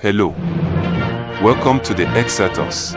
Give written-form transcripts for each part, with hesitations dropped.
Hello. Welcome to the Xirtus.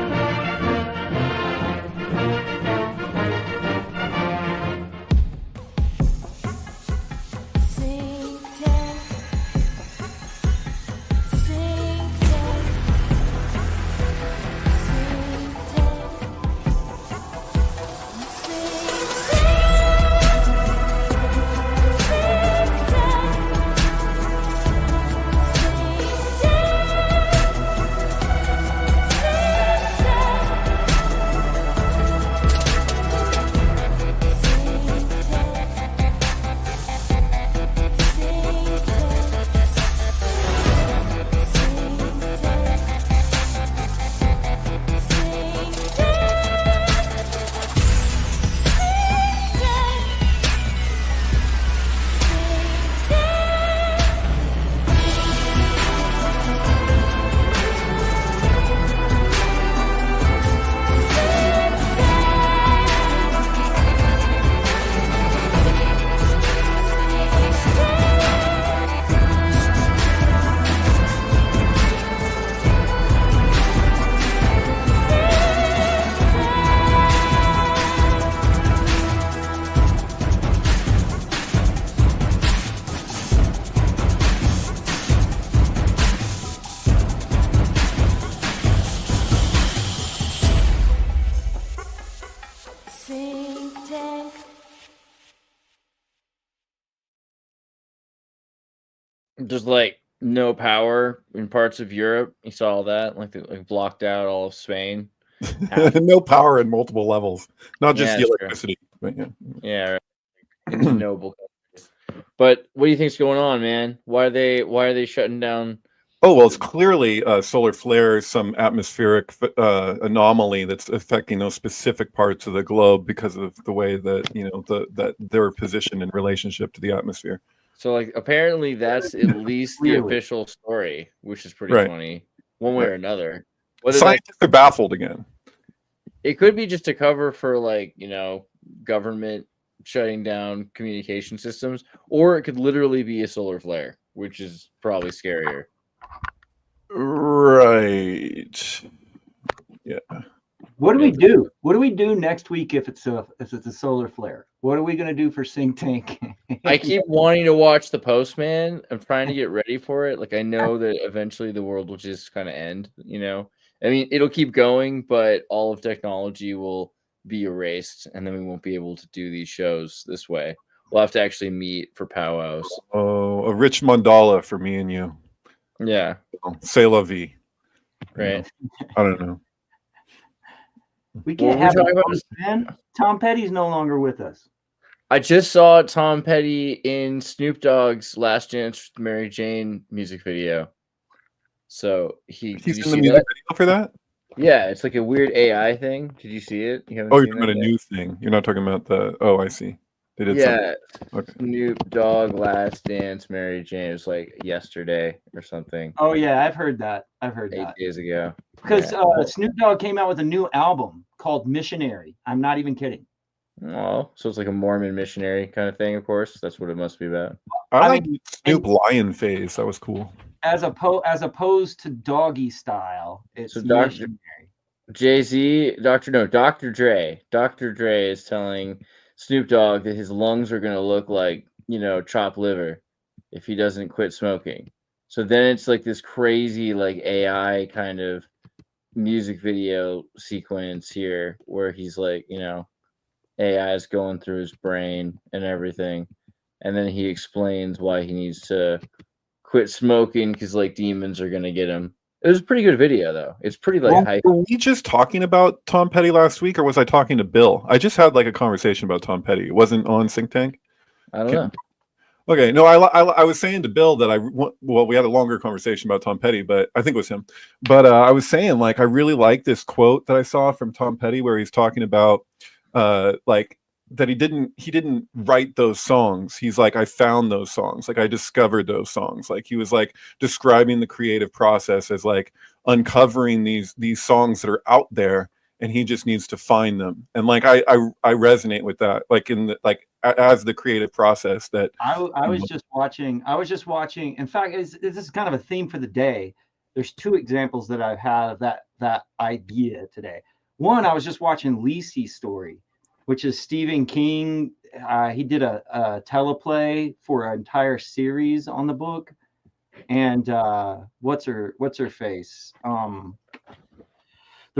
Synctank. There's like no power in parts of Europe. You saw all that, like they blocked out all of Spain. No power in multiple levels, not just Yeah, the sure. electricity. But Yeah, right. It's noble countries. But what do you think's going on, man? Why are they shutting down? Oh, well, it's clearly solar flares, some atmospheric anomaly that's affecting those specific parts of the globe because of the way that that they're positioned in relationship to the atmosphere. So like apparently that's at least the official story, which is pretty funny, one way or another. Whether scientists are baffled again. It could be just a cover for like, government shutting down communication systems, or it could literally be a solar flare, which is probably scarier. Right. Yeah. What do we do? What do we do next week if it's a solar flare? What are we going to do for Synctank? I keep wanting to watch The Postman. I'm trying to get ready for it. Like I know that eventually the world will just kind of end, I mean, it'll keep going, but all of technology will be erased, and then we won't be able to do these shows this way. We'll have to actually meet for powwows. Oh, a rich mandala for me and you. Yeah. C'est la vie. Right. I don't know. We can't have it, man. Tom Petty's no longer with us. I just saw Tom Petty in Snoop Dogg's Last Dance with Mary Jane music video. So he's in the music video for that? Yeah, it's like a weird AI thing. Did you see it? You're talking about a new thing. You're not talking about the. Oh, I see. They did something. Okay. Snoop Dogg Last Dance Mary Jane. It was like yesterday or something. Oh yeah, I've heard that. 8 days ago. Because Snoop Dogg came out with a new album called Missionary. I'm not even kidding. Oh, so it's like a Mormon missionary kind of thing. Of course, that's what it must be about. I like Snoop Lion Phase. That was cool. As opposed to Doggy Style, it's so Missionary. Dr. Dre. Dr. Dre is telling Snoop Dogg that his lungs are gonna look like chopped liver if he doesn't quit smoking. So then it's like this crazy like AI kind of music video sequence here where he's like AI is going through his brain and everything, and then he explains why he needs to quit smoking because like demons are gonna get him. It was a pretty good video though. It's pretty like hype. Were we just talking about Tom Petty last week, or was I talking to Bill? I just had like a conversation about Tom Petty. It wasn't on Synctank. I don't know. Okay, no, I was saying to Bill that we had a longer conversation about Tom Petty, but I think it was him. But I was saying like I really like this quote that I saw from Tom Petty where he's talking about like that he didn't write those songs. He's like, I found those songs, like I discovered those songs. Like he was like describing the creative process as like uncovering these songs that are out there, and he just needs to find them. And like I resonate with that, like in the like as the creative process that I was just watching. In fact, this is kind of a theme for the day. there's two examples that I've had of that idea today. One, I was just watching Lisey's story, which is Stephen King. He did a teleplay for an entire series on the book. And what's her face? The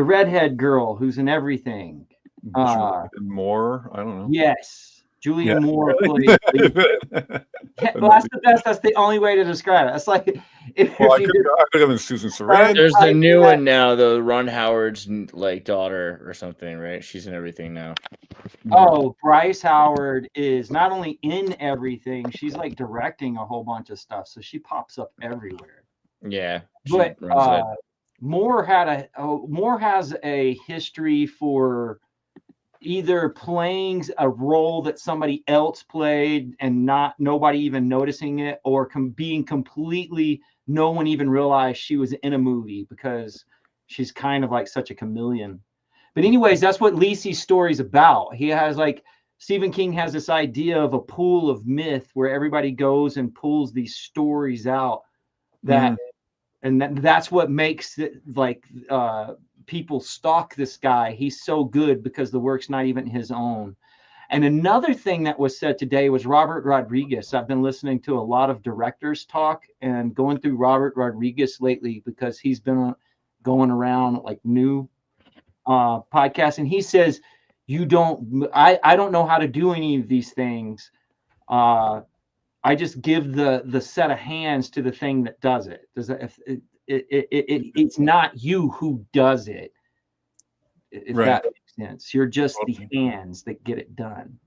redhead girl who's in everything. Julian Moore. I don't know. Yes, Julian Moore played. Well, Well, that's the best. That's the only way to describe it. It's like if I you could have been Susan Sarandon. There's a new one now, though. Ron Howard's like daughter or something, right? She's in everything now. Oh, Bryce Howard is not only in everything, she's like directing a whole bunch of stuff. So she pops up everywhere. Yeah. But Moore has a history for either playing a role that somebody else played and nobody even noticing it, or being completely, no one even realized she was in a movie because she's kind of like such a chameleon. But anyways, that's what Lisey's story's about. He has like, Stephen King has this idea of a pool of myth where everybody goes and pulls these stories out that, and that's what makes it like, people stalk this guy. He's so good because the work's not even his own. And another thing that was said today was Robert Rodriguez. I've been listening to a lot of directors talk and going through Robert Rodriguez lately because he's been going around like new podcasts. And he says, I don't know how to do any of these things. I just give the set of hands to the thing that does it. It's not you who does it, if that makes sense. You're just the hands that get it done.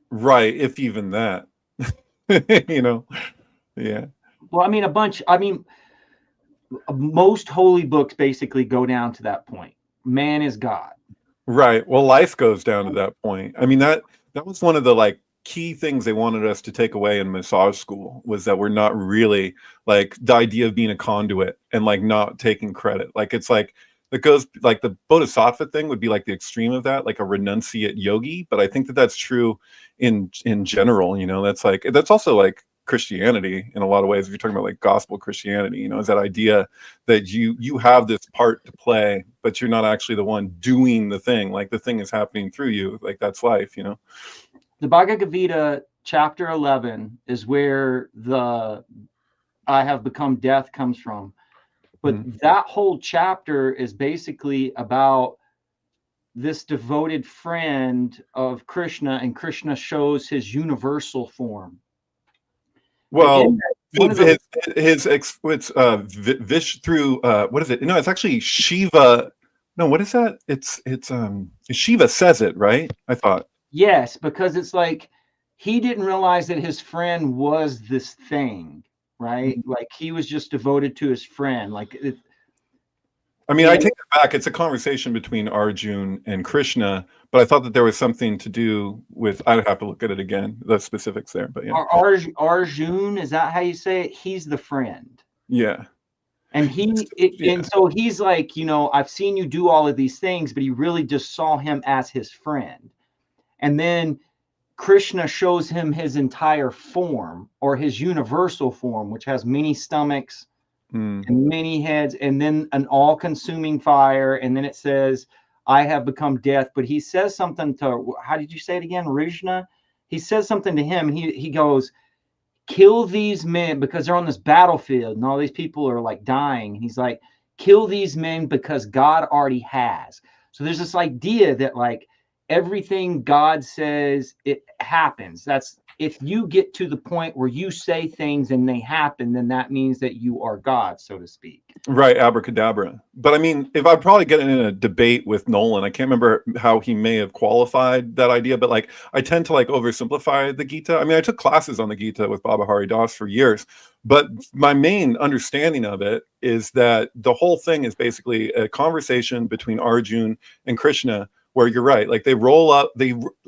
Right, if even that. Yeah. Well, most holy books basically go down to that point. Man is God. Right. Well, life goes down to that point. I mean, that was one of the like key things they wanted us to take away in massage school, was that we're not really like the idea of being a conduit and like not taking credit. Like it's like it goes like the bodhisattva thing would be like the extreme of that, like a renunciate yogi. But I think that that's true in general. That's also like Christianity in a lot of ways. If you're talking about like gospel Christianity, is that idea that you have this part to play, but you're not actually the one doing the thing. Like the thing is happening through you. Like that's life. The Bhagavad Gita, chapter 11, is where the I have become death comes from. But that whole chapter is basically about this devoted friend of Krishna, and Krishna shows his universal form. Well, Vish through what is it? No, it's actually Shiva. No, what is that? It's Shiva says it, right? I thought. Yes, because it's like he didn't realize that his friend was this thing, right? Like he was just devoted to his friend. I take it back. It's a conversation between Arjun and Krishna, but I thought that there was something to do with. I'd have to look at it again, the specifics there. But yeah, Arjun, is that how you say it? He's the friend. Yeah. And and so he's like, I've seen you do all of these things, but he really just saw him as his friend. And then Krishna shows him his entire form, or his universal form, which has many stomachs and many heads, and then an all-consuming fire. And then it says, I have become death. But he says something to, how did you say it again? Rishna? He says something to him, and he goes, kill these men, because they're on this battlefield and all these people are like dying. And he's like, kill these men because God already has. So there's this idea that like everything God says, it happens. That's if you get to the point where you say things and they happen, then that means that you are God, so to speak. Right, abracadabra. But I mean, if I'd probably get in a debate with Nolan, I can't remember how he may have qualified that idea, but like I tend to like oversimplify the Gita. I mean, I took classes on the Gita with Baba Hari Das for years, but my main understanding of it is that the whole thing is basically a conversation between Arjun and Krishna, where you're right, like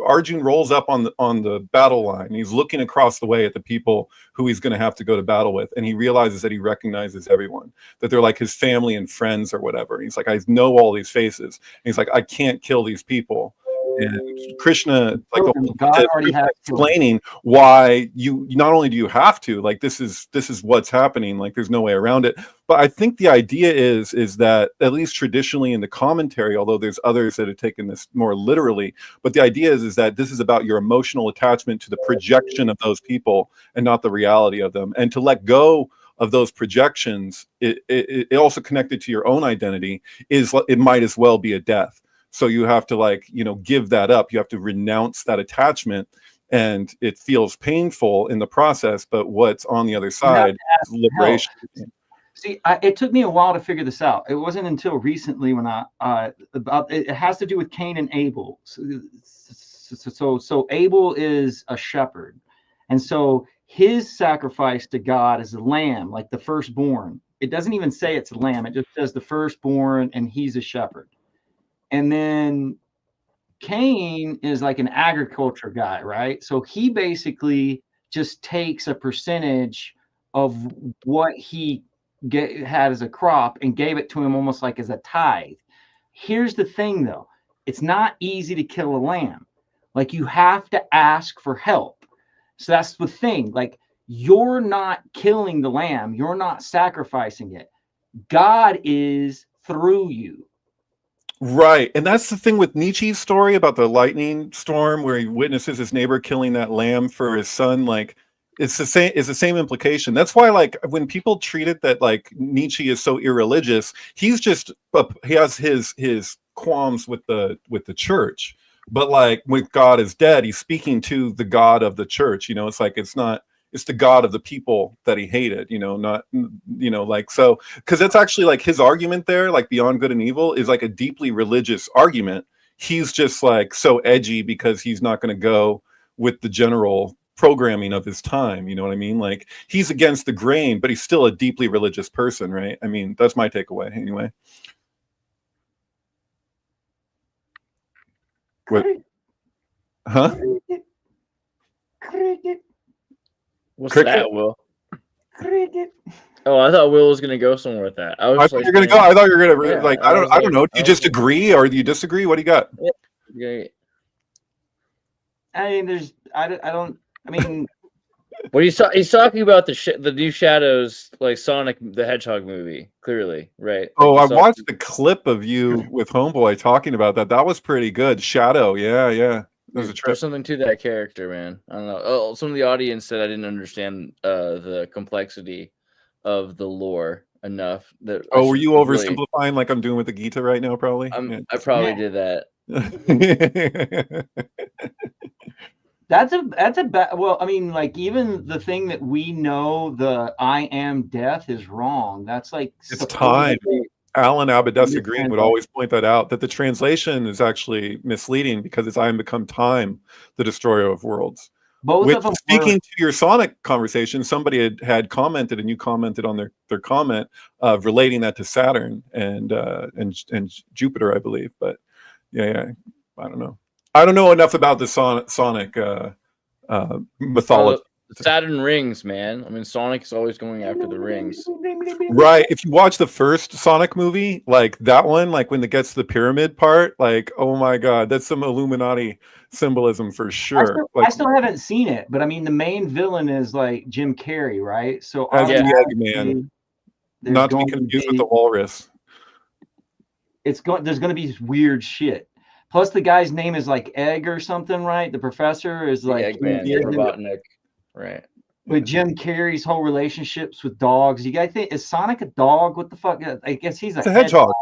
Arjun rolls up on the battle line, and he's looking across the way at the people who he's going to have to go to battle with, and he realizes that he recognizes everyone, that they're like his family and friends or whatever. And he's like, I know all these faces. And he's like, I can't kill these people. And Krishna, like the whole God point is already Krishna has explaining why you not only do you have to, like, this is what's happening, like there's no way around it. But I think the idea is that, at least traditionally in the commentary, although there's others that have taken this more literally, but the idea is that this is about your emotional attachment to the projection of those people and not the reality of them, and to let go of those projections, it also connected to your own identity, is it might as well be a death. So you have to, like, give that up. You have to renounce that attachment, and it feels painful in the process, but what's on the other side is liberation. See, it took me a while to figure this out. It wasn't until recently when it has to do with Cain and Abel. So Abel is a shepherd, and so his sacrifice to God is a lamb, like the firstborn. It doesn't even say it's a lamb. It just says the firstborn, and he's a shepherd. And then Cain is like an agriculture guy, right? So he basically just takes a percentage of what he had as a crop and gave it to him almost like as a tithe. Here's the thing, though. It's not easy to kill a lamb. Like, you have to ask for help. So that's the thing. Like, you're not killing the lamb. You're not sacrificing it. God is through you. Right. And that's the thing with Nietzsche's story about the lightning storm, where he witnesses his neighbor killing that lamb for his son. Like, it's the same implication. That's why, like, when people treat it that, like, Nietzsche is so irreligious, he has his qualms with the church. But, like, with God is dead, he's speaking to the God of the church. It's like, it's the God of the people that he hated, not, like, so, because that's actually, like, his argument there, like, beyond good and evil, is like a deeply religious argument. He's just, like, so edgy because he's not going to go with the general programming of his time. You know what I mean? Like, he's against the grain, but he's still a deeply religious person, right? I mean, that's my takeaway anyway. What? Huh? What's Cricket? that, Will? Oh, I thought Will was gonna go somewhere with that. I thought you're gonna go. I thought you were gonna, Yeah, like, I don't know. Do you just agree or do you disagree? What do you got? Yeah. I mean, Well, he's talking about the new Shadows, like Sonic the Hedgehog movie. Clearly, right? Oh, Like, I watched the clip of you with Homeboy talking about that. That was pretty good. Shadow, yeah. That was a trip. There's something to that character, man. I don't know. Oh, some of the audience said I didn't understand the complexity of the lore enough. That Were you really, oversimplifying like I'm doing with the Gita right now? Probably. I probably did that. That's a bad. Well, I mean, like, even the thing that we know, the I am death, is wrong. That's like it's time. Alan Abadessa Green would always point that out, that the translation is actually misleading because it's I am become time, the destroyer of worlds. Both of them. Speaking to your Sonic conversation, somebody had commented, and you commented on their comment of relating that to Saturn and Jupiter, I believe. But yeah, I don't know. I don't know enough about the Sonic mythology. Saturn rings, man. I mean, Sonic is always going after the rings. Right. If you watch the first Sonic movie, like that one, like when it gets to the pyramid part, like, oh my God, that's some Illuminati symbolism for sure. I still haven't seen it, but I mean, the main villain is like Jim Carrey, right? So as the Eggman, not to be confused with the Walrus. There's going to be weird shit. Plus, the guy's name is like Egg or something, right? The professor is like Eggman, Robotnik, right? With Jim Carrey's whole relationships with dogs, you guys think, is Sonic a dog? What the fuck? I guess he's a hedgehog.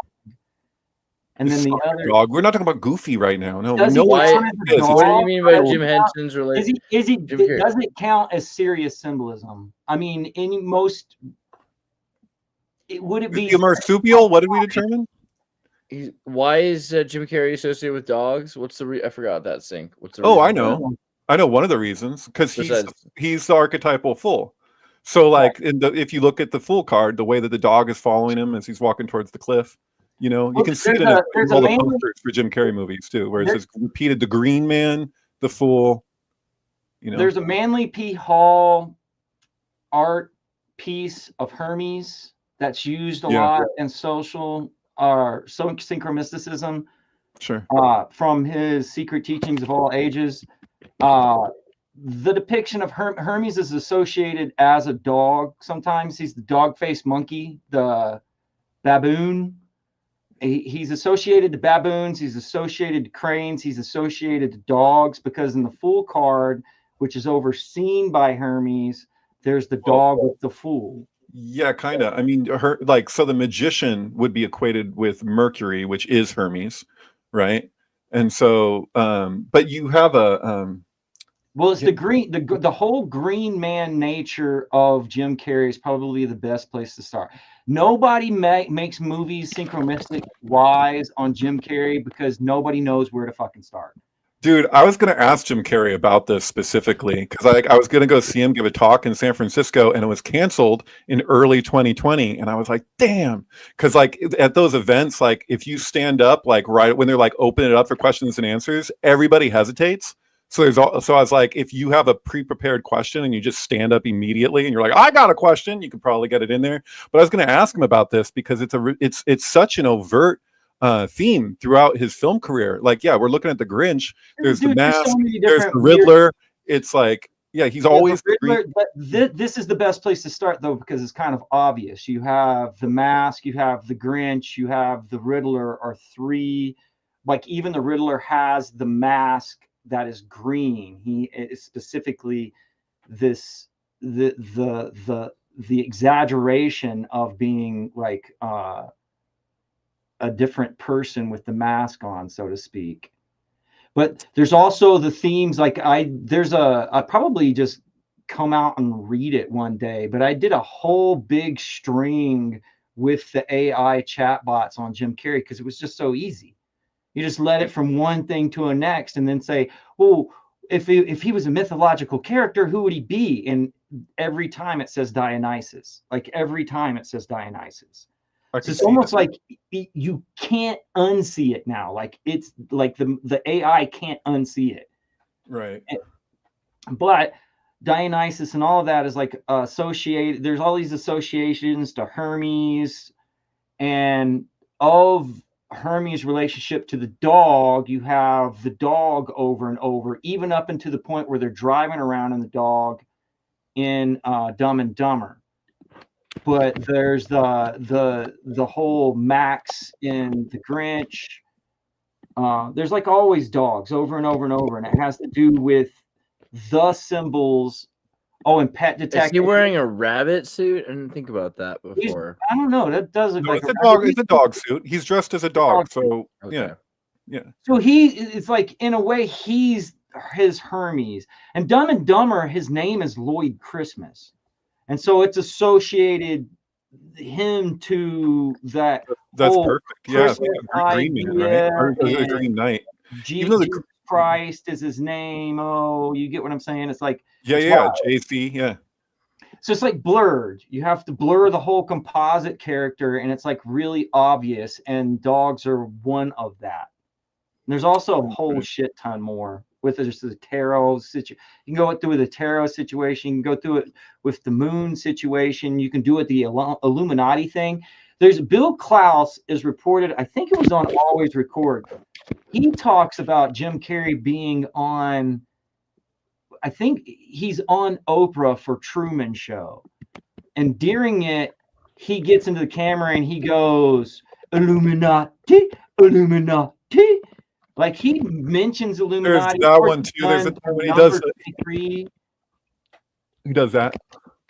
And then the other dog. We're not talking about Goofy right now. No, what do you mean by Jim Henson's relationship? Does it count as serious symbolism? I mean, in most, would it be the marsupial? What did we determine? Why is Jim Carrey associated with dogs? What's the I forgot that sync. What's the I know. I know one of the reasons, because he's the archetypal fool. So, like, if you look at the fool card, the way that the dog is following him as he's walking towards the cliff, you can see it in all the posters for Jim Carrey movies too, where it says repeated the Green Man, the Fool. There's a Manly P. Hall art piece of Hermes that's used a lot in social or synchromisticism. Sure. From his Secret Teachings of All Ages. The depiction of Hermes is associated as a dog. Sometimes he's the dog-faced monkey, the baboon. He's associated to baboons. He's associated to cranes. He's associated to dogs because in the Fool card, which is overseen by Hermes, there's the dog with the Fool. Yeah, kind of. I mean, so the magician would be equated with Mercury, which is Hermes, right? And so, but you have a well, it's the whole green man nature of Jim Carrey is probably the best place to start. Nobody makes movies synchronistic wise on Jim Carrey because nobody knows where to fucking start. Dude, I was going to ask Jim Carrey about this specifically because I was going to go see him give a talk in San Francisco and it was canceled in early 2020. And I was like, damn. Because like at those events, like if you stand up, like right when they're like opening it up for questions and answers, everybody hesitates. So I was like, if you have a pre-prepared question and you just stand up immediately and you're like, I got a question, you can probably get it in there. But I was going to ask him about this because it's such an overt theme throughout his film career. Like, yeah, we're looking at the Grinch. There's the Mask. There's the Riddler. It's like, yeah, he's always the Riddler. But this is the best place to start though because it's kind of obvious. You have the Mask, you have the Grinch, you have the Riddler. Are three. Like even the Riddler has the mask that is green. He is specifically the exaggeration of being like a different person with the mask on, so to speak. But there's also the themes like I probably just come out and read it one day, but I did a whole big string with the AI chatbots on Jim Carrey because it was just so easy. You just let it from one thing to a next and then say, well, if he was a mythological character, who would he be? And every time it says Dionysus. Like every time it says Dionysus. So it's almost like you can't unsee it now. Like it's like the AI can't unsee it. Right. But Dionysus and all of that is like associated. There's all these associations to Hermes and of Hermes' relationship to the dog. You have the dog over and over, even up into the point where they're driving around in the dog in Dumb and Dumber. But there's the whole Max in the Grinch. There's like always dogs over and over and over, and it has to do with the symbols. Oh, and Pet Detective. Is he wearing a rabbit suit? I didn't think about that before. I don't know. That does look like it's a dog. It's a dog suit. He's dressed as a dog. So okay. Yeah. So it's like in a way he's his Hermes. And Dumb and Dumber, his name is Lloyd Christmas. And so it's associated him to that. That's perfect. Yeah. Green Man, right? Or Green Knight. Jesus Christ is his name. Oh, you get what I'm saying? It's like JC, yeah. So it's like blurred. You have to blur the whole composite character, and it's like really obvious. And dogs are one of that. And there's also a whole shit ton more with just the tarot situation. You can go through the tarot situation. You can go through it with the moon situation. You can do it the Illuminati thing. There's Bill Klaus is reported. I think it was on Always Record. He talks about Jim Carrey being on. I think he's on Oprah for Truman Show, and during it, he gets into the camera and he goes, "Illuminati, Illuminati." Like he mentions Illuminati. There's that one too. There's a time when he does it. He does that.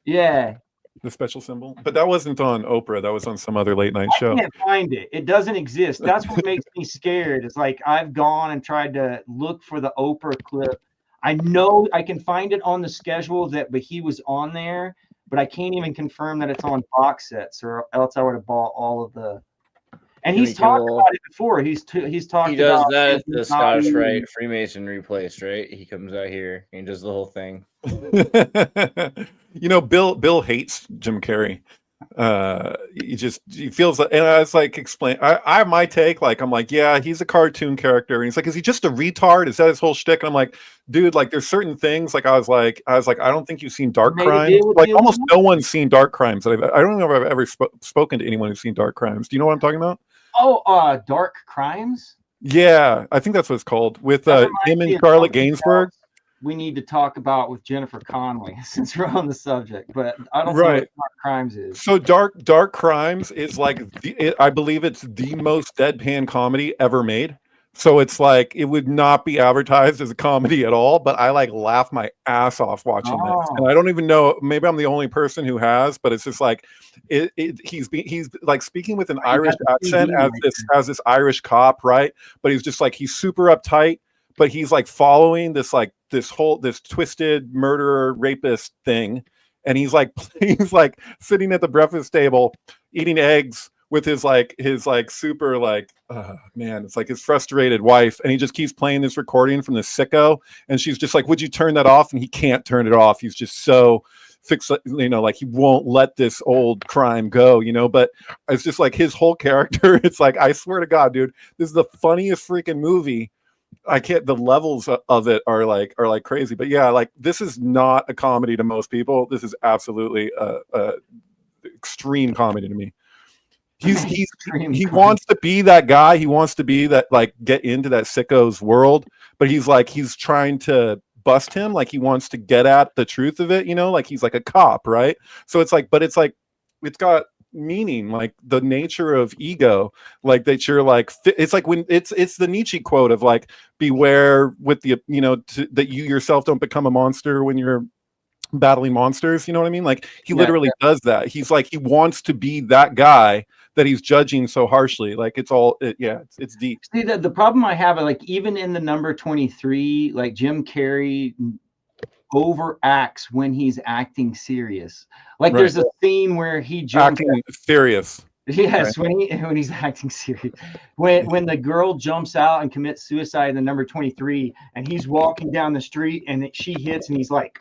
Yeah. The special symbol. But that wasn't on Oprah. That was on some other late night show. I can't find it. It doesn't exist. That's what makes me scared. It's like I've gone and tried to look for the Oprah clip. I know I can find it on the schedule but he was on there, but I can't even confirm that it's on box sets, or else I would have bought all of the. And he's talked about it before. He's talked. He does about that at the Scottish Rite Freemasonry place, right? He comes out here and does the whole thing. Bill hates Jim Carrey. He feels like, and I was like, explain. I have my take. Like, I'm like, yeah, he's a cartoon character, and he's like, is he just a retard? Is that his whole shtick? And I'm like, dude, like, there's certain things. Like, I was like, I don't think you've seen Dark Crimes. Like, almost no one's seen Dark Crimes. I don't know if I've ever spoken to anyone who's seen Dark Crimes. Do you know what I'm talking about? Oh, Dark Crimes. Yeah, I think that's what it's called, with That him reminds me and of Charlotte something Gainsbourg. else we need to talk about with Jennifer Connelly since we're on the subject, but I don't know Right. what Dark Crimes is. So Dark Crimes is like I believe it's the most deadpan comedy ever made. So it's like it would not be advertised as a comedy at all, but I like laugh my ass off watching this. And Oh, I don't even know, maybe I'm the only person who has, but it's just like he's like speaking with an you Irish got the accent CD as right this Irish cop, right? But he's just like he's super uptight, but he's like following this twisted murderer rapist thing, and he's like he's like sitting at the breakfast table eating eggs with his super man, it's like his frustrated wife, and he just keeps playing this recording from the sicko, and she's just like, would you turn that off? And he can't turn it off. He's just so fixed, like he won't let this old crime go, but it's just like his whole character. It's like, I swear to God, dude, this is the funniest freaking movie. I can't. The levels of it are like crazy. But yeah, like this is not a comedy to most people. This is absolutely a extreme comedy to me. He wants to be that guy. He wants to be that, like, get into that sicko's world. But he's trying to bust him. Like he wants to get at the truth of it. Like he's like a cop, right? So it's like, but it's like it's got meaning, like the nature of ego, like that you're like, it's like when it's the Nietzsche quote of like, beware with the that you yourself don't become a monster when you're battling monsters. You know what I mean? Like he literally does that. He's like, he wants to be that guy that he's judging so harshly. Like it's deep. See, the problem I have, like even in the number 23, like Jim Carrey overacts when he's acting serious. Like there's a scene where he jumps acting serious. Yes, right. when he's acting serious. When the girl jumps out and commits suicide in the number 23, and he's walking down the street and she hits, and he's like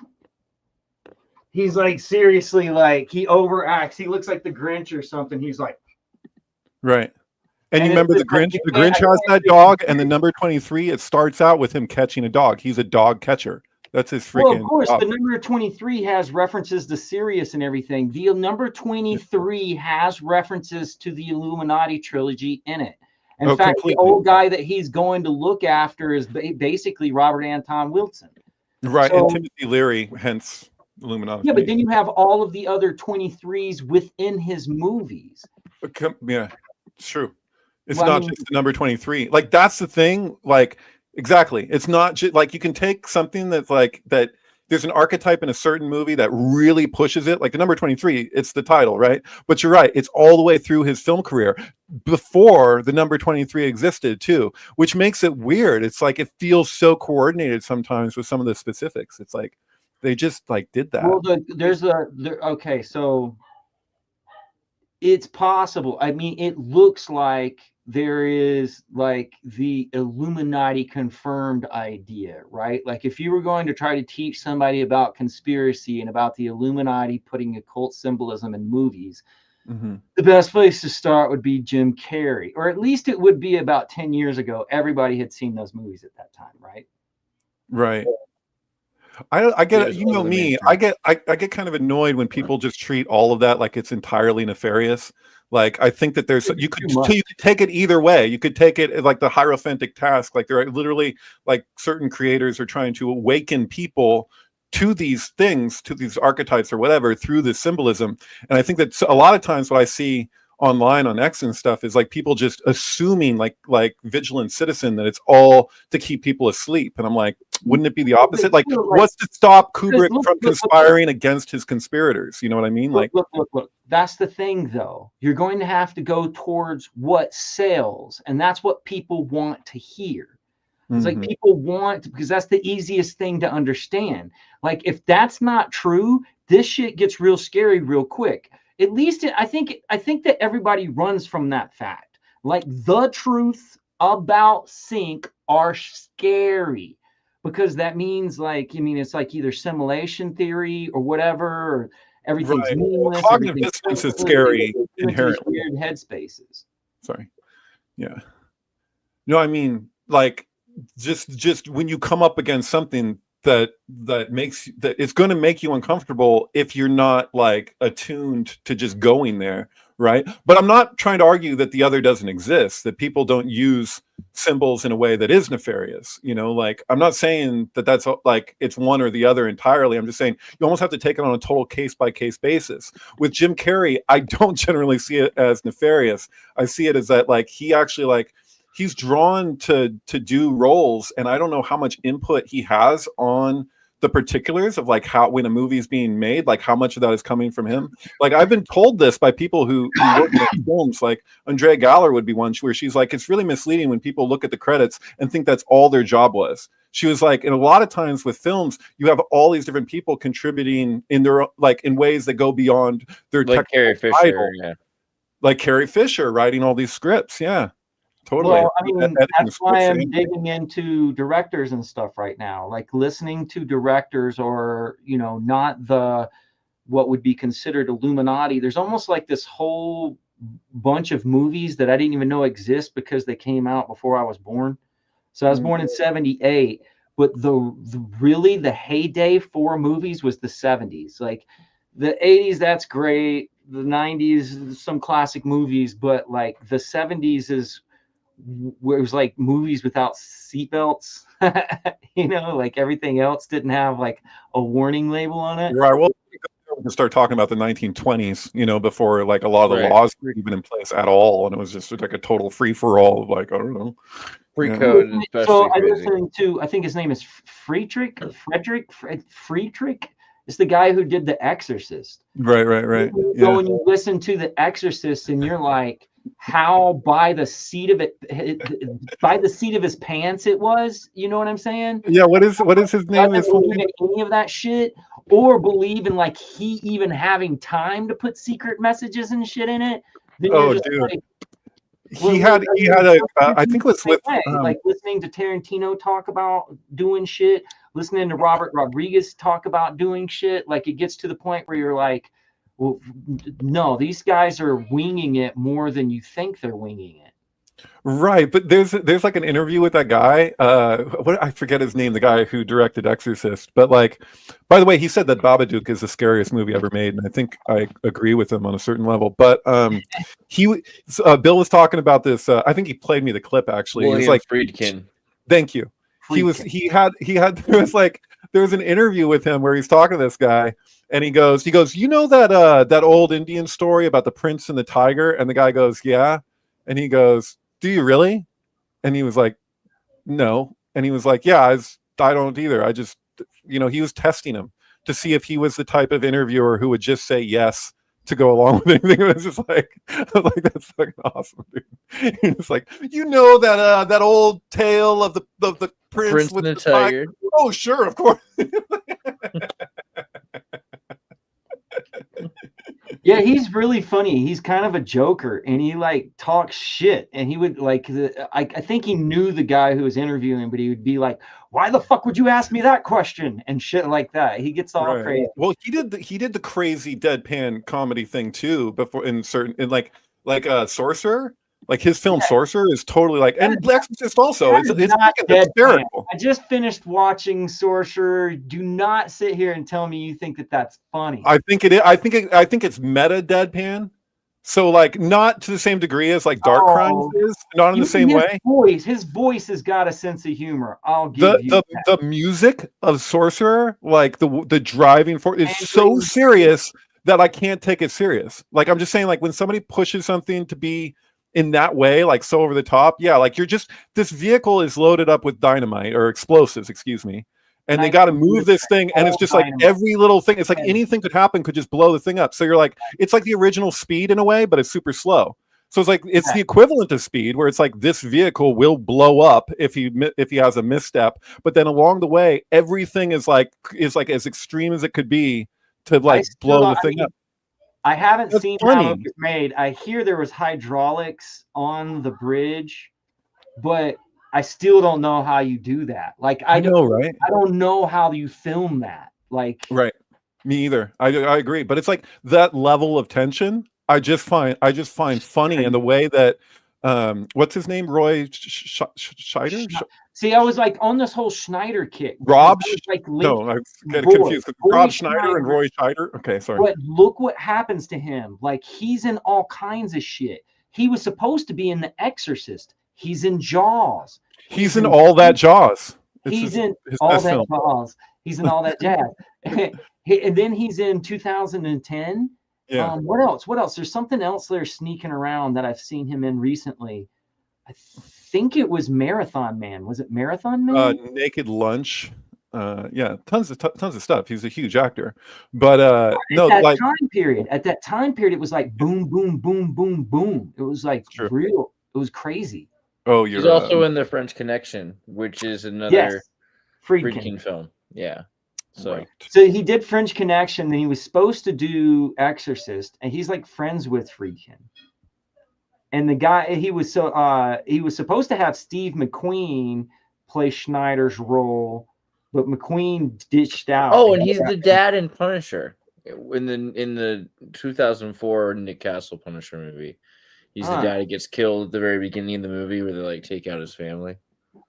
seriously, like he overacts. He looks like the Grinch or something. He's like, right. And you remember the Grinch? The Grinch has that dog, and the number 23, it starts out with him catching a dog. He's a dog catcher. That's his freaking. Well, of course, job. The number 23 has references to Sirius and everything. The number 23 has references to the Illuminati trilogy in it. In fact, completely. The old guy that he's going to look after is basically Robert Anton Wilson. Right, so, and Timothy Leary, hence Illuminati. Yeah, but then you have all of the other 23s within his movies. Yeah, it's true. It's not just the number 23. Like, that's the thing. Like, exactly. It's not just like you can take something that's like that. There's an archetype in a certain movie that really pushes it. Like the number 23, it's the title, right? But you're right. It's all the way through his film career before the number 23 existed too, which makes it weird. It's like it feels so coordinated sometimes with some of the specifics. It's like they just like did that. Well, okay, so it's possible. I mean, it looks like there is like the Illuminati confirmed idea, right? Like if you were going to try to teach somebody about conspiracy and about the Illuminati putting occult symbolism in movies, the best place to start would be Jim Carrey, or at least it would be about 10 years ago. Everybody had seen those movies at that time, right? Right. I get it. You know me. I get kind of annoyed when people just treat all of that like it's entirely nefarious. Like I think that there's you could take it either way. You could take it like the hierophantic task. Like there are literally like certain creators are trying to awaken people to these things, to these archetypes or whatever through this symbolism. And I think that a lot of times what I see online on X and stuff is like people just assuming like Vigilant Citizen that it's all to keep people asleep. And I'm like, wouldn't it be the opposite? Like what's to stop Kubrick from conspiring against his conspirators? You know what I mean? Like look. That's the thing though. You're going to have to go towards what sells, and that's what people want to hear. It's like people want, because that's the easiest thing to understand. Like if that's not true, this shit gets real scary real quick. At least I think that everybody runs from that fact. Like the truth about sync are scary, because that means it's like either simulation theory or whatever, or everything's meaningless. Well, cognitive dissonance is scary inherently. Weird headspaces. Sorry. Yeah. No, I mean, like just when you come up against something that it's going to make you uncomfortable if you're not like attuned to just going there, right? But I'm not trying to argue that the other doesn't exist, that people don't use symbols in a way that is nefarious. Like, I'm not saying that that's like it's one or the other entirely. I'm just saying you almost have to take it on a total case by case basis. With Jim Carrey, I don't generally see it as nefarious. I see it as that, like, he actually, like, he's drawn to do roles, and I don't know how much input he has on the particulars of, like, how, when a movie is being made, like how much of that is coming from him. Like, I've been told this by people who work in films, like Andrea Galler would be one, where she's like, it's really misleading when people look at the credits and think that's all their job was. She was like, and a lot of times with films, you have all these different people contributing in their, like, in ways that go beyond their like Carrie Fisher, title. yeah. Like Carrie Fisher writing all these scripts, yeah. Totally. Well, I mean, that's why I'm digging into directors and stuff right now, like listening to directors, or, not the, what would be considered Illuminati. There's almost like this whole bunch of movies that I didn't even know exist because they came out before I was born. So I was born in 78, but really the heyday for movies was the 70s. Like the 80s, that's great. The 90s, some classic movies, but like the 70s is where it was like movies without seatbelts, like everything else didn't have like a warning label on it. Right. Well, we can start talking about the 1920s, before like a lot of the laws were even in place at all, and it was just like a total free for all of, like, I don't know, free code. So I listened to, I think his name is Friedrich. It's the guy who did The Exorcist. Right. So when you listen to The Exorcist, and you're like, how by the seat of his pants it was, you know what I'm saying? Yeah. What is his name? Any of that shit, or believe in like he even having time to put secret messages and shit in it. Then dude. Like, he had a I think it was with like listening to Tarantino talk about doing shit, listening to Robert Rodriguez talk about doing shit. Like, it gets to the point where you're like, well, no, these guys are winging it more than you think they're winging it. Right, but there's like an interview with that guy. What, I forget his name, the guy who directed Exorcist. But like, by the way, he said that Babadook is the scariest movie ever made, and I think I agree with him on a certain level. But Bill was talking about this. I think he played me the clip actually. William he was like, Friedkin. Thank you. There was an interview with him where he's talking to this guy, and he goes, that old Indian story about the prince and the tiger? And the guy goes, yeah. And he goes, do you really? And he was like, no. And he was like, yeah, I don't either. I just, he was testing him to see if he was the type of interviewer who would just say yes to go along with anything. It was just like, that's fucking awesome, dude. It's like, that old tale of the prince with the tiger. Oh, sure, of course. Yeah, he's really funny. He's kind of a joker, and he like talks shit. And he would like, I think he knew the guy who was interviewing, but he would be like, "Why the fuck would you ask me that question?" and shit like that. He gets all crazy. Well, he did the crazy deadpan comedy thing too before in like Sorcerer. Like his film Sorcerer is totally like, and Exorcist also. It's hysterical. I just finished watching Sorcerer. Do not sit here and tell me you think that that's funny. I think it is. I think it's meta deadpan. So like not to the same degree as like Dark Crimes is, not in the same way. His voice has got a sense of humor. I'll give you the music of Sorcerer, like the driving force is so serious that I can't take it serious. Like I'm just saying, like when somebody pushes something to be in that way, like so over the top, yeah, like this vehicle is loaded up with dynamite or explosives, excuse me, and they got to move this thing, and it's just like every little thing, it's like anything could happen, could just blow the thing up. So you're like, it's like the original Speed in a way, but it's super slow. So it's like it's the equivalent of Speed, where it's like this vehicle will blow up if he has a misstep, but then along the way everything is like as extreme as it could be to like blow the thing up. I haven't seen how it was made. I hear there was hydraulics on the bridge, but I still don't know how you do that. Like I know, right? I don't know how you film that. Like, right? Me either. I agree, but it's like that level of tension. I just find funny in the way that what's his name, Roy Schneider. See, I was like on this whole Schneider kick. Rob, no, I get confused. Rob Schneider and Roy Schneider. Okay, sorry. But look what happens to him. Like he's in all kinds of shit. He was supposed to be in The Exorcist. He's in Jaws. He's in all that Jaws. He's It's in his all best that film. Jaws. He's in all that jazz. And then he's in 2010. Yeah. What else? What else? There's something else there sneaking around that I've seen him in recently. I think it was Marathon Man. Was it Marathon Man? Naked Lunch. Yeah, tons of stuff. He's a huge actor. But no, at like that time period, it was like boom, boom, boom, boom, boom. It was like True. real. It was crazy. oh, He's you're also in The French Connection, which is another Yes, Friedkin. Friedkin film. Yeah. So right. So he did French Connection, then he was supposed to do Exorcist, and he's like friends with Friedkin. And the guy he was supposed to have Steve McQueen play Schneider's role, but McQueen ditched out. Oh, and he's the dad in Punisher. In the 2004 Nick Castle Punisher movie. He's the dad who gets killed at the very beginning of the movie where they like take out his family.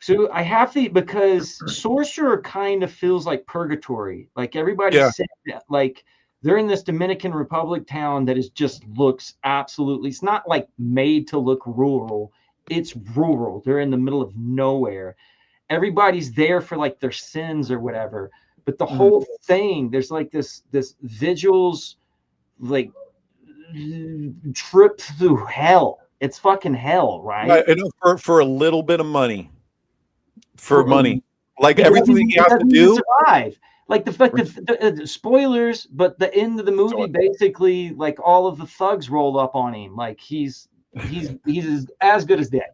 So I have to, because Sorcerer kind of feels like purgatory. Like everybody said that, like they're in this Dominican Republic town that is just looks absolutely, it's not like made to look rural. It's rural. They're in the middle of nowhere. Everybody's there for like their sins or whatever. But the whole thing, there's like this vigils, like trip through hell. It's fucking hell, right? I know for a little bit of money. For money, like everything that you have to do. Survive. Like the spoilers, but the end of the movie, basically, like all of the thugs roll up on him. Like he's as good as dead.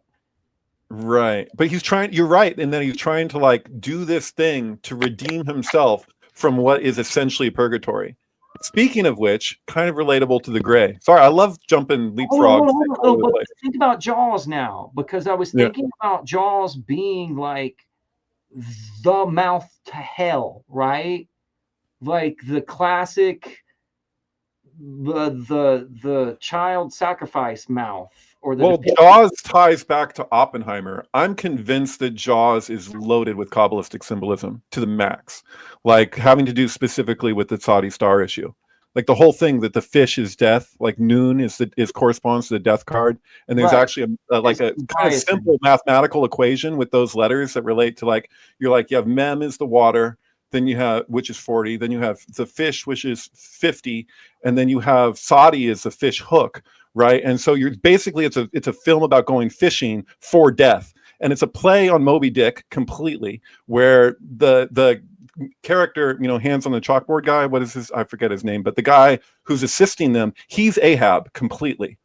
Right, but he's trying. You're right, and then he's trying to like do this thing to redeem himself from what is essentially purgatory. Speaking of which, kind of relatable to the Gray. Sorry, I love jumping leapfrogs. But think about Jaws now, because I was thinking about Jaws being like the mouth to hell, right? Like the classic, the child sacrifice mouth. Well, Jaws ties back to Oppenheimer. I'm convinced that Jaws is loaded with Kabbalistic symbolism to the max, like having to do specifically with the Saudi star issue. Like the whole thing that the fish is death, like noon is corresponds to the death card, and there's actually a kind of simple mathematical equation with those letters that relate to like you have mem is the water, then you have which is 40, then you have the fish which is 50, and then you have Saudi is the fish hook. Right, and so you're basically it's a film about going fishing for death, and it's a play on Moby Dick completely, where the character, hands on the chalkboard guy, what is his? I forget his name, but the guy who's assisting them, he's Ahab completely.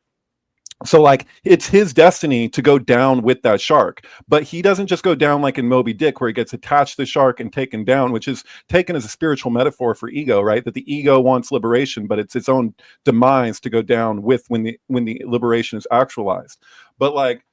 So like it's his destiny to go down with that shark, but he doesn't just go down like in Moby Dick where he gets attached to the shark and taken down, which is taken as a spiritual metaphor for ego, right? That the ego wants liberation, but it's its own demise to go down with when the liberation is actualized. But like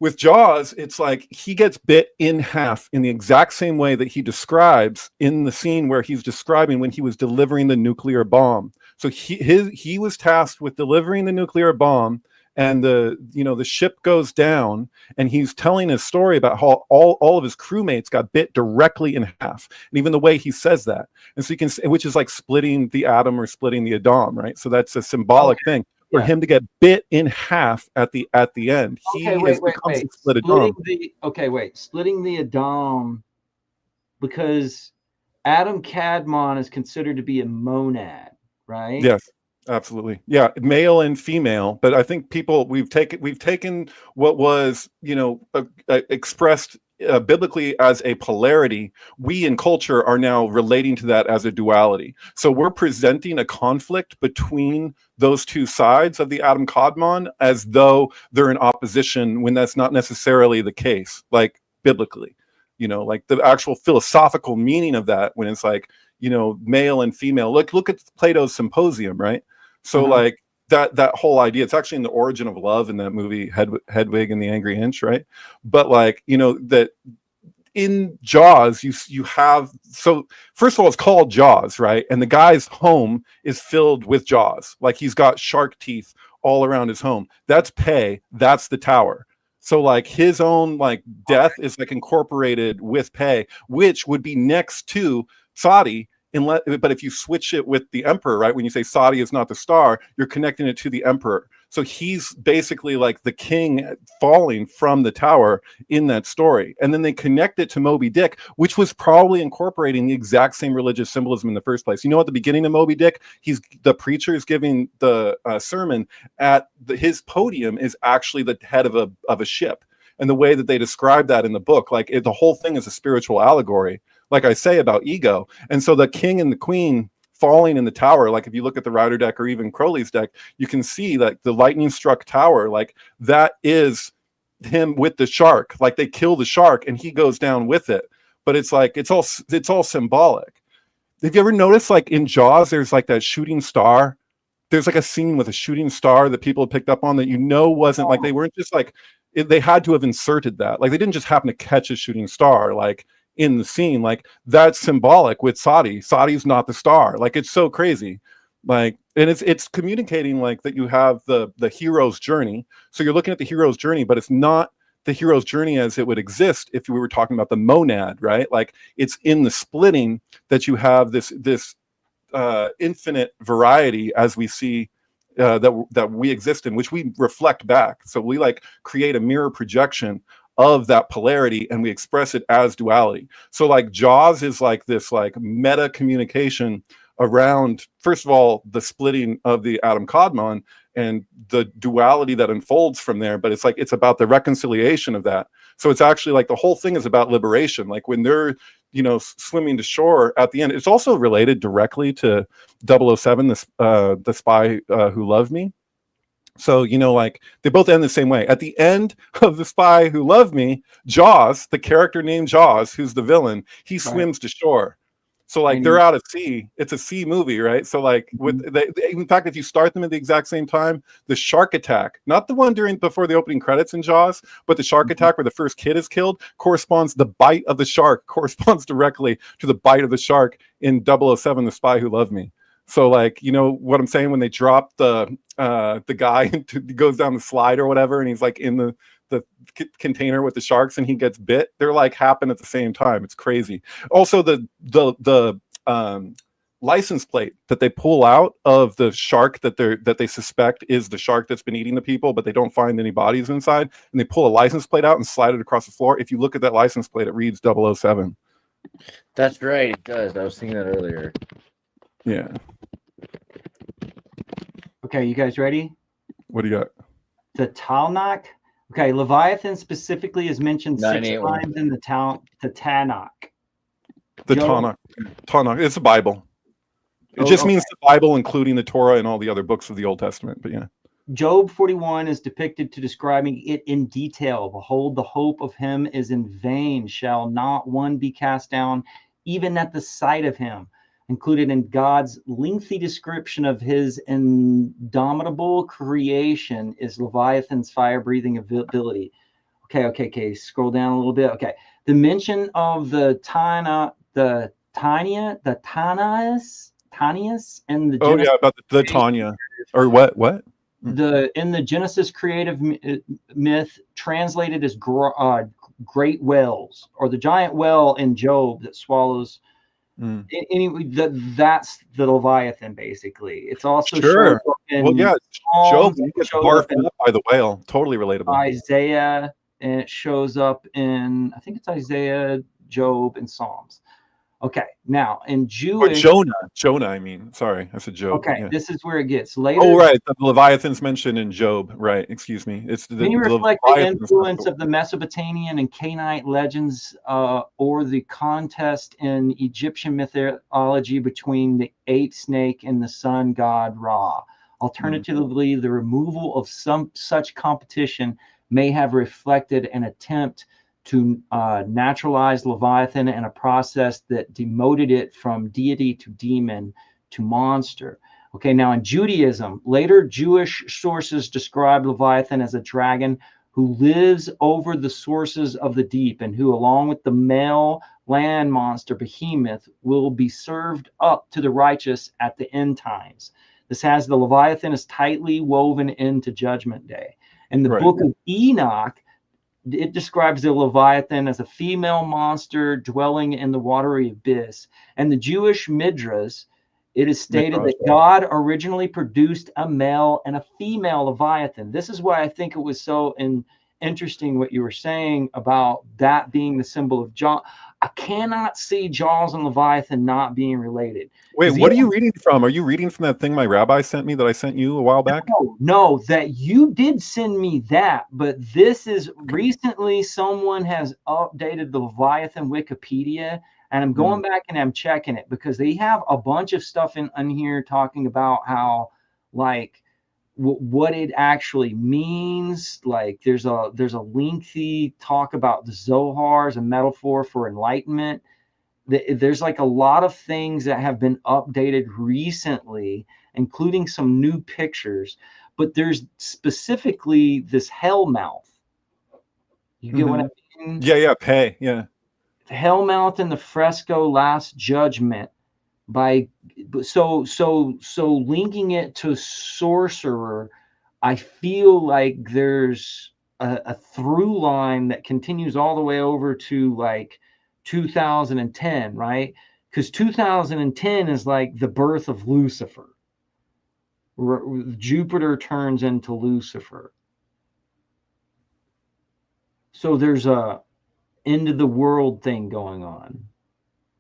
with Jaws, it's like he gets bit in half in the exact same way that he describes in the scene where he's describing when he was delivering the nuclear bomb. So he was tasked with delivering the nuclear bomb. And the ship goes down, and he's telling his story about how all of his crewmates got bit directly in half, and even the way he says that, and so you can, which is like splitting the atom or splitting the Adam, right? So that's a symbolic thing for him to get bit in half at the end. Splitting the Adam, because Adam Kadmon is considered to be a monad, right? Yes. Absolutely. Yeah. Male and female. But I think we've taken what was, expressed biblically as a polarity. We in culture are now relating to that as a duality. So we're presenting a conflict between those two sides of the Adam Kadmon as though they're in opposition when that's not necessarily the case, like biblically, like the actual philosophical meaning of that when it's like, male and female. Look at Plato's Symposium, right? So like that whole idea, it's actually in The Origin of Love in that movie Hedwig and the Angry Inch, right? But like, that in Jaws, you have, so first of all, it's called Jaws, right? And the guy's home is filled with jaws. Like he's got shark teeth all around his home. That's Pei. That's the tower. So like his own like death is like incorporated with Pei, which would be next to Saudi. But if you switch it with the emperor, right? When you say Saudi is not the star, you're connecting it to the emperor. So he's basically like the king falling from the tower in that story. And then they connect it to Moby Dick, which was probably incorporating the exact same religious symbolism in the first place. You know, at the beginning of Moby Dick, the preacher is giving the sermon at his podium is actually the head of a ship. And the way that they describe that in the book, like the whole thing is a spiritual allegory, like I say about ego. And so the king and the queen falling in the tower, like if you look at the Rider deck or even Crowley's deck, you can see that the lightning struck tower, like that is him with the shark. Like they kill the shark and he goes down with it. But it's like it's all symbolic. Have you ever noticed, like in Jaws, there's like that shooting star? There's like a scene with a shooting star that people have picked up on that wasn't like, they weren't just like, they had to have inserted that. Like they didn't just happen to catch a shooting star like in the scene. Like that's symbolic with Sadi. Sadi's not the star. Like it's so crazy. Like, and it's communicating like that you have the hero's journey. So you're looking at the hero's journey, but it's not the hero's journey as it would exist if we were talking about the monad, right? Like it's in the splitting that you have this infinite variety as we see that we exist in, which we reflect back. So we like create a mirror projection of that polarity and we express it as duality. So like Jaws is like this like meta communication around, first of all, the splitting of the atom cosmon and the duality that unfolds from there, but it's like it's about the reconciliation of that. So it's actually like the whole thing is about liberation. Like when they're, you know, swimming to shore at the end, it's also related directly to 007, the spy who loved me. So, you know, like they both end the same way. At the end of The Spy Who Loved Me, Jaws, the character named Jaws, who's the villain, he swims to shore. So like they're out at sea. It's a sea movie, right? So like in fact, if you start them at the exact same time, the shark attack, not the one before the opening credits in Jaws, but the shark attack where the first kid is killed the bite of the shark corresponds directly to the bite of the shark in 007, The Spy Who Loved Me. So like, you know what I'm saying, when they drop the guy he goes down the slide or whatever, and he's like in the container with the sharks and he gets bit, they're like happen at the same time. It's crazy. Also the license plate that they pull out of the shark that they suspect is the shark that's been eating the people, but they don't find any bodies inside, and they pull a license plate out and slide it across the floor. If you look at that license plate, it reads 007. That's right, it does. I was thinking that earlier. Yeah. Okay, you guys ready? What do you got? The Tanakh. Okay, Leviathan specifically is mentioned 6 times in the Tanakh. The Tanakh. It's a Bible. It just means the Bible, including the Torah and all the other books of the Old Testament. But yeah. Job 41 is depicted to describing it in detail. Behold, the hope of him is in vain. Shall not one be cast down, even at the sight of him? Included in God's lengthy description of his indomitable creation is Leviathan's fire-breathing ability. Okay. Scroll down a little bit. Okay. The mention of the Tanias, and the Genesis, about the Tanya, or what? In the Genesis creative myth, translated as great whales, or the giant whale in Job that swallows. Anyway, that's the Leviathan. Basically, it's also Job gets barfed up by the whale. Totally relatable. Isaiah, and it shows up in, I think it's Isaiah, Job, and Psalms. Okay, now in Jewish, Jonah. I mean, sorry, I said Job. Okay, yeah. This is where it gets later. Oh, right, the Leviathan's mentioned in Job. Right, excuse me. It's Can you reflect the influence of the Mesopotamian and Canaanite legends, or the contest in Egyptian mythology between the eighth snake and the sun god Ra? Alternatively, the removal of some such competition may have reflected an attempt to naturalize Leviathan and a process that demoted it from deity to demon to monster. Okay, now in Judaism, later Jewish sources describe Leviathan as a dragon who lives over the sources of the deep and who, along with the male land monster Behemoth, will be served up to the righteous at the end times. This has the Leviathan is tightly woven into Judgment Day. In the book of Enoch, it describes the Leviathan as a female monster dwelling in the watery abyss. And the Jewish Midrash, It is stated that God originally produced a male and a female Leviathan. This is why I think it was so interesting what you were saying about that being the symbol of Jaws. I cannot see Jaws and Leviathan not being related. Wait, what are you reading from? Are you reading from that thing my rabbi sent me that I sent you a while back? No, that you did send me that, but this is recently someone has updated the Leviathan Wikipedia, and I'm going back and I'm checking it because they have a bunch of stuff in here talking about how like what it actually means. Like there's a lengthy talk about the Zohar as a metaphor for enlightenment. There's like a lot of things that have been updated recently, including some new pictures, but there's specifically this hell mouth. You get what I mean? Yeah, pay. Yeah. The hell mouth in the fresco Last Judgment so linking it to sorcerer, I feel like there's a through line that continues all the way over to like 2010, right? Because 2010 is like the birth of Lucifer. Jupiter turns into Lucifer. So there's a end of the world thing going on.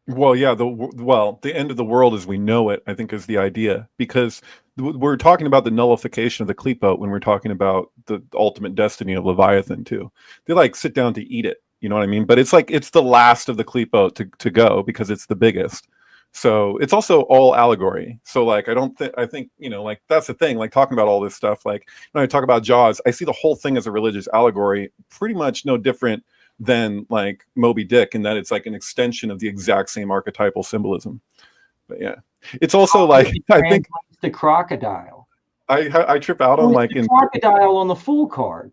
Well, yeah, the end of the world as we know it, I think, is the idea, because we're talking about the nullification of the Klipot when we're talking about the ultimate destiny of Leviathan too. They like sit down to eat it, you know what I mean? But it's like it's the last of the Klipot to go because it's the biggest. So it's also all allegory. So like I think, you know, like that's the thing, like talking about all this stuff, like when I talk about Jaws, I see the whole thing as a religious allegory, pretty much no different than like Moby Dick, in that it's like an extension of the exact same archetypal symbolism. But yeah, it's also like I think the crocodile. I trip out on like in crocodile on the full card.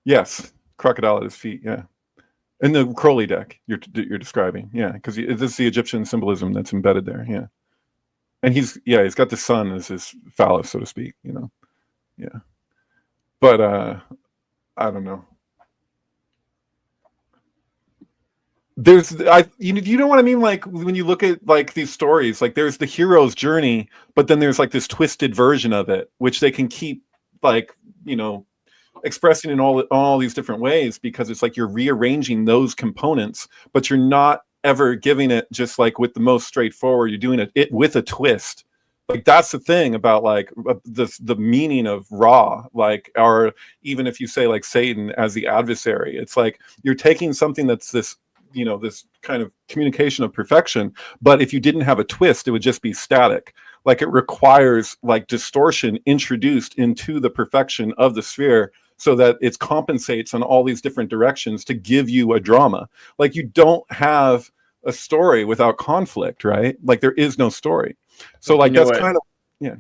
Yes, crocodile at his feet. Yeah, and the Crowley deck you're describing. Yeah, because this is the Egyptian symbolism that's embedded there. Yeah, and he's got the sun as his phallus, so to speak. You know, yeah, but I don't know. You know what I mean? Like when you look at like these stories, like there's the hero's journey, but then there's like this twisted version of it, which they can keep like, you know, expressing in all these different ways, because it's like you're rearranging those components, but you're not ever giving it just like with the most straightforward. You're doing it with a twist. Like that's the thing about like the meaning of Ra, like, or even if you say like Satan as the adversary, it's like you're taking something that's this, you know, this kind of communication of perfection, but if you didn't have a twist, it would just be static. Like it requires like distortion introduced into the perfection of the sphere so that it compensates on all these different directions to give you a drama. Like you don't have a story without conflict, right? Like there is no story. So like that's kind of, yeah.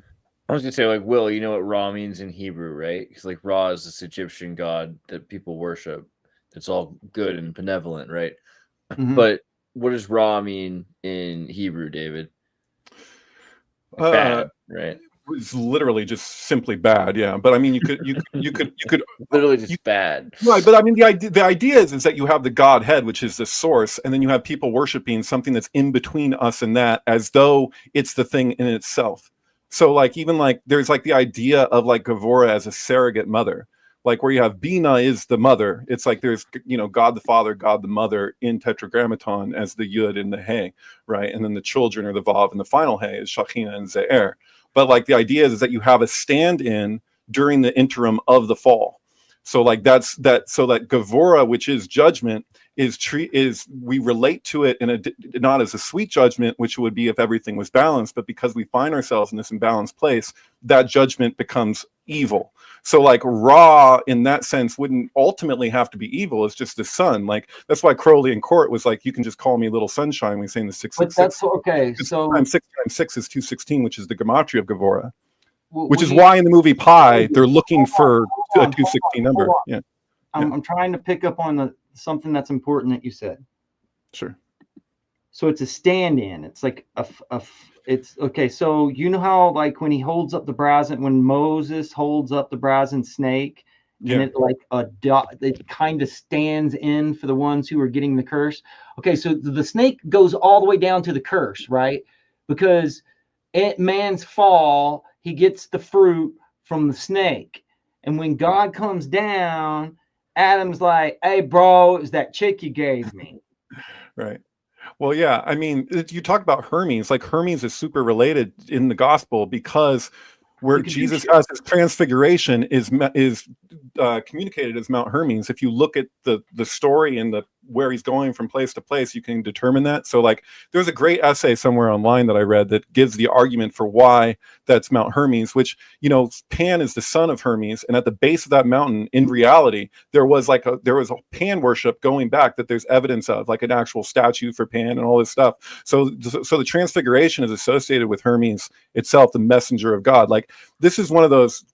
I was gonna say, like, Will, you know what Ra means in Hebrew, right? Because like Ra is this Egyptian god that people worship. It's all good and benevolent, right? Mm-hmm. But what does Ra mean in Hebrew, David? Bad, right? It's literally just simply bad, yeah. But I mean, you could literally just bad, right? But I mean, the idea is that you have the Godhead, which is the source, and then you have people worshiping something that's in between us and that, as though it's the thing in itself. So, like, even like there's like the idea of like Gevora as a surrogate mother. Like where you have Bina is the mother. It's like there's, you know, God the Father, God the Mother in Tetragrammaton as the Yud and the He, right? And then the children are the Vav, and the final He is Shachina and Ze'er. But like the idea is that you have a stand-in during the interim of the fall. So like so that Gevora, which is judgment, is we relate to it in not as a sweet judgment, which would be if everything was balanced, but because we find ourselves in this imbalanced place, that judgment becomes evil. So like Ra in that sense wouldn't ultimately have to be evil. It's just the sun. Like that's why Crowley in court was like, you can just call me Little Sunshine. We say in the 666. But that's okay. So 6 times 6 is 216, which is the gematria of Gevora. Which is why in the movie Pi they're looking for a 216 number. Yeah, I'm trying to pick up on something that's important that you said. Sure. So it's a stand-in. It's like it's okay. So you know how like when he holds up the brazen, when Moses holds up the brazen snake, and it like it kind of stands in for the ones who are getting the curse. Okay, so the snake goes all the way down to the curse, right? Because at man's fall, he gets the fruit from the snake. And when God comes down, Adam's like, hey, bro, is that chick you gave me? Right. Well, yeah. I mean, you talk about Hermes. Like Hermes is super related in the gospel because where Jesus has his transfiguration is communicated as Mount Hermes. If you look at the story and where he's going from place to place, you can determine that. So like there's a great essay somewhere online that I read that gives the argument for why that's Mount Hermes, which, you know, Pan is the son of Hermes, and at the base of that mountain, in reality, there was a Pan worship going back that there's evidence of, like an actual statue for Pan and all this stuff. So the transfiguration is associated with Hermes itself, the messenger of God. Like this is one of those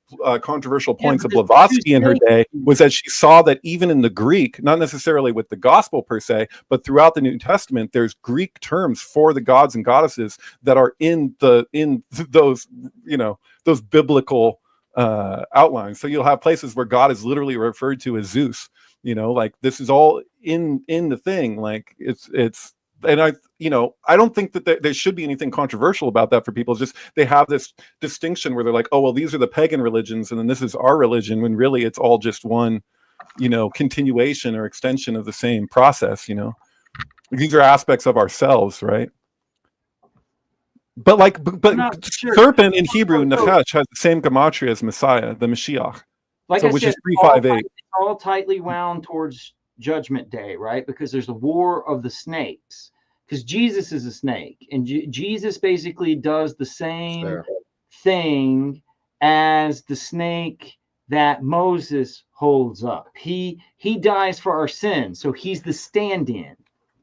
controversial points of Blavatsky in her day, was that she saw that even in the Greek, not necessarily with the gospel per se, but throughout the New Testament, there's Greek terms for the gods and goddesses that are in those, you know, those biblical outlines. So you'll have places where God is literally referred to as Zeus, you know, like this is all in the thing. Like it's and I don't think that there should be anything controversial about that for people. It's just they have this distinction where they're like, oh, well, these are the pagan religions and then this is our religion, when really it's all just one, you know, continuation or extension of the same process, you know. These are aspects of ourselves, right? But serpent in Hebrew, Nechesh, has the same gematria as Messiah, the Mashiach. Like so, which is 358. All tightly wound towards Judgment Day, right? Because there's a war of the snakes. Because Jesus is a snake, and Jesus basically does the same thing as the snake that Moses holds up. He dies for our sins, so he's the stand-in.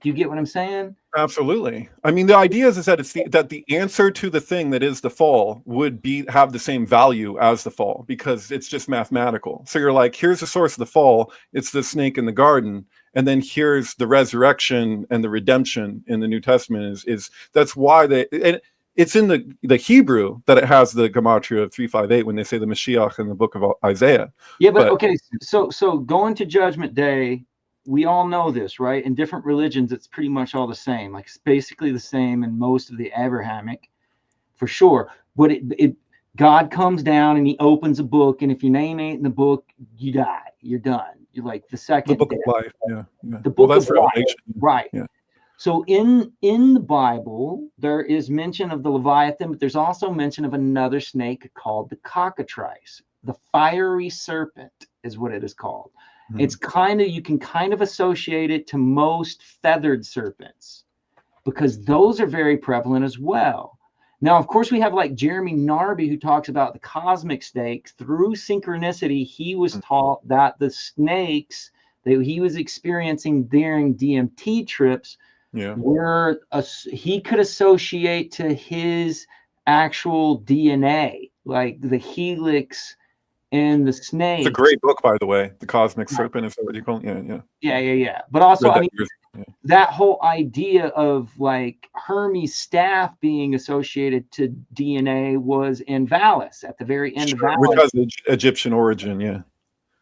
Do you get what I'm saying? Absolutely. I mean, the idea is that that the answer to the thing that is the fall would have the same value as the fall, because it's just mathematical. So you're like, here's the source of the fall. It's the snake in the garden. And then here's the resurrection and the redemption in the New Testament is that's why it's in the Hebrew that it has the gematria of 358 when they say the Mashiach in the book of Isaiah. Yeah, but okay, so going to Judgment Day, we all know this, right? In different religions, it's pretty much all the same. Like it's basically the same in most of the Abrahamic, for sure. But God comes down and he opens a book, and if your name ain't in the book, you die. You're done. You're like the second. The book of life. Yeah. The book of life. Right. Yeah. So in the Bible, there is mention of the Leviathan, but there's also mention of another snake called the cockatrice. The fiery serpent is what it is called. Mm-hmm. It's you can kind of associate it to most feathered serpents because those are very prevalent as well. Now, of course, we have like Jeremy Narby, who talks about the cosmic snakes. Through synchronicity, he was taught that the snakes that he was experiencing during DMT trips he could associate to his actual DNA, like the helix and the snake. It's a great book, by the way. The Cosmic Serpent, is that what you call it? Yeah. But also, I mean, that whole idea of like Hermes' staff being associated to DNA was in Valis at the very end of Valis. Which has Egyptian origin, yeah.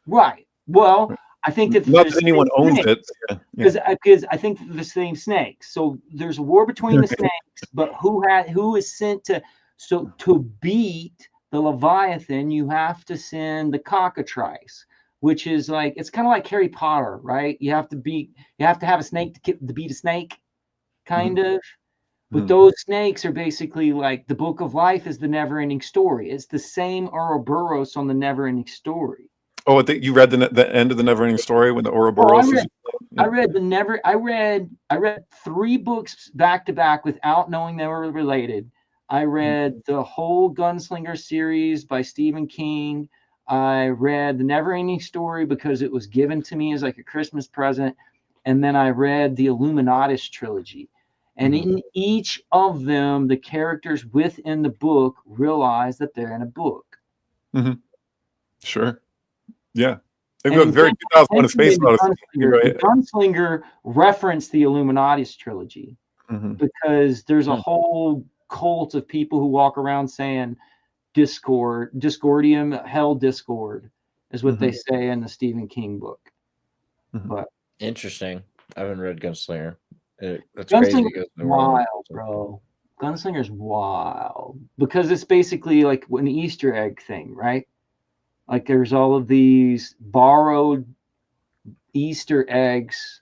Right. Well, I think that not that anyone owns it. Because I think the same snakes. So there's a war between the snakes, but who is sent to beat the Leviathan, you have to send the cockatrice, which is like, it's kind of like Harry Potter, right? You have to have a snake to beat a snake, kind of. But those snakes are basically like the Book of Life is the never-ending story. It's the same Ouroboros on the never-ending story. Oh, you read the end of the never-ending story when the Ouroboros I read 3 books back to back without knowing they were related. I read the whole Gunslinger series by Stephen King. I read the Never-Ending Story because it was given to me as like a Christmas present. And then I read the Illuminatis trilogy. And in each of them, the characters within the book realize that they're in a book. Mm-hmm. Sure. Yeah. They go very 2001: A Space Odyssey. The Gunslinger referenced the Illuminatis trilogy because there's a whole cult of people who walk around saying discordium, hell discord is what they say in the Stephen King book. But interesting. I haven't read Gunslinger. That's Gunslinger crazy. Wild, bro. Gunslinger's wild because it's basically like an Easter egg thing, right? Like there's all of these borrowed Easter eggs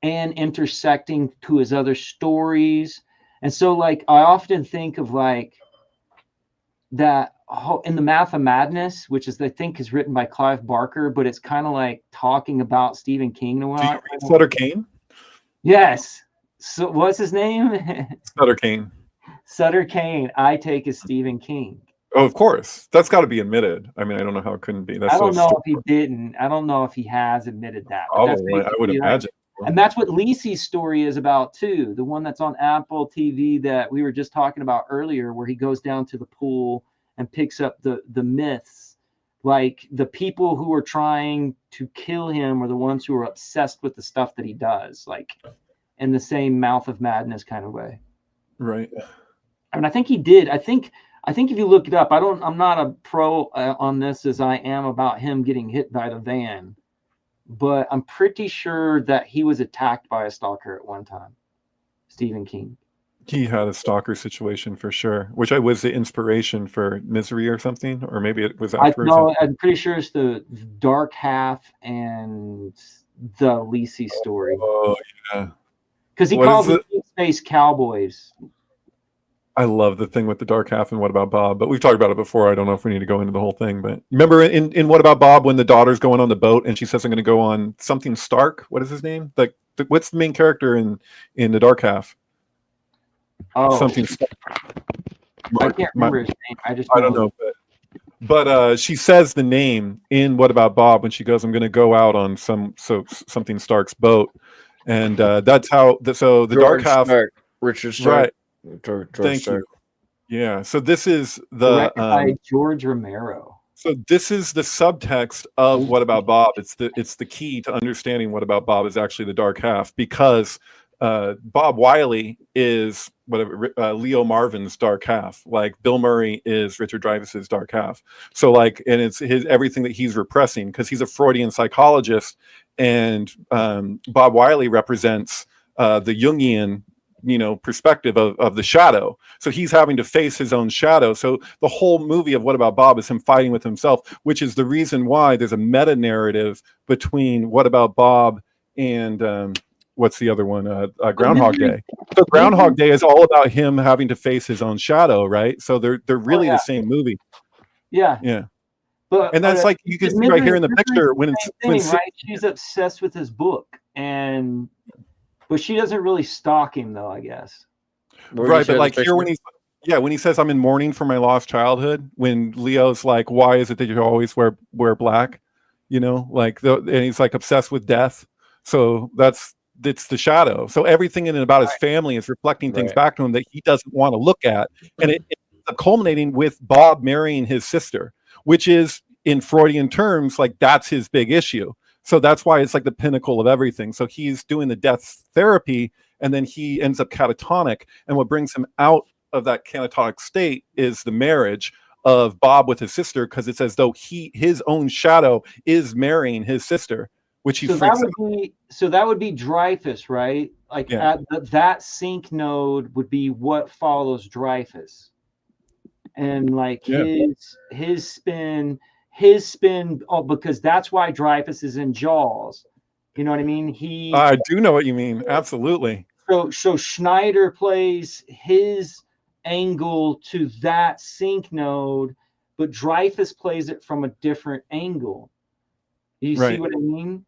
and intersecting to his other stories. And so like I often think of like that in the Math of Madness, which is I think is written by Clive Barker, but it's kind of like talking about Stephen King. Do you read Sutter Kane? Yes. So what's his name? Sutter Kane. Sutter Kane, I take as Stephen King. Oh, of course. That's got to be admitted. I mean, I don't know how it couldn't be. That's I don't know if he didn't. I don't know if he has admitted that. Probably, I would imagine. And that's what Lisi's story is about too. The one that's on Apple TV that we were just talking about earlier, where he goes down to the pool and picks up the myths. Like the people who are trying to kill him are the ones who are obsessed with the stuff that he does, like in the same Mouth of Madness kind of way. Right. I mean, I think he did. I think if you look it up, I'm not a pro on this as I am about him getting hit by the van, but I'm pretty sure that he was attacked by a stalker at one time. Stephen King. He had a stalker situation for sure, which was the inspiration for Misery or something, or maybe it was afterwards. I'm pretty sure it's the Dark Half and the Lisi story. Oh yeah, because he calls them Space Cowboys. I love the thing with the Dark Half and What About Bob, but we've talked about it before. I don't know if we need to go into the whole thing, but remember in What About Bob when the daughter's going on the boat and she says, "I'm going to go on something Stark." What is his name? Like, what's the main character in the Dark Half? Oh, something Stark. I can't remember his name. I don't know, but she says the name in What About Bob when she goes, "I'm going to go out on something Stark's boat," and that's how. So the Dark Half, Stark, Richard Stark. Right. George Thank Stark. you. Yeah. So this is the by George Romero. So this is the subtext of What About Bob. It's the key to understanding What About Bob is actually the Dark Half, because Bob Wiley is Leo Marvin's Dark Half. Like Bill Murray is Richard Dreyfuss's Dark Half. So like, and it's everything that he's repressing because he's a Freudian psychologist, and Bob Wiley represents the Jungian perspective of the shadow. So he's having to face his own shadow. So the whole movie of What About Bob is him fighting with himself, which is the reason why there's a meta narrative between What About Bob and what's the other one? Groundhog Day. So Groundhog Day is all about him having to face his own shadow, right? So they're really the same movie. Yeah. Yeah. But and that's like you can see right here in the picture when right? She's obsessed with his book, but she doesn't really stalk him, though, I guess. Right, but like here when he says, "I'm in mourning for my lost childhood," when Leo's like, "Why is it that you always wear black?" And he's like obsessed with death. So it's the shadow. So everything in and about his family is reflecting things back to him that he doesn't want to look at, and it's culminating with Bob marrying his sister, which is in Freudian terms like that's his big issue. So that's why it's like the pinnacle of everything. So he's doing the death therapy, and then he ends up catatonic. And what brings him out of that catatonic state is the marriage of Bob with his sister, because it's as though his own shadow is marrying his sister, which he freaks out. So that would be Drifus, right? Like that sync node would be what follows Drifus, and like his spin. Because that's why Dreyfus is in Jaws. You know what I mean? I do know what you mean. Absolutely. So Schneider plays his angle to that sync node, but Dreyfus plays it from a different angle. You see what I mean?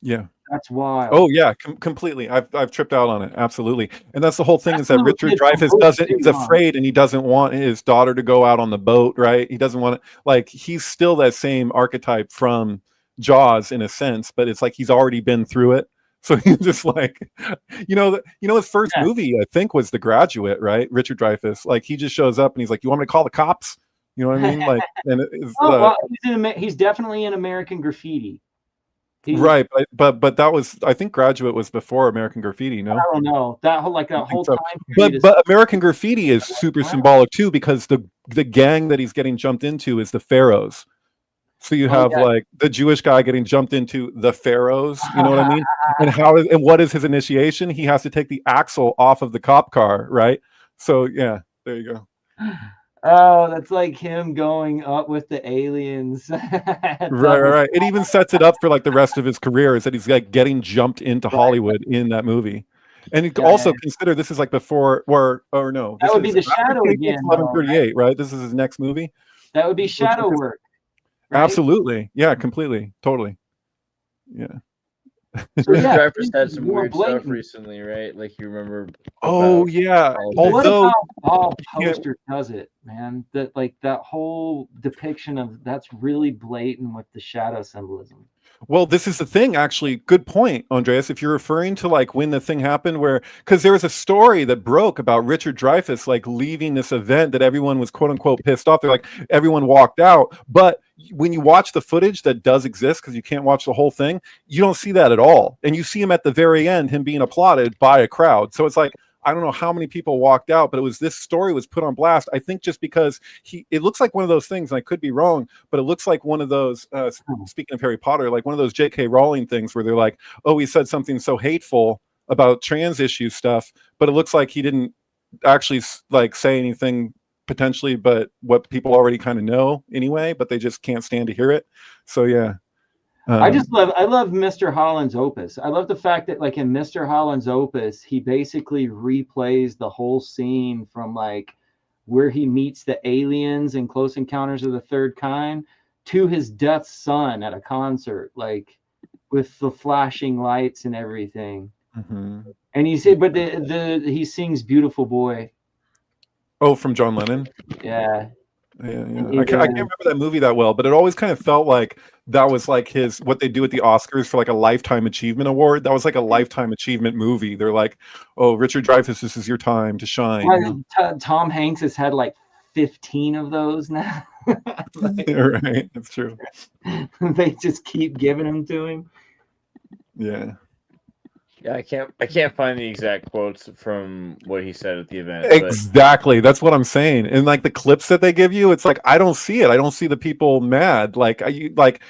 Yeah. That's wild. Oh yeah, completely. I've tripped out on it. Absolutely. And that's the whole thing, is that Richard Dreyfuss he's afraid, and he doesn't want his daughter to go out on the boat, right? He doesn't want to, he's still that same archetype from Jaws in a sense, but it's like he's already been through it. So he's just like, his first movie, I think, was The Graduate, right? Richard Dreyfuss. Like he just shows up and he's like, "You want me to call the cops?" You know what I mean? Like, and he's definitely in American Graffiti. Right, but that was, I think Graduate was before American Graffiti. No, I don't know that whole time. But American Graffiti is super symbolic too, because the gang that he's getting jumped into is the Pharaohs. So you have like the Jewish guy getting jumped into the Pharaohs. You know what I mean? And what is his initiation? He has to take the axle off of the cop car, right? So yeah, there you go. Oh, that's like him going up with the aliens. Right. It even sets it up for like the rest of his career, is that he's like getting jumped into Hollywood in that movie. And you also consider this is like before, or no, that this would be is the Shadow again. 1138, right? This is his next movie. That would be shadow work. Right? Absolutely, yeah, completely, totally, yeah. So yeah, Drifus had some weird stuff recently, right? Like you remember. Oh yeah. Although poster does it, man. That like that whole depiction of that's really blatant with the shadow symbolism. Well, this is the thing, actually. Good point, Andreas. If you're referring to like when the thing happened, where because there was a story that broke about Richard Dreyfuss like leaving this event that everyone was quote unquote pissed off. They're like everyone walked out, but when you watch the footage that does exist, because you can't watch the whole thing, you don't see that at all, and you see him at the very end, him being applauded by a crowd. So it's like, I don't know how many people walked out, but it was this story was put on blast. I think just because it looks like one of those things, and I could be wrong, but it looks like one of those, speaking of Harry Potter, like one of those J.K. Rowling things where they're like, oh, he said something so hateful about trans issue stuff, but it looks like he didn't actually like say anything potentially, but what people already kind of know anyway, but they just can't stand to hear it. So yeah. I love Mr. Holland's opus. I love the fact that like in Mr. Holland's opus, he basically replays the whole scene from like where he meets the aliens in Close Encounters of the Third Kind to his death son at a concert, like with the flashing lights and everything. And he said, but he sings "Beautiful Boy." Oh, from John Lennon. Yeah. I can't remember that movie that well, but it always kind of felt like that was like what they do at the Oscars for like a lifetime achievement award. That was like a lifetime achievement movie. They're like, oh, Richard Dreyfuss, this is your time to shine. Tom Hanks has had like 15 of those now. Right, that's true. They just keep giving them to him. Yeah. Yeah, I can't find the exact quotes from what he said at the event. Exactly. That's what I'm saying. And like the clips that they give you, it's like I don't see it. I don't see the people mad. Like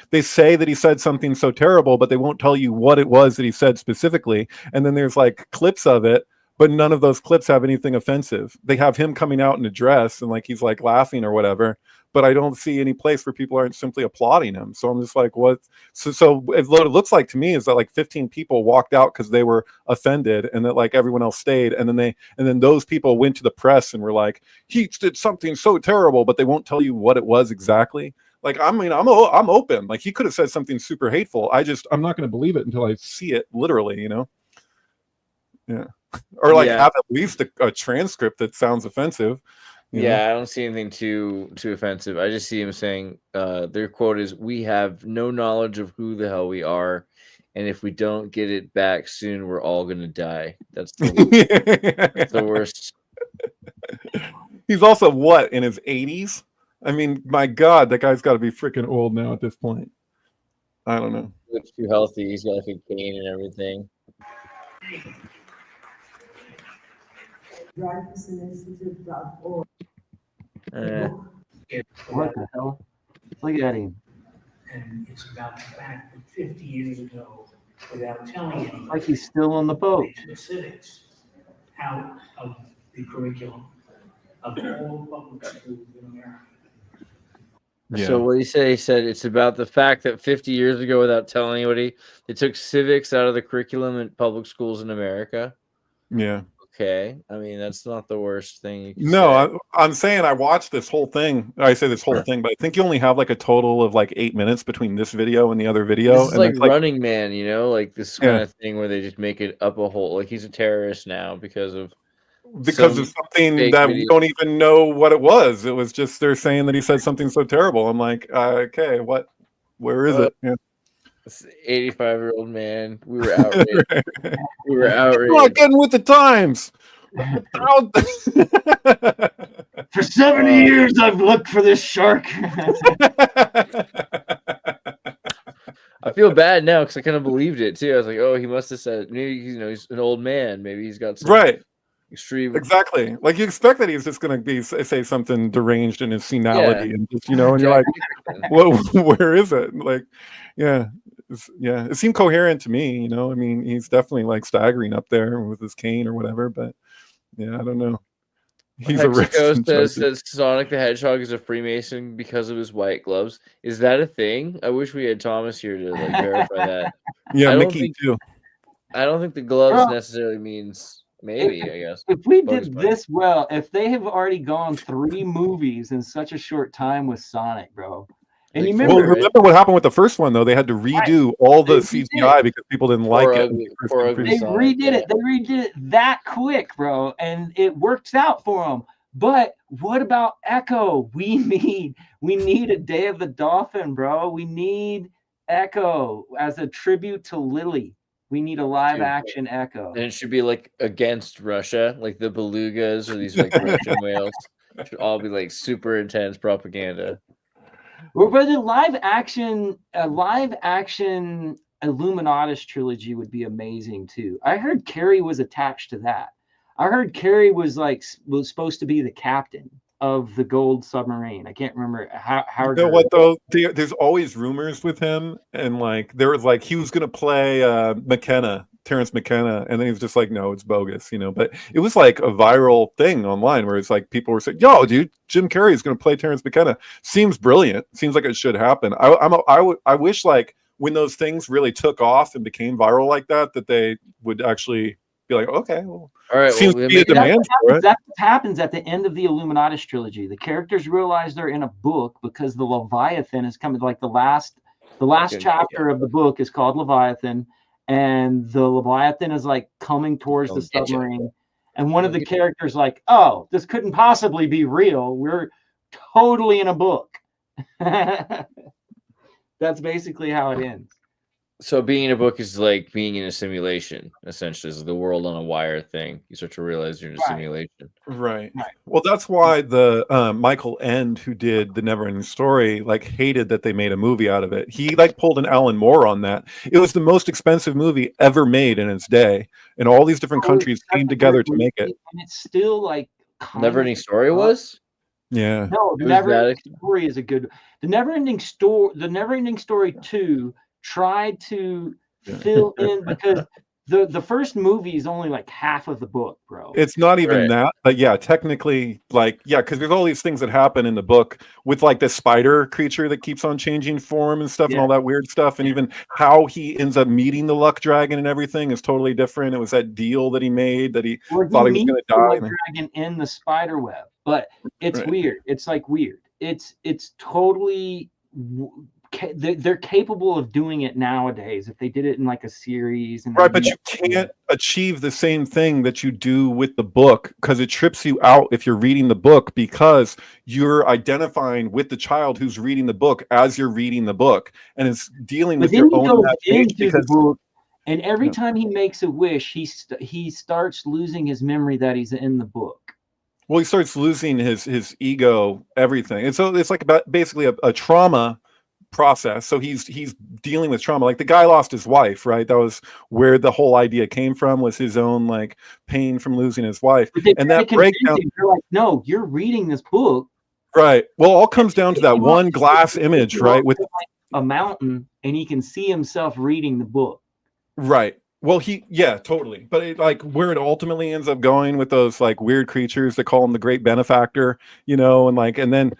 they say that he said something so terrible, but they won't tell you what it was that he said specifically. And then there's like clips of it, but none of those clips have anything offensive. They have him coming out in a dress and like he's like laughing or whatever. But I don't see any place where people aren't simply applauding him. So I'm just like, what? So what it looks like to me is that like 15 people walked out because they were offended, and that like everyone else stayed. And then those people went to the press and were like, he did something so terrible, but they won't tell you what it was exactly. Like, I mean, I'm open. Like he could have said something super hateful. I'm not going to believe it until I see it literally, you know? Yeah. Or like have at least a transcript that sounds offensive. Yeah, I don't see anything too offensive. I just see him saying, their quote is, "We have no knowledge of who the hell we are, and if we don't get it back soon, we're all gonna die." That's the worst. He's also what, in his 80s? I mean, my God, that guy's got to be freaking old now at this point. I don't know. He looks too healthy. He's got like a cane and everything. What the hell? Look at him. And it's about the fact that 50 years ago, without telling anyone, like he's still on the boat. Civics out of the curriculum of all public schools in America. Yeah. So what he said? He said it's about the fact that 50 years ago, without telling anybody, they took civics out of the curriculum in public schools in America. Yeah. Okay. I mean, that's not the worst thing you can say. I'm saying I watched this whole thing. I say this whole thing, but I think you only have like a total of like 8 minutes between this video and the other video. This is like Running Man, you know, like this kind of thing where they just make it up a whole, like he's a terrorist now because of something that we don't even know what it was. It was just they're saying that he said something so terrible. I'm like, okay, what? Where is it? Yeah. This 85-year-old man. We were outraged. We were outraged. You're not getting with the times. For 70 years, I've looked for this shark. I feel bad now because I kind of believed it too. I was like, oh, he must have said, maybe he's an old man. Maybe he's got some extreme. Exactly. Like you expect that he's just going to say something deranged in his senility, and just, and you're like, where is it? Like, it seemed coherent to me. I mean, he's definitely like staggering up there with his cane or whatever, but yeah, I don't know. He's Mexico arrested. says that Sonic the Hedgehog is a Freemason because of his white gloves. Is that a thing? I wish we had Thomas here to like verify that. Yeah, I don't Mickey think- too. I don't think the gloves Bro, necessarily means maybe, I guess. If we Bugs did Bunny. this well, if they have already gone 3 movies in such a short time with Sonic, bro. And you Like, remember, Well, remember what happened with the first one though? They had to redo all the They redid CGI because people didn't like Poor it. ugly- poor ugly they Sonic, redid it. They redid it that quick, bro, and it works out for them. But what about Echo? We need a Day of the Dolphin, bro. We need Echo as a tribute to Lily. We need a live action Echo. And it should be like against Russia, like the belugas or these like Russian whales should all be like super intense propaganda. Well, but a live action Illuminatus trilogy would be amazing too. I heard Carrey was attached to that. I heard Carrey was supposed to be the captain of the gold submarine. I can't remember how. You know what though? There's always rumors with him, and like there was like he was gonna play Terrence McKenna, and then he was just like, no, it's bogus, you know. But it was like a viral thing online where it's like people were saying, "Yo, dude, Jim Carrey is gonna play Terrence McKenna. Seems brilliant. Seems like it should happen." I wish like when those things really took off and became viral like that, that they would actually be like, okay, well, All right, seems to be a demand for it. That happens at the end of the Illuminatus trilogy. The characters realize they're in a book because the Leviathan is coming. Like the last chapter of the book is called Leviathan, and the Leviathan is like coming towards the submarine. And one of the characters like, "Oh, this couldn't possibly be real. We're totally in a book." That's basically how it ends. So being in a book is like being in a simulation, essentially. Is the world on a wire thing. You start to realize you're in a simulation. Right. Well, that's why the Michael End, who did the Neverending Story, like hated that they made a movie out of it. He like pulled an Alan Moore on that. It was the most expensive movie ever made in its day, and all these different countries came together to make it. And it's still like Neverending Story was? Yeah. No, the Neverending Story is a good. The Neverending Story 2 tried to fill in because the first movie is only like half of the book, bro. It's not even that, but yeah, technically, like, yeah, because there's all these things that happen in the book with like the spider creature that keeps on changing form and stuff and all that weird stuff, and even how he ends up meeting the luck dragon and everything is totally different. It was that deal that he made that he thought he was going to die. Luck dragon in the spider web, but it's weird. It's like weird. It's totally. They're capable of doing it nowadays if they did it in like a series. And right, but you can't achieve the same thing that you do with the book because it trips you out if you're reading the book because you're identifying with the child who's reading the book as you're reading the book, and it's dealing with your own imagination. Because the book, and every time he makes a wish, he starts losing his memory that he's in the book. Well, he starts losing his ego, everything, and so it's like basically a trauma process. So he's dealing with trauma. Like the guy lost his wife, right? That was where the whole idea came from, was his own like pain from losing his wife. And that breakdown, you're like, no, you're reading this book, right? Well, all comes down to that one glass image, right? With a mountain, and he can see himself reading the book, right? Well, totally. But it, like where it ultimately ends up going with those like weird creatures that call him the great benefactor, you know, and like, and then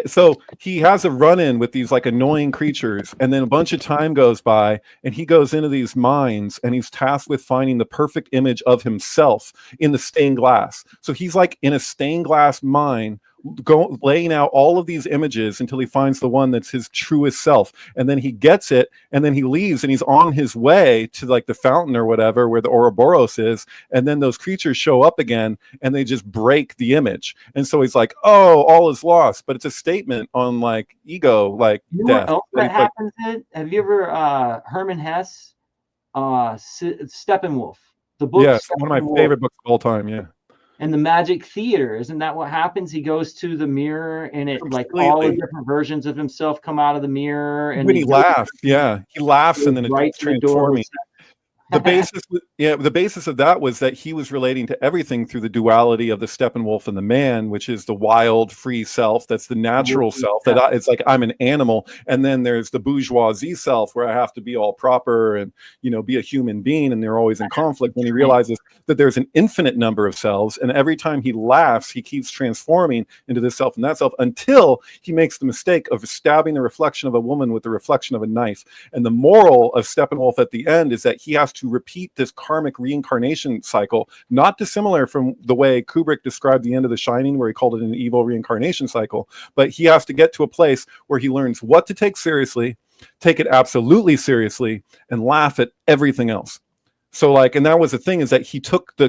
so he has a run-in with these like annoying creatures, and then a bunch of time goes by, and he goes into these mines, and he's tasked with finding the perfect image of himself in the stained glass. So he's like in a stained glass mine, laying out all of these images until he finds the one that's his truest self, and then he gets it, and then he leaves, and he's on his way to like the fountain or whatever where the Ouroboros is, and then those creatures show up again, and they just break the image, and so he's like, oh, all is lost. But it's a statement on like ego, like death. What else that happens? Have you ever Herman Hesse, Steppenwolf, the book? Yes, one of my favorite books of all time. Yeah. And the Magic Theater, isn't that what happens? He goes to the mirror, and it like all the different versions of himself come out of the mirror. And when he laughs, he laughs, and then it's transforming. the basis of that was that he was relating to everything through the duality of the Steppenwolf and the man, which is the wild, free self. That's the natural self. It's like I'm an animal, and then there's the bourgeoisie self, where I have to be all proper and be a human being, and they're always in conflict. When he realizes that there's an infinite number of selves, and every time he laughs, he keeps transforming into this self and that self until he makes the mistake of stabbing the reflection of a woman with the reflection of a knife. And the moral of Steppenwolf at the end is that he has to repeat this karmic reincarnation cycle, not dissimilar from the way Kubrick described the end of The Shining, where he called it an evil reincarnation cycle. But he has to get to a place where he learns what to take seriously, take it absolutely seriously, and laugh at everything else. So and that was the thing, is that he took the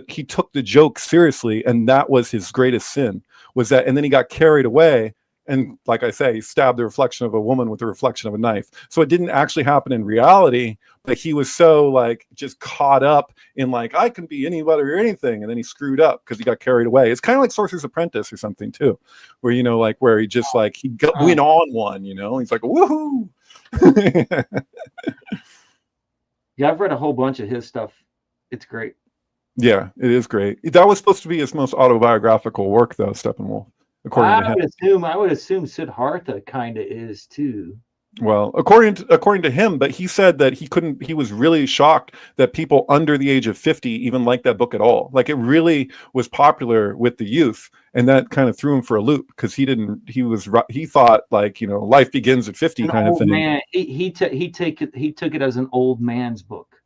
joke seriously, and that was his greatest sin, was that. And then he got carried away, and like I say, he stabbed the reflection of a woman with the reflection of a knife. So it didn't actually happen in reality, but he was so just caught up in I can be anybody or anything, and then he screwed up because he got carried away. It's kind of like Sorcerer's Apprentice or something too, where where he just he went on one, he's like woohoo. Yeah, I've read a whole bunch of his stuff. It's great. Yeah, it is great. That was supposed to be his most autobiographical work, though, Steppenwolf, according to him. I would assume Siddhartha kind of is too. Well, according to him, but he said that he was really shocked that people under the age of 50 even liked that book at all. It really was popular with the youth, and that kind of threw him for a loop, because he thought life begins at 50 kind of thing. Man, he took it as an old man's book.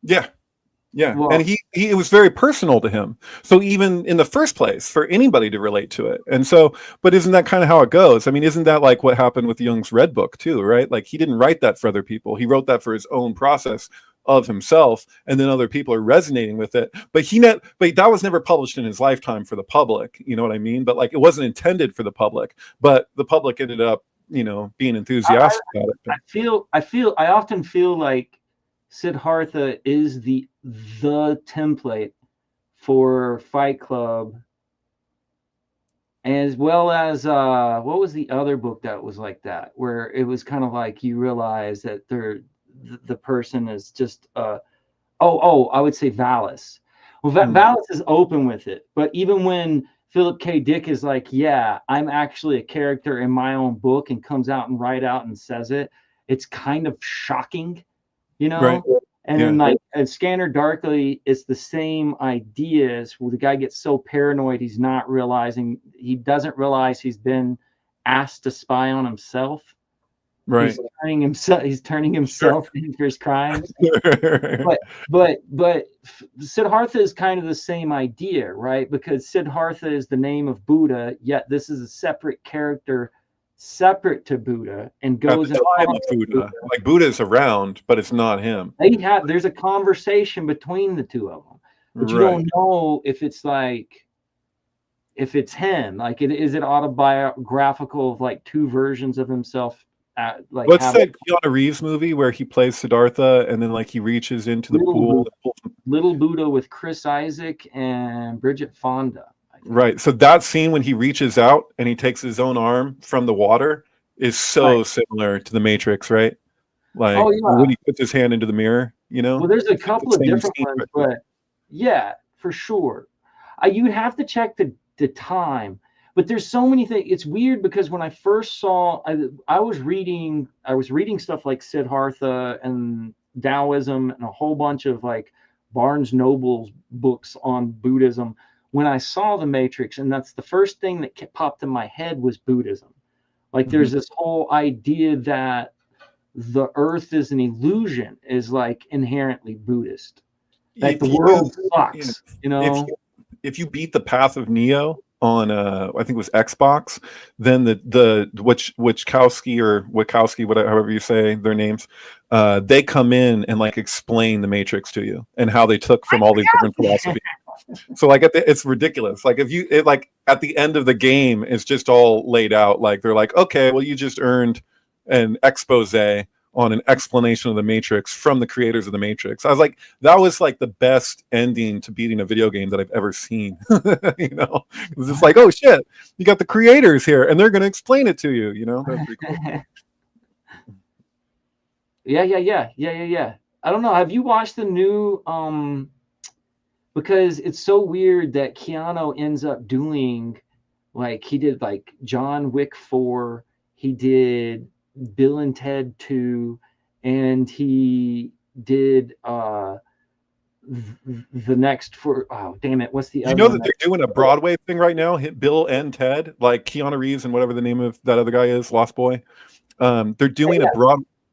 Yeah. Yeah, well, and it was very personal to him. So even in the first place, for anybody to relate to it. And so, but isn't that kind of how it goes? I mean, isn't that what happened with Jung's Red Book too, right? He didn't write that for other people. He wrote that for his own process of himself, and then other people are resonating with it. But that was never published in his lifetime for the public. You know what I mean? But it wasn't intended for the public. But the public ended up, being enthusiastic about it. I often feel like Siddhartha is the template for Fight Club, as well as what was the other book that was like that, where it was kind of you realize that the person is just I would say Valis. Well, Valis is open with it, but even when Philip K. Dick is yeah, I'm actually a character in my own book, and comes out and right out and says it, it's kind of shocking. Right. And then and Scanner Darkly, it's the same ideas, where the guy gets so paranoid he doesn't realize he's been asked to spy on himself. Right. He's turning himself in for his crimes. but Siddhartha is kind of the same idea, right? Because Siddhartha is the name of Buddha, yet this is a separate character, separate to Buddha, and goes in Buddha. Buddha's around, but it's not him. There's a conversation between the two of them, but you don't know if it's if it's him. Is it autobiographical of two versions of himself? What's that Keanu Reeves movie where he plays Siddhartha, and then he reaches into the pool? Little Buddha with Chris Isaac and Bridget Fonda. Right. So that scene when he reaches out and he takes his own arm from the water is so similar to the Matrix, right? When he puts his hand into the mirror, Well, there's a couple of different ones, but yeah, for sure. You'd have to check the time, but there's so many things. It's weird because when I first saw, I was reading stuff like Siddhartha and Taoism and a whole bunch of Barnes Noble's books on Buddhism. When I saw The Matrix, and that's the first thing that popped in my head, was Buddhism. There's this whole idea that the earth is an illusion, is inherently Buddhist. The world sucks, If you beat the Path of Neo on I think it was Xbox, then the Wachowski or Wachowski, whatever, however you say their names, they come in and explain the Matrix to you and how they took from all these different philosophies. So it's ridiculous. If you at the end of the game, it's just all laid out. They're okay, well, you just earned an expose on an explanation of the Matrix from the creators of the Matrix. I was that was the best ending to beating a video game that I've ever seen. It's just oh shit, you got the creators here and they're going to explain it to you. That's pretty cool. Yeah. I don't know. Have you watched the new because it's so weird that Keanu ends up doing, like, he did like John Wick 4, he did Bill and Ted 2, and he did the next for, oh damn it, what's the You other know one? that they're doing a Broadway thing right now, hit Bill and Ted, like Keanu Reeves and whatever the name of that other guy is, Lost Boy. They're doing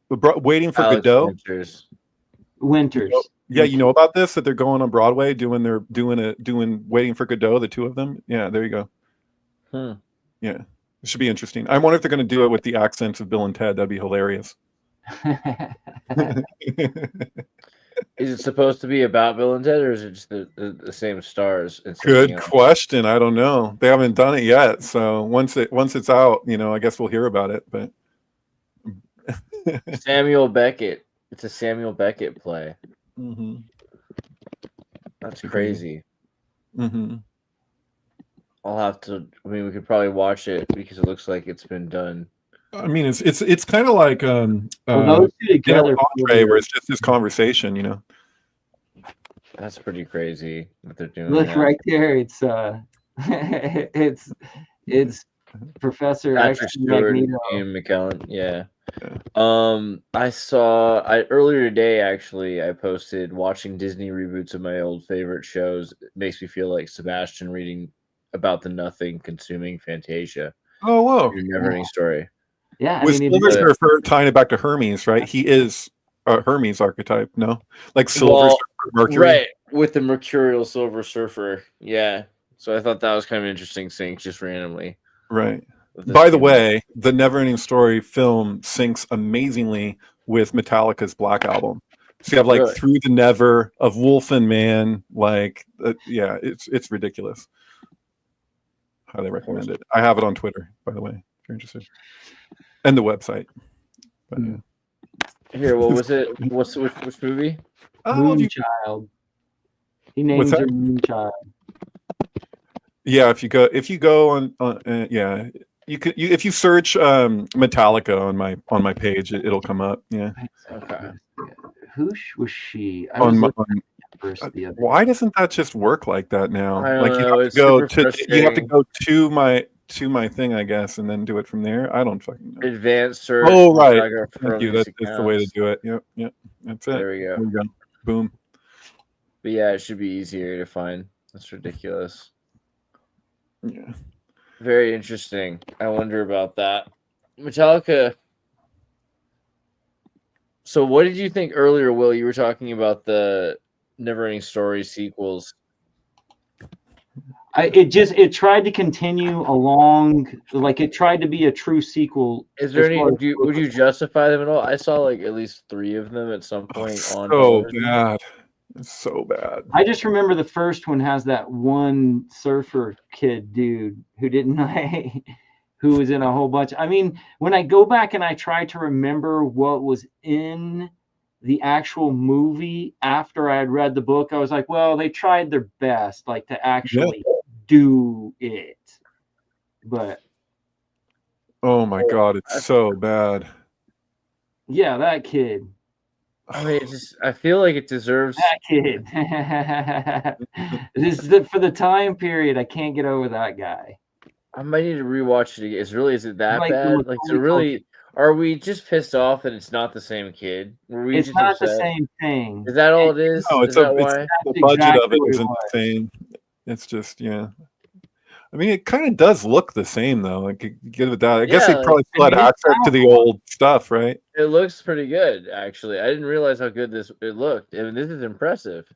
Waiting for Alex Godot. Winters. Winters. Yeah, you know about this, that they're going on Broadway doing Waiting for Godot, the two of them. Yeah, there you go. Yeah, it should be interesting. I wonder if they're going to do it with the accents of Bill and Ted. That'd be hilarious. Is it supposed to be about Bill and Ted, or is it just the same stars? Good question. I don't know. They haven't done it yet. So once it's out, I guess we'll hear about it. But Samuel Beckett. It's a Samuel Beckett play. Mm-hmm. That's crazy. Mm-hmm. I'll have to. I mean, we could probably watch it because it looks like it's been done. I mean, it's kind of like those two together, where it's just this conversation, That's pretty crazy what they're doing. Look right there. It's it's Professor Patrick X Stewart, Magneto. Ian McKellen. Yeah. I earlier today actually I posted watching Disney reboots of my old favorite shows. It makes me feel like Sebastian reading about the nothing consuming Fantasia. Oh, whoa. Never-ending story. Yeah, With Silver Surfer, tying it back to Hermes, right? He is a Hermes archetype, no? Like Silver Surfer, Mercury. Right, with the Mercurial Silver Surfer. Yeah. So I thought that was kind of interesting sync just randomly. Right. By the way, the Neverending Story film syncs amazingly with Metallica's Black Album. So you have like Through the Never of Wolf and Man, like yeah, it's ridiculous. Highly recommend it. I have it on Twitter, by the way, if you're interested, and the website. But, yeah. Here, what was it? Which movie? Moonchild. He names her Moonchild. Yeah, if you go on yeah, if you search Metallica on my page, it'll come up. Yeah. Okay. Who was she? Why doesn't that just work like that now? Like you have to go to my thing, I guess, and then do it from there. I don't fucking know. Advanced search. Oh, right. Thank you. That's the way to do it. Yep. That's it. There we go. Boom. But yeah, it should be easier to find. That's ridiculous. Yeah. Very interesting. I wonder about that. Metallica. So what did you think earlier, Will? You were talking about the Neverending Story sequels. It tried to continue along, like it tried to be a true sequel. Is there any? Would you justify them at all? I saw like at least 3 of them at some point on. So bad. It's so bad. I just remember the first one has that one surfer kid dude who didn't who was in a whole bunch. I mean, when I go back and I try to remember what was in the actual movie after I had read the book, I was like, well, they tried their best, like to actually do it. But oh my God, it's so bad. Yeah, that kid. I mean, I feel like it deserves that kid. For the time period, I can't get over that guy. I might need to rewatch it again. Is it that bad? Like, so really, are we just pissed off that it's not the same kid? It's not the same thing. Is that all it is? No, is that why? The budget of it isn't the same. It's just, yeah. I mean, it kind of does look the same, though. I could give it that. I guess they probably still had access to the old stuff, right? It looks pretty good, actually. I didn't realize how good it looked. I mean, this is impressive,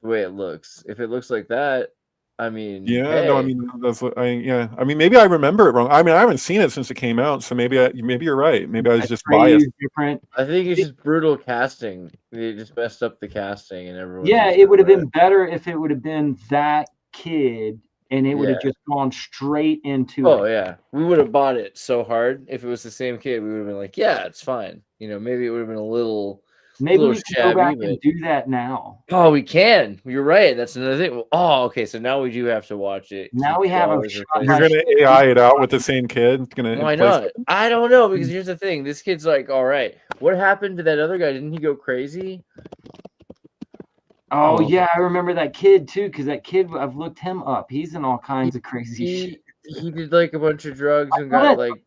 the way it looks. If it looks like that, I mean, yeah, no, I mean, I mean, maybe I remember it wrong. I mean, I haven't seen it since it came out, so maybe you're right. Maybe I was just biased. Different. I think it's just brutal casting. They just messed up the casting, and everyone. Yeah, it would have been better if it would have been that kid. And it would have just gone straight into it. Oh, yeah. We would have bought it so hard. If it was the same kid, we would have been like, yeah, it's fine. You know, maybe it would have been a little Maybe little we can go shabby, back but- and do that now. Oh, we can. You're right. That's another thing. Oh, okay. So now we do have to watch it. Now we have a 2 hours shot replaced. You're by gonna AI it out with the same kid. It's gonna Why place- not? I don't know, because here's the thing. This kid's like, all right, what happened to that other guy? Didn't he go crazy? Oh Oh. yeah, I remember that kid too, because that kid, I've looked him up. He's in all kinds of crazy shit. He did like a bunch of drugs and I got thought- like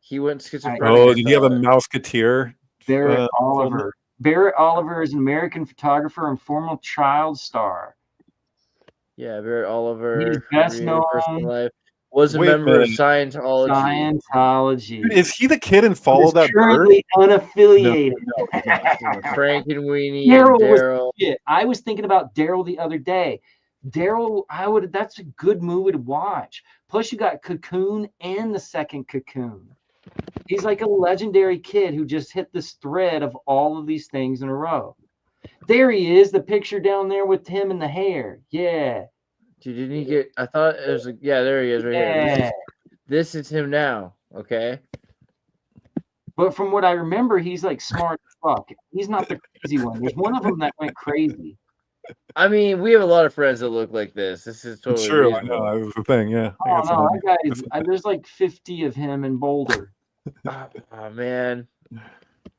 he went schizophrenic. Oh, I did he have a thought. Mouseketeer? Barrett film? Oliver. Barrett Oliver is an American photographer and former child star. Yeah, Barrett Oliver. He's best real known- personal life, was a Wait a member of minute. Scientology. Scientology. Is he the kid in Follow He's That Bird? currently unaffiliated. Frank and Weenie Daryl and was- Daryl. Shit, I was thinking about Daryl the other day. Daryl, that's a good movie to watch. Plus, you got Cocoon and the second Cocoon. He's like a legendary kid who just hit this thread of all of these things in a row. There he is, the picture down there with him and the hair. Yeah. Dude, didn't he get? I thought it was. Yeah, there he is, right here. Yeah. This is him now. Okay. But from what I remember, he's like smart as fuck. He's not the crazy one. There's one of them that went crazy. I mean, we have a lot of friends that look like this. This is totally True, I reasonable. know that was the thing. Yeah. I Oh guess no, I'm- that guy. There's like 50 of him in Boulder. Oh man.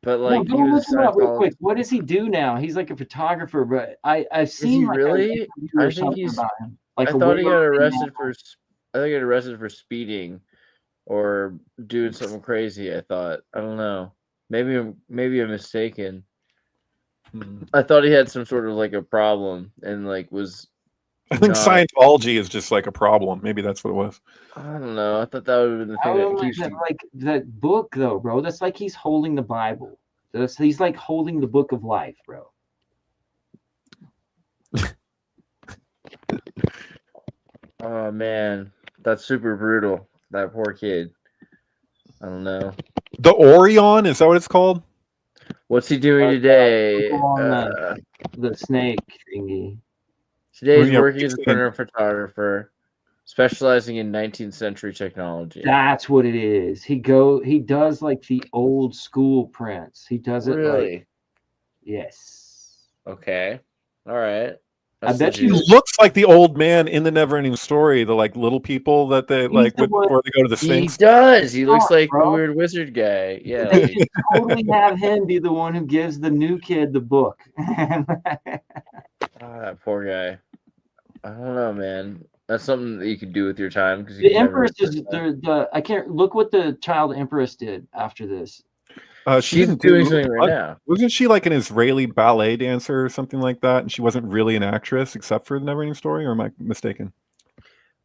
But Well, like, go he was look him up real Scientologist. quick. What does he do now? He's like a photographer, but I've he seen like really? an interview or I think something he's- about him. Like I a thought he got weightlifting arrested model. for. I think he got arrested for speeding, or doing something crazy. I thought. I don't know. Maybe I'm mistaken. Hmm. I thought he had some sort of like a problem and like was. I think not- Scientology is just like a problem. Maybe that's what it was. I don't know. I thought that would have been the I thing don't that like keeps. that, like that book though, bro. That's like he's holding the Bible. He's like holding the book of life, bro. Oh man, that's super brutal. That poor kid. I don't know. The Orion, is that what it's called? What's he doing today? Go on the snake thingy. Today he's Yeah, working as a it's- printer photographer, specializing in 19th century technology. That's what it is. He does like the old school prints. He does it like Really? yes. Okay. All right. I bet He you- legit. looks like the old man in the Neverending Story, the like little people that they like the with, one- before they go to the He Sphinx. does. He looks Oh, like bro. the weird wizard guy. Yeah. They like- should totally have him be the one who gives the new kid the book. Oh, that poor guy. I don't know, man. That's something that you could do with your time because The Empress is the I can't look what the child Empress did after this. She She's didn't doing do something right much. now. Wasn't she like an Israeli ballet dancer or something like that? And she wasn't really an actress except for the Neverending Story, or am I mistaken?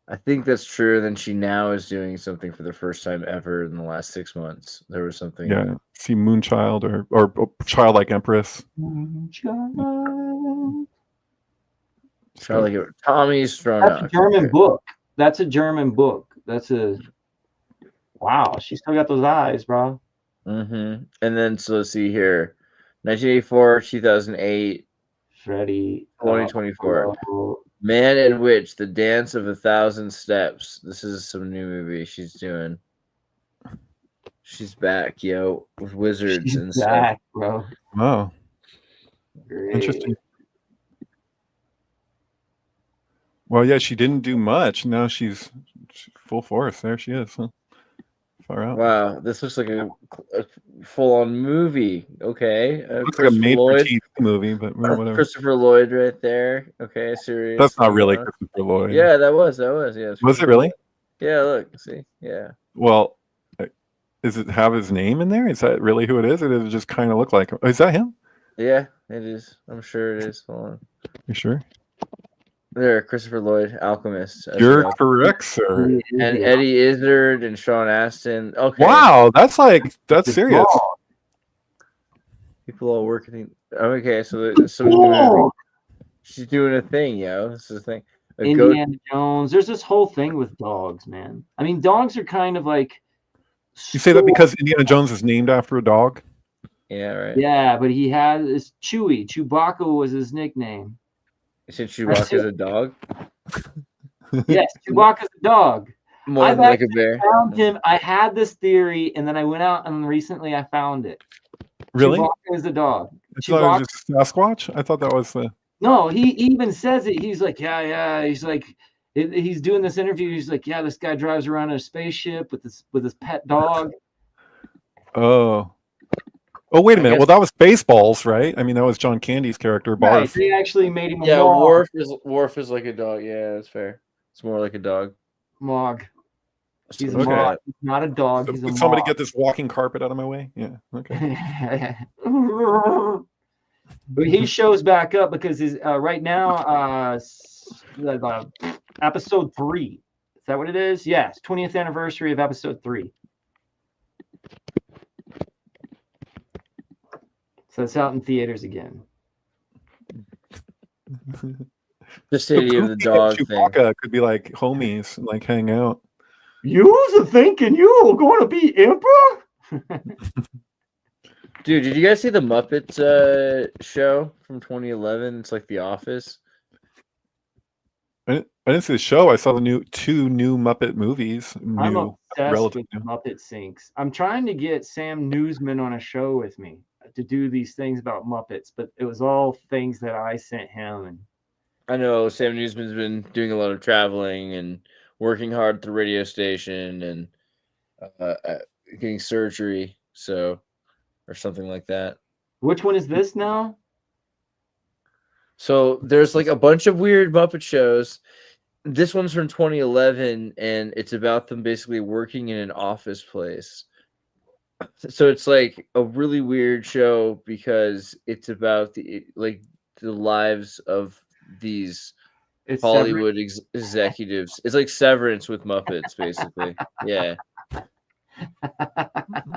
I think that's true. Then she now is doing something for the first time ever in the last 6 months. There was something. Yeah. See Moonchild or Childlike Empress. Charlie, Tommy's thrown That's a out. German book. That's a German book. That's a wow. She still got those eyes, bro. Mm-hmm. And then so let's see here, 1984, 2008, Freddie. 2024. Oh, Man and Witch: The Dance of a Thousand Steps. This is some new movie she's doing. She's back, yo, with wizards she's and stuff. back, bro. Oh, Great. interesting. Well, yeah, she didn't do much. Now she's full force. There she is. Huh? Far out. Wow, this looks like a full-on movie. Okay, Looks like a made-for-TV movie, but whatever. Christopher Lloyd right there. Okay, serious. That's not really Christopher Lloyd. Yeah, that was. Yeah. Was it really? Yeah, look, see, yeah. Well, does it have his name in there? Is that really who it is, or does it just kind of look like him? Is that him? Yeah, it is. I'm sure it is. Hold on. You sure? There, Christopher Lloyd, Alchemist. as You're well. correct, sir. And Eddie Izzard and Sean Astin. Okay. Wow, that's The serious. dog. People all working. Okay, so Whoa! she's doing a thing, yo. This is a thing. A Indiana Jones. There's this whole thing with dogs, man. I mean, dogs are kind of like. You say that because Indiana Jones is named after a dog? Yeah, right. Yeah, but he had this Chewy. Chewbacca was his nickname. You said Chewbacca's a dog? Yes, Chewbacca's a dog. More I've than like a actually bear. Found him. I had this theory, and then I went out and recently I found it. Really? Chewbacca is a dog. I thought it Chewbacca. was just Sasquatch. I thought that was the. No, he even says it. He's like, yeah. He's like, he's doing this interview. He's like, yeah, this guy drives around in a spaceship with his pet dog. Oh. Oh, wait a minute. Well, that was Spaceballs, right? I mean, that was John Candy's character, Barf. Right, they actually made him a Yeah, Mog. Worf is like a dog. Yeah, that's fair. It's more like a dog. Mog. He's a Okay. Mog. He's not a dog. He's a Could somebody Mog. get this walking carpet out of my way? Yeah. Okay. But he shows back up because he's right now episode 3. Is that what it is? Yes, 20th anniversary of episode 3. So it's out in theaters again. The city of the dog thing. Chewbacca could be like homies, like hang out. You're thinking you're going to be emperor? Dude, did you guys see the Muppets show from 2011? It's like The Office. I didn't see the show. I saw the two new Muppet movies. I'm obsessed relative with new. Muppet Syncs. I'm trying to get Sam Newsman on a show with me to do these things about Muppets, but it was all things that I sent him. And I know Sam Newsman's been doing a lot of traveling and working hard at the radio station and getting surgery, or something like that. which one is this now? So there's like a bunch of weird Muppet shows. This one's from 2011, and it's about them basically working in an office place. So it's like a really weird show because it's about the lives of these It's Hollywood executives. It's like Severance with Muppets, basically. Yeah.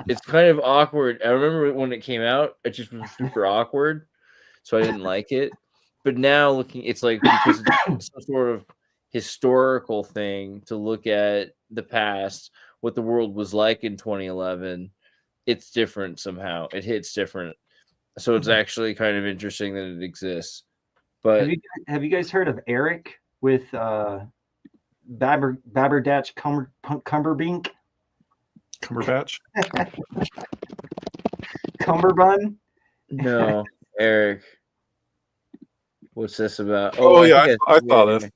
It's kind of awkward. I remember when it came out, it just was super awkward, so I didn't like it. But now looking, it's like because it's some sort of historical thing to look at the past, what the world was like in 2011. It's different somehow. It hits different, so it's actually kind of interesting that it exists. But have you guys heard of Eric with Babberdatch Cumberbink? Cumberbatch. Cumberbun? no, Eric. What's this about? Oh yeah, think I saw this.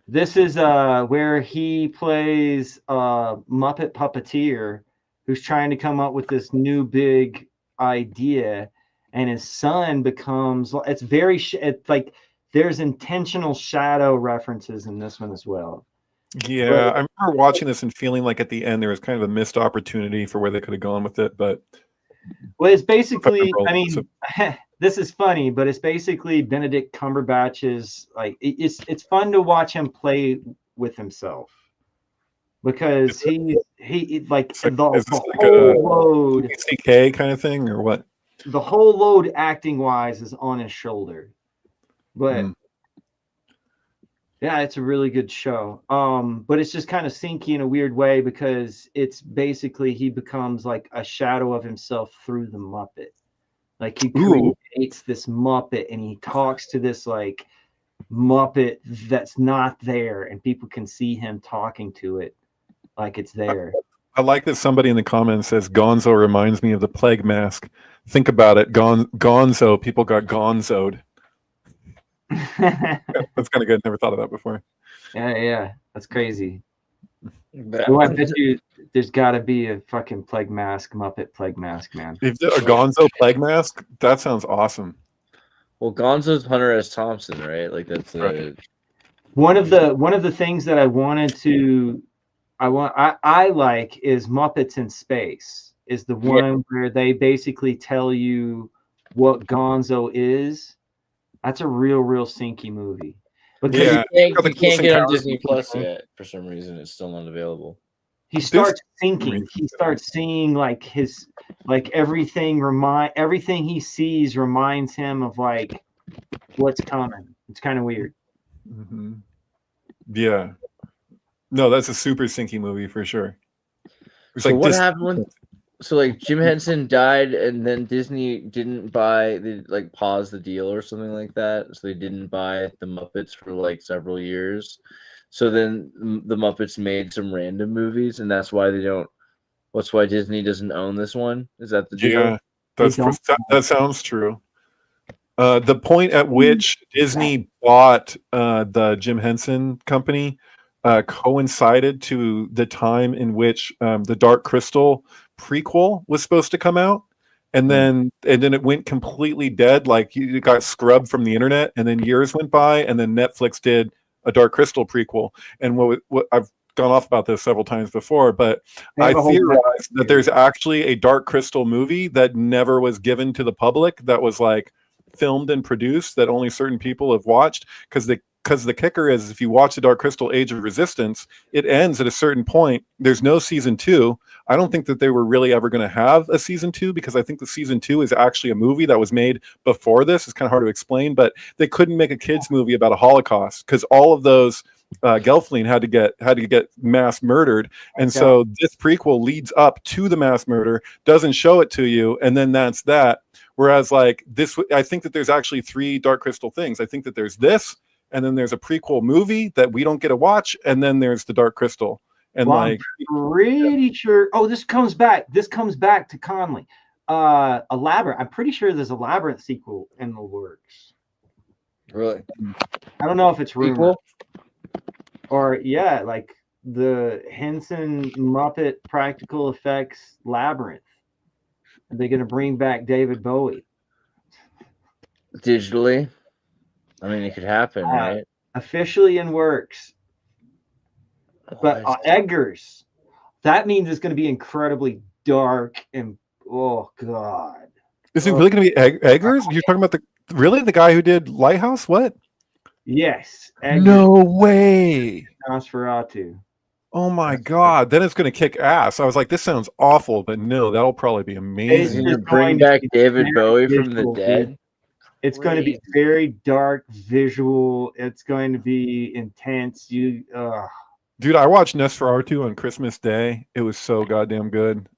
This is where he plays a Muppet puppeteer who's trying to come up with this new big idea, and his son becomes. It's very. It's like there's intentional shadow references in this one as well. Yeah, I remember watching this and feeling like at the end there was kind of a missed opportunity for where they could have gone with it, but well, it's basically. I mean, this is funny, but it's basically Benedict Cumberbatch's like. It's fun to watch him play with himself because he like the whole load CK kind of thing or what? The whole load acting wise is on his shoulder, but. Yeah, it's a really good show. But it's just kind of sinky in a weird way because it's basically he becomes like a shadow of himself through the Muppet. Like he creates this Muppet and he talks to this like Muppet that's not there, and people can see him talking to it like it's there. I like that somebody in the comments says Gonzo reminds me of the plague mask. Think about it, Gonzo. People got gonzoed. That's kind of good. Never thought of that before. Yeah, that's crazy. So I bet you there's got to be a fucking plague mask, Muppet plague mask, man. If a Gonzo plague mask, that sounds awesome. Well, Gonzo's Hunter S. Thompson, right? Like that's Right. One of the things that I like is Muppets in Space. Is the one where they basically tell you what Gonzo is. That's a real sinky movie. Because you can't get on Disney Plus yet for some reason. It's still not available. he starts thinking. He starts seeing like his everything he sees reminds him of like what's coming. It's kind of weird. Mm-hmm. Yeah. No, that's a super sinky movie for sure. It's So like what happened when? So like Jim Henson died, and then Disney didn't buy pause the deal or something like that. So they didn't buy the Muppets for like several years. So then the Muppets made some random movies, and that's why they don't. That's why Disney doesn't own this one. Is that the deal? That sounds true. The point at which Disney bought the Jim Henson Company coincided to the time in which the Dark Crystal prequel was supposed to come out, and then it went completely dead. Like it got scrubbed from the internet, and then years went by, and then Netflix did a Dark Crystal prequel. And what I've gone off about this several times before, but I theorize that there's actually a Dark Crystal movie that never was given to the public, that was like filmed and produced, that only certain people have watched, because the kicker is, if you watch the Dark Crystal Age of Resistance, it ends at a certain point. There's no season 2. I don't think that they were really ever going to have a season 2, because I think the season 2 is actually a movie that was made before this. It's kind of hard to explain, but they couldn't make a kids movie about a Holocaust because all of those Gelfling had to get mass murdered, and so this prequel leads up to the mass murder, doesn't show it to you, and then that's that. Whereas like this, I think that there's actually 3 Dark Crystal things. I think that there's this, and then there's a prequel movie that we don't get to watch, and then there's the Dark Crystal. And I'm pretty sure. Oh, this comes back to Conley. A Labyrinth. I'm pretty sure there's a Labyrinth sequel in the works. Really? I don't know if it's rumor or like the Henson Muppet practical effects Labyrinth. Are they going to bring back David Bowie digitally? I mean, it could happen, right? Officially in works. But Eggers, that means it's going to be incredibly dark and oh god. Is it really going to be Eggers? You're talking about the guy who did Lighthouse? What? Yes. Eggers. No way. Nosferatu. Oh my god, then it's going to kick ass. I was like, this sounds awful, but no, that'll probably be amazing. You bring back David Bowie from the dead. Dude. It's going to be very dark, visual. It's going to be intense. Dude, I watched Nosferatu on Christmas Day. It was so goddamn good.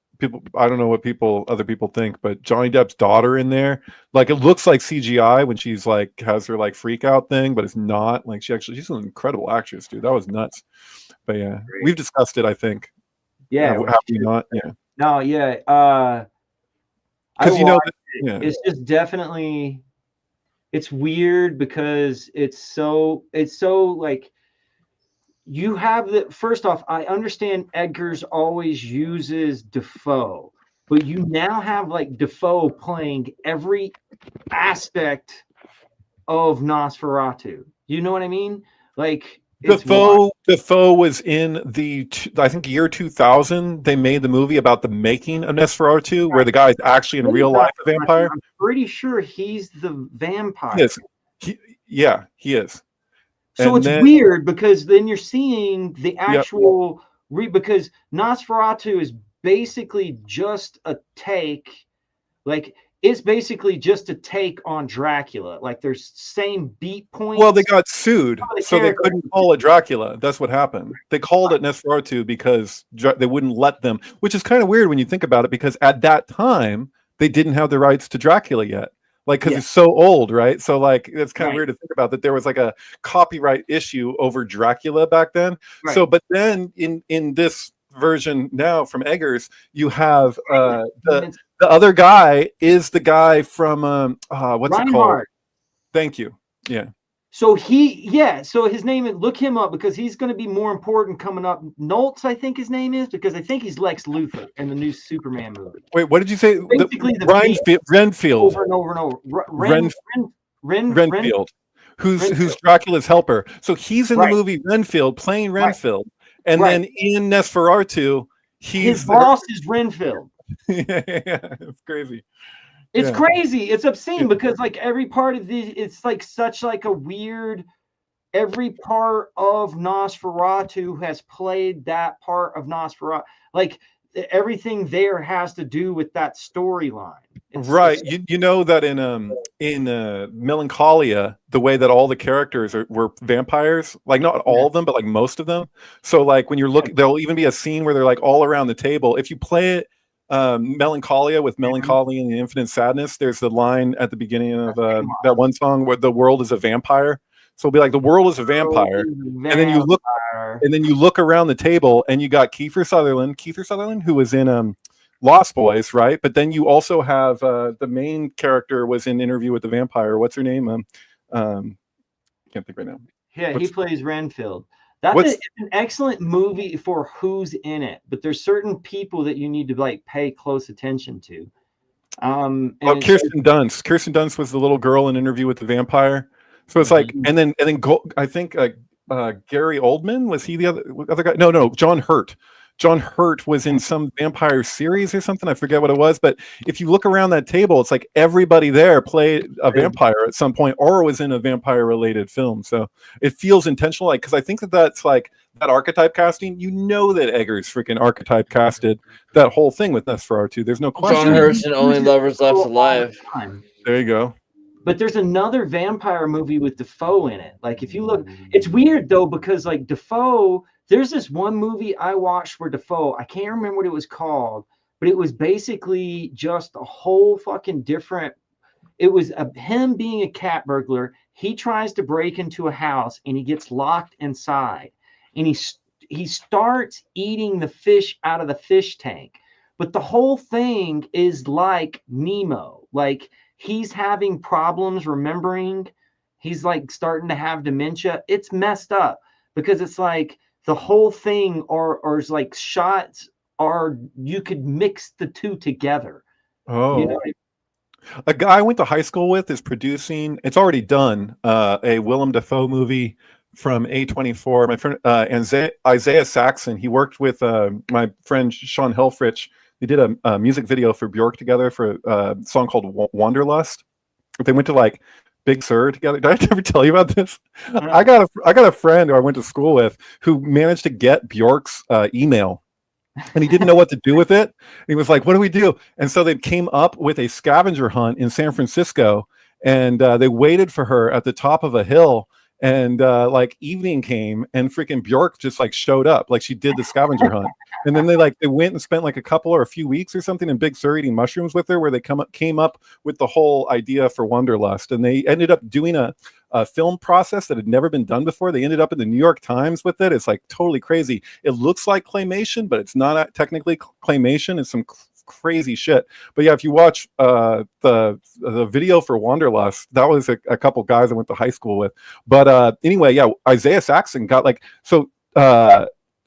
I don't know what other people think, but Johnny Depp's daughter in there, like it looks like CGI when she's like has her like freak out thing, but it's not. Like she's an incredible actress, dude. That was nuts. But yeah, we've discussed it, I think. Yeah, have we not? Yeah. No, yeah. Because it's just definitely. It's weird because it's so like you have the first off, I understand Eggers always uses Defoe, but you now have like Defoe playing every aspect of Nosferatu. You know what I mean? Like Defoe was in I think year 2000. They made the movie about the making of Nosferatu, where the guy's actually in real life a vampire. I'm pretty sure he's the vampire. Yes, he is. So it's weird because then you're seeing the actual because Nosferatu is basically just a take, like it's basically just a take on Dracula. Like there's same beat points. Well, they got sued, so they couldn't call it Dracula. That's what happened. They called it Nosferatu because they wouldn't let them, which is kind of weird when you think about it, because at that time they didn't have the rights to Dracula yet. Like, because it's so old, right? So, like, it's kind of weird to think about that there was like a copyright issue over Dracula back then. Right. So, but then in this version now from Eggers, you have the other guy is the guy from what's Reinhardt. It called? Thank you. Yeah. So so his name is, look him up because he's going to be more important coming up. Noltz, I think his name is, because I think he's Lex Luthor in the new Superman movie. Wait, what did you say? Basically, Renfield. Over and over and over. Renfield, who's Dracula's helper. So he's in the movie Renfield, playing Renfield, and then in Nosferatu, his boss is Renfield. Yeah, it's crazy. It's crazy. It's obscene because like every part of these, it's like such like a weird. Every part of Nosferatu has played that part of Nosferatu. Like everything there has to do with that storyline. Right. You know that in Melancholia, the way that all the characters were vampires, like not all of them, but like most of them. So like when you're looking, there'll even be a scene where they're like all around the table. If you play it. Melancholia with Melancholy and the Infinite Sadness, there's the line at the beginning of that one song where the world is a vampire. So it'll be like the world is a vampire, and then you look around the table and you got Kiefer Sutherland, who was in Lost Boys, right? But then you also have the main character was in Interview with the Vampire. What's her name? Can't think right now. Yeah, he What's- plays Renfield. That's What's- an excellent movie for who's in it, but there's certain people that you need to like pay close attention to. And Oh, it's Kirsten Dunst. Kirsten Dunst was the little girl in Interview with the Vampire. So it's like, and then I think Gary Oldman, was he the other guy? No, John Hurt. John Hurt was in some vampire series or something. I forget what it was, but if you look around that table, it's like everybody there played a vampire at some point or was in a vampire related film. So it feels intentional, like, because I think that's like that archetype casting. You know that Eggers freaking archetype casted that whole thing with Nosferatu. There's no question. John Hurst and Only Lovers Left Alive. There you go. But there's another vampire movie with Defoe in it. Like, if you look, it's weird though, because like Defoe, there's this one movie I watched where Defoe, I can't remember what it was called, but it was basically just a whole fucking different. It was him being a cat burglar. He tries to break into a house and he gets locked inside, and he starts eating the fish out of the fish tank. But the whole thing is like Nemo, like he's having problems remembering. He's like starting to have dementia. It's messed up because it's like the whole thing or is like shots are, you could mix the two together. Oh, You know? a guy I went to high school with is producing. It's already done. A Willem Dafoe movie from A24. My friend Isaiah Saxon. He worked with my friend Sean Helfrich. They did a music video for Bjork together for a song called Wanderlust. They went to like Big Sur together. Did I ever tell you about this? I got a friend who I went to school with who managed to get Bjork's email, and he didn't know what to do with it. He was like, "What do we do?" And so they came up with a scavenger hunt in San Francisco, and they waited for her at the top of a hill. And like evening came, and freaking Bjork just like showed up, like she did the scavenger hunt. And then they went and spent like a couple or a few weeks or something in Big Sur eating mushrooms with her, where they came up with the whole idea for Wanderlust. And they ended up doing a film process that had never been done before. They ended up in the New York Times with it. It's like totally crazy. It looks like claymation, but it's not technically claymation. It's some crazy shit. But yeah, if you watch the video for Wanderlust, that was a couple guys I went to high school with. But anyway, yeah, Isaiah Saxon got like, so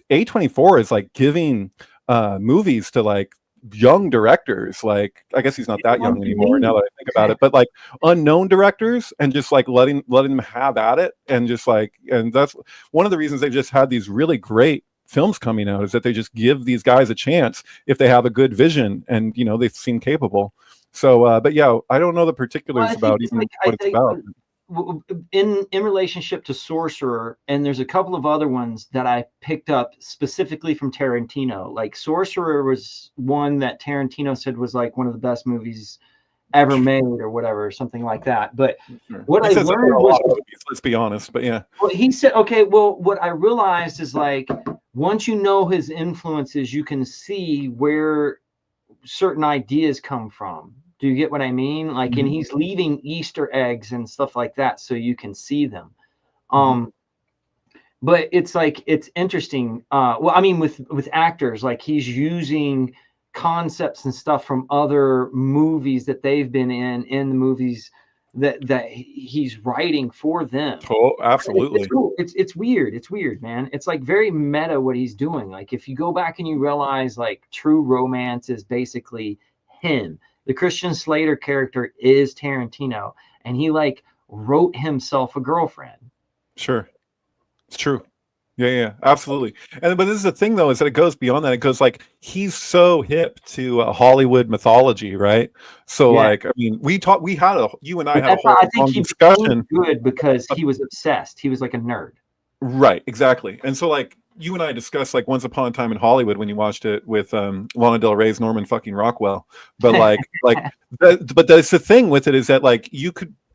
A24 is like giving movies to like young directors. Like, I guess he's not that young anymore now that I think about it, but like unknown directors, and just like letting them have at it. And just like, and that's one of the reasons they just had these really great films coming out, is that they just give these guys a chance if they have a good vision and, you know, they seem capable. So but yeah, I don't know the particulars about even like, what it's about in relationship to Sorcerer, and there's a couple of other ones that I picked up specifically from Tarantino. Like Sorcerer was one that Tarantino said was like one of the best movies ever made or whatever, something like that. But what I learned was, let's be honest, but yeah. Well, he said, okay, well, what I realized is like, once you know his influences, you can see where certain ideas come from. Do you get what I mean? Like, and he's leaving Easter eggs and stuff like that so you can see them. But it's like, it's interesting. Well, I mean, with actors, like he's using concepts and stuff from other movies that they've been in the movies that he's writing for them. Oh, absolutely. It's cool. It's weird. It's weird, man. It's like very meta what he's doing. Like if you go back and you realize like True Romance is basically him. The Christian Slater character is Tarantino, and he like wrote himself a girlfriend. Sure. It's true. Yeah, absolutely. But this is the thing, though, is that it goes beyond that. It goes like, he's so hip to Hollywood mythology, right? So, like, I mean, you and I had a whole long discussion. Good because he was obsessed. He was like a nerd. Right, exactly. And so, like, you and I discussed like Once Upon a Time in Hollywood when you watched it with Lana Del Rey's Norman fucking Rockwell. But but that's the thing with it, is that like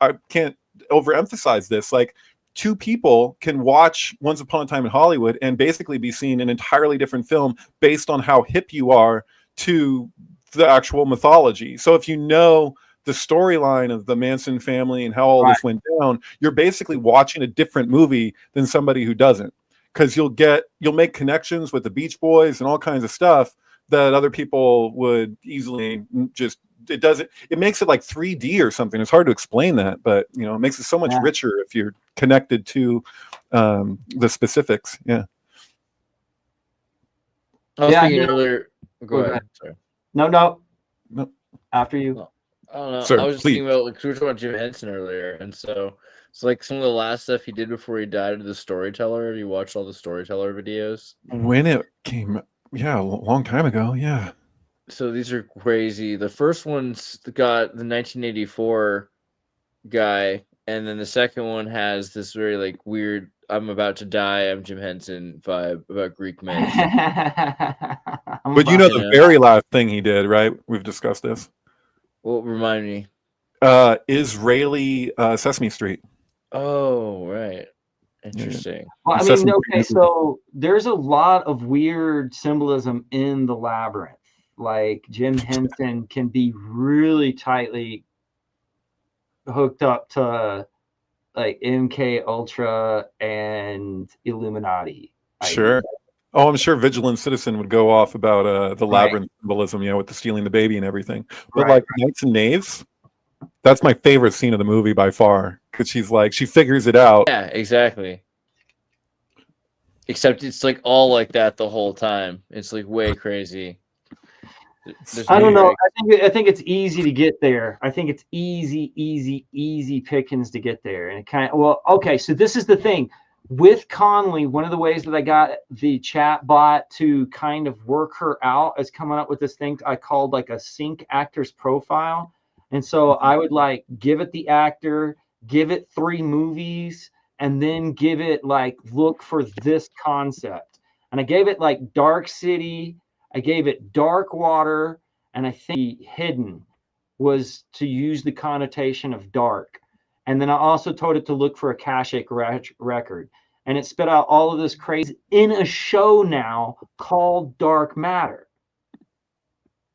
I can't overemphasize this. Like, two people can watch Once Upon a Time in Hollywood and basically be seeing an entirely different film based on how hip you are to the actual mythology. So if you know the storyline of the Manson family and how all this went down, you're basically watching a different movie than somebody who doesn't, because you'll make connections with the Beach Boys and all kinds of stuff that other people would easily just. It makes it like 3D or something. It's hard to explain that, but you know, it makes it so much richer if you're connected to the specifics. Yeah. I was thinking earlier. Go ahead. Sorry. No. After you. I don't know. Sir, I was just thinking about, like, we were talking about Jim Henson earlier, and so it's like some of the last stuff he did before he died to The Storyteller. Have you watched all the Storyteller videos? When it came, yeah, a long time ago, yeah. So these are crazy. The first one's got the 1984 guy, and then the second one has this very like weird "I'm about to die, I'm Jim Henson" vibe about Greek myths. But you know the very last thing he did, right? We've discussed this. Well, remind me. Israeli Sesame Street. Oh, right. Interesting. Well, I mean, okay, so there's a lot of weird symbolism in the labyrinth. Like Jim Henson can be really tightly hooked up to like MK Ultra and Illuminati. Sure. Oh, I'm sure Vigilant Citizen would go off about the labyrinth symbolism, with the stealing the baby and everything. But like Knights and Knaves, that's my favorite scene of the movie by far, because she figures it out. Yeah, exactly. Except it's like all like that the whole time. It's like way crazy. I don't know. I think it's easy to get there. I think it's easy pickings to get there. And it kind of, okay, so this is the thing. With Conley, one of the ways that I got the chat bot to kind of work her out is coming up with this thing I called like a sync actor's profile. And so I would like give it the actor, give it 3 movies, and then give it like, look for this concept. And I gave it like Dark City, I gave it Dark Water, and I think Hidden was to use the connotation of dark. And then I also told it to look for Akashic record. And it spit out all of this crazy in a show now called Dark Matter.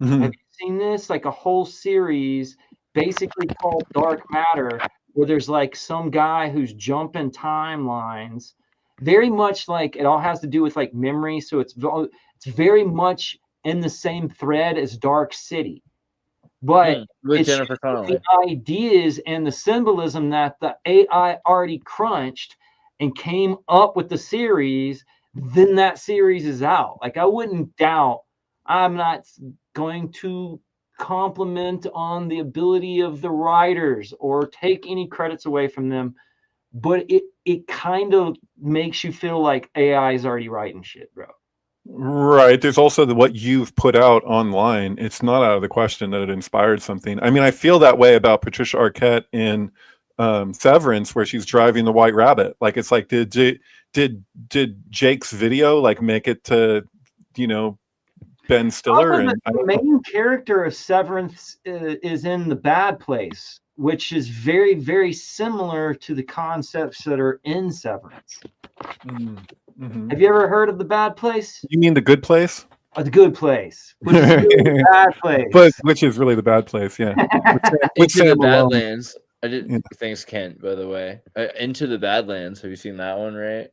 Mm-hmm. Have you seen this? Like a whole series basically called Dark Matter, where there's like some guy who's jumping timelines. Very much like it all has to do with like memory. So it's very much in the same thread as Dark City. But with Jennifer Connelly, the ideas and the symbolism that the AI already crunched and came up with the series, then that series is out. Like I wouldn't doubt, I'm not going to compliment on the ability of the writers or take any credits away from them, but it kind of makes you feel like AI is already writing shit, bro. Right. There's also what you've put out online. It's not out of the question that it inspired something. I mean, I feel that way about Patricia Arquette in Severance, where she's driving the White Rabbit. Like, it's like, did Jake's video like make it to, Ben Stiller? And the main character of Severance is in The Bad Place, which is very, very similar to the concepts that are in Severance. Mm-hmm. Have you ever heard of The Bad Place? You mean The Good Place? The Good Place, which is really the Bad Place. But which is really The Bad Place, yeah. Into the Badlands. I didn't. Thanks, Kent. By the way, Into the Badlands. Have you seen that one? Right.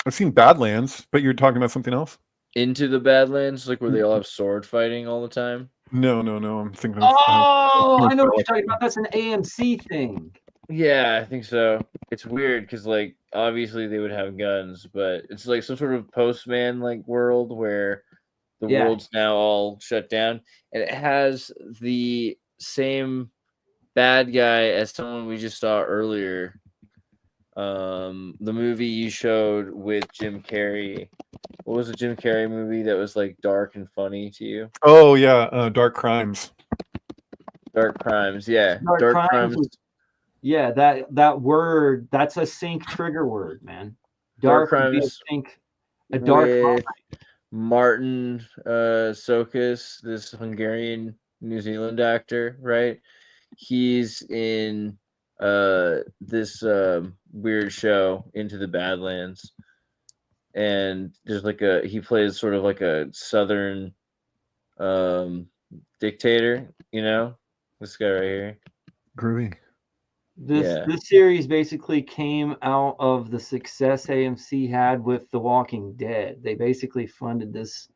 I've seen Badlands, but you're talking about something else. Into the Badlands, like where they all have sword fighting all the time. No. I'm thinking. I know what you're talking about. That's an AMC thing. Yeah, I think so. It's weird because, like, obviously they would have guns, but it's like some sort of Postman like world where the world's now all shut down, and it has the same bad guy as someone we just saw earlier. The movie you showed with Jim Carrey. What was the Jim Carrey movie that was like dark and funny to you? Oh yeah, Dark Crimes. Dark Crimes, yeah. Dark Crimes. Yeah, that word, that's a sync trigger word, man. Dark Crimes. A dark with Martin Sokus, this Hungarian New Zealand actor, right? He's in this weird show, Into the Badlands. And there's like he plays sort of like a southern dictator, this guy right here. Groovy. This series basically came out of the success AMC had with The Walking Dead. They basically funded this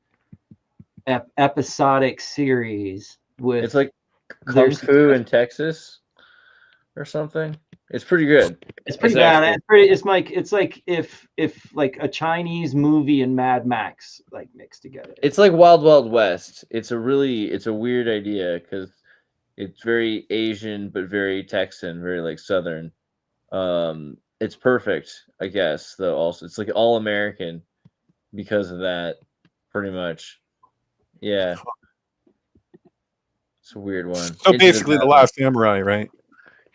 episodic series with. It's like Kung there's- Fu in Texas or something. It's pretty good. It's pretty bad. It's like if like a Chinese movie and Mad Max like mixed together. It's like Wild Wild West. It's a weird idea because it's very Asian but very Texan, very like Southern. It's perfect, I guess. Though also it's like all American because of that, pretty much. Yeah, it's a weird one. So basically, The Last Samurai, right?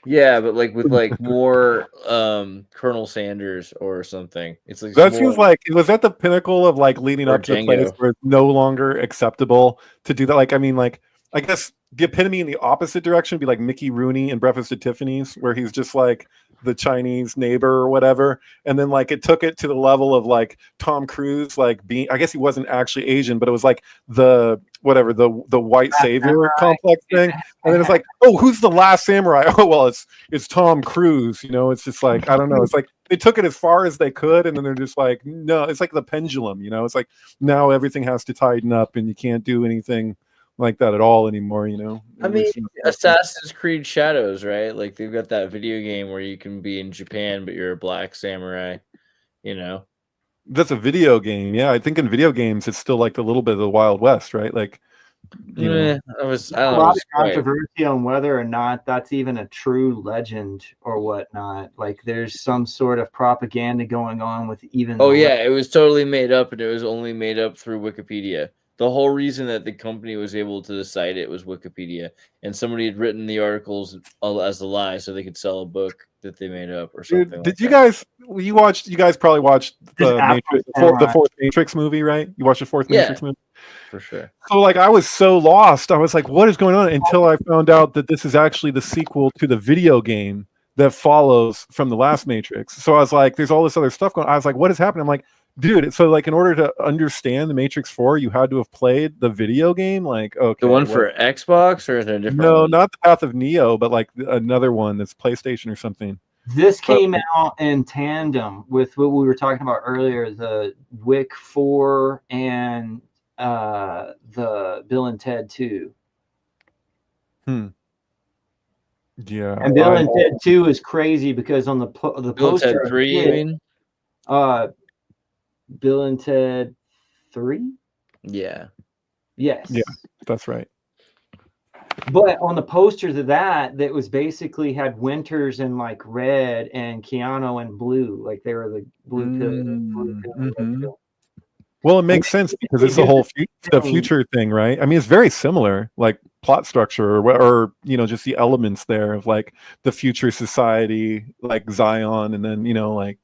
Yeah, but like with like more Colonel Sanders or something. It's like That seems like, was that the pinnacle of like leading up to the place Django. where it's no longer acceptable to do that? Like, I mean, like, I guess the epitome in the opposite direction would be like Mickey Rooney in Breakfast at Tiffany's, where he's just like the Chinese neighbor or whatever. And then like it took it to the level of like Tom Cruise, like being, I guess he wasn't actually Asian, but it was like the whatever, the white savior complex thing. And then it's like, oh, who's the last samurai? Oh, well, it's Tom Cruise. You know, it's just like, I don't know. It's like they took it as far as they could, and then they're just like, no, it's like the pendulum. You know, it's like now everything has to tighten up, and you can't do anything like that at all anymore. You know, I mean, Assassin's Creed Shadows, right? Like they've got that video game where you can be in Japan, but you're a black samurai. You know, that's a video game. Yeah, I think in video games it's still like a little bit of the Wild West, right? Like, you know. I don't a know, lot of it's great. controversy on whether or not that's even a true legend or whatnot. Like there's some sort of propaganda going on with even. Oh yeah, it was totally made up, and it was only made up through Wikipedia. The whole reason that the company was able to cite it was Wikipedia, and somebody had written the articles as a lie so they could sell a book that they made up or something. Dude, did you guys? You guys probably watched the Matrix, the fourth Matrix movie, right? You watched the fourth Matrix movie, for sure. So like, I was so lost. I was like, "What is going on?" Until I found out that this is actually the sequel to the video game that follows from the last Matrix. So I was like, "There's all this other stuff going on." I was like, "What is happening?" I'm like, dude, so like in order to understand the Matrix 4, you had to have played the video game. Like, okay, the one for Xbox, or is there a different no, one? not the Path of Neo, but like another one that's PlayStation or something. This came out in tandem with what we were talking about earlier, the Wick 4 and the Bill and Ted 2. Yeah, and Bill and Ted 2 is crazy because on the Bill poster, Ted 3, you mean? Bill and Ted 3? Yeah. Yes. Yeah, that's right. But on the posters of that was basically had Winters in like red and Keanu in blue, like they were the blue pill. Mm-hmm. Well, it makes sense because it's the whole the future thing, right? I mean, it's very similar, like plot structure or you know, just the elements there of like the future society, like Zion, and then you know, like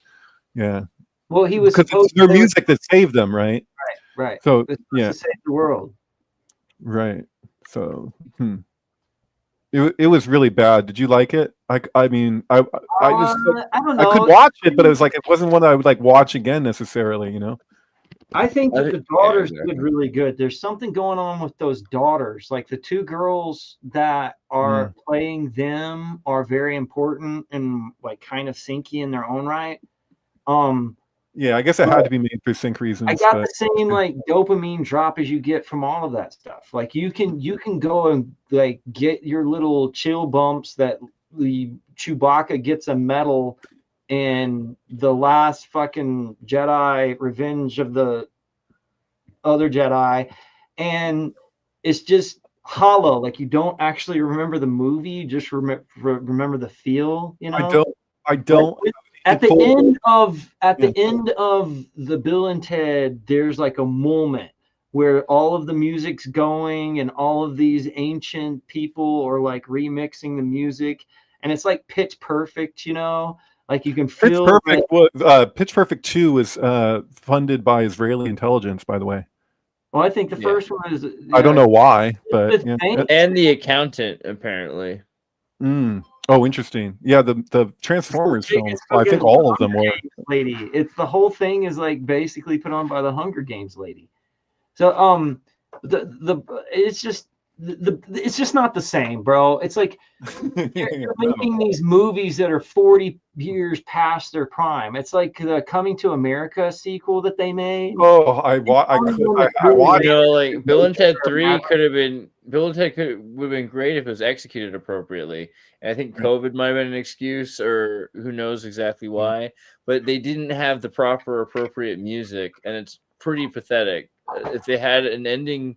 yeah. Well, he was because it's their music that saved them, right? Right. So yeah, to save the world. Right. So it was really bad. Did you like it? I mean, I just I don't know. I could watch it, but it was like it wasn't one that I would like watch again necessarily, you know. I think that the daughters did really good. There's something going on with those daughters. Like the two girls that are playing them are very important and like kind of sinky in their own right. Yeah, I guess it had to be made for sync reasons. I got the same like dopamine drop as you get from all of that stuff. Like you can go and like get your little chill bumps that the Chewbacca gets a medal in the last fucking Jedi Revenge of the Other Jedi, and it's just hollow. Like you don't actually remember the movie, you just remember the feel. You know, I don't. Like, at the end of the Bill and Ted, there's like a moment where all of the music's going and all of these ancient people are like remixing the music, and it's like pitch perfect, you know. Like you can feel Pitch Perfect. Pitch Perfect 2 was funded by Israeli intelligence, by the way. Well, I think the first one is. I don't know why, but and the accountant apparently. Oh, interesting. Yeah, the Transformers films. I think all of them were. Lady, it's the whole thing is like basically put on by the Hunger Games lady. So it's just it's just not the same, bro. It's like you're No. making these movies that are 40 years past their prime. It's like the Coming to America sequel that they made. Oh, I watched. You know, like Bill and Ted 3 could have been Bill and Ted would have been great if it was executed appropriately. And I think COVID might have been an excuse, or who knows exactly why. But they didn't have the proper appropriate music, and it's pretty pathetic. If they had an ending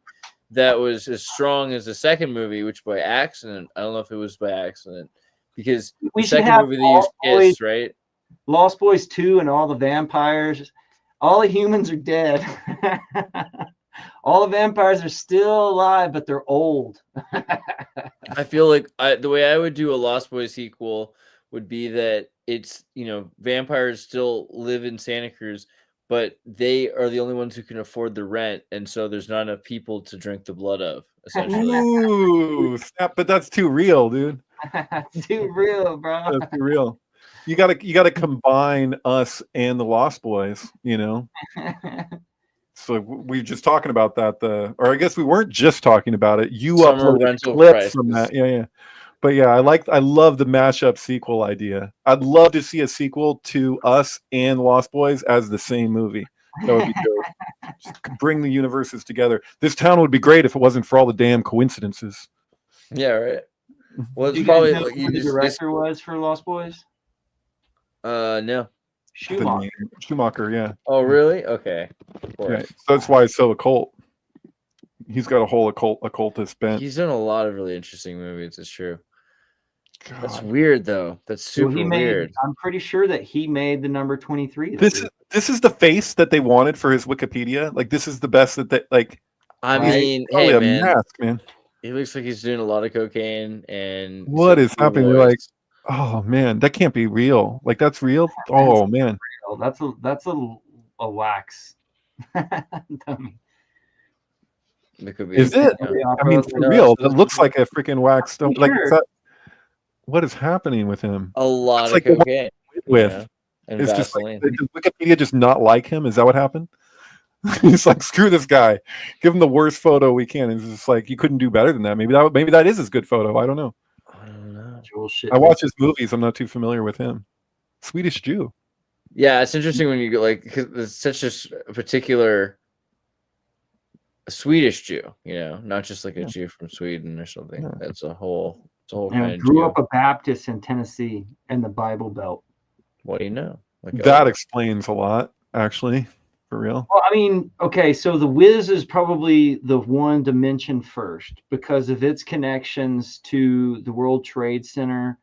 that was as strong as the second movie, which by accident, I don't know if it was by accident, because We the should second have movie they used Kiss, right? Lost Boys 2 and all the vampires, all the humans are dead. All the vampires are still alive, but they're old. I feel like the way I would do a Lost Boys sequel would be that it's, vampires still live in Santa Cruz, but they are the only ones who can afford the rent, and so there's not enough people to drink the blood of, essentially. Ooh, snap! But that's too real, dude. Too real, bro. That's too real. You gotta combine us and the Lost Boys. So we were just talking about that. Or I guess we weren't just talking about it. You Summer uploaded rental clips prices. from that. Yeah. But yeah, I love the mashup sequel idea. I'd love to see a sequel to Us and Lost Boys as the same movie. That would be dope. Just bring the universes together. This town would be great if it wasn't for all the damn coincidences. Yeah, right. Well, Do it's you probably guys know who the director was for Lost Boys? no. Schumacher. Schumacher, yeah. Oh, really? Okay. Of course. Right. So that's why it's so occult. He's got a whole occultist bent. He's done a lot of really interesting movies. It's true. God. That's weird, though. That's So super weird. I'm pretty sure that he made the number 23. This is the face that they wanted for his Wikipedia. Like, this is the best that they like. I mean, Probably hey, a man. mask, man. He looks like he's doing a lot of cocaine and What is some happening? voice. You're like, oh man, that can't be real. Like, that's real. Oh man. That's a wax. Dummy. It could be. Is it? Yeah. I mean, for No, real. it's- That looks like a freaking wax stone. Like, Sure. what is happening with him? A lot It's of like the one cocaine. With And it's just Vaseline. like, does Wikipedia just not like him? Is that what happened? He's like, screw this guy. Give him the worst photo we can. It's just like, you couldn't do better than that. Maybe that is his good photo. I don't know. I don't know. I watch his movies. I'm not too familiar with him. Swedish Jew. Yeah, it's interesting when you go like, 'cause it's such a particular Swedish Jew, not just like a Jew from Sweden or something. Yeah. That's a whole And kind of grew Jew. up a Baptist in Tennessee in the Bible Belt. What do you know? Like, That explains a lot, actually, for real. Well, I mean, okay, so the Wiz is probably the one to mention first because of its connections to the World Trade Center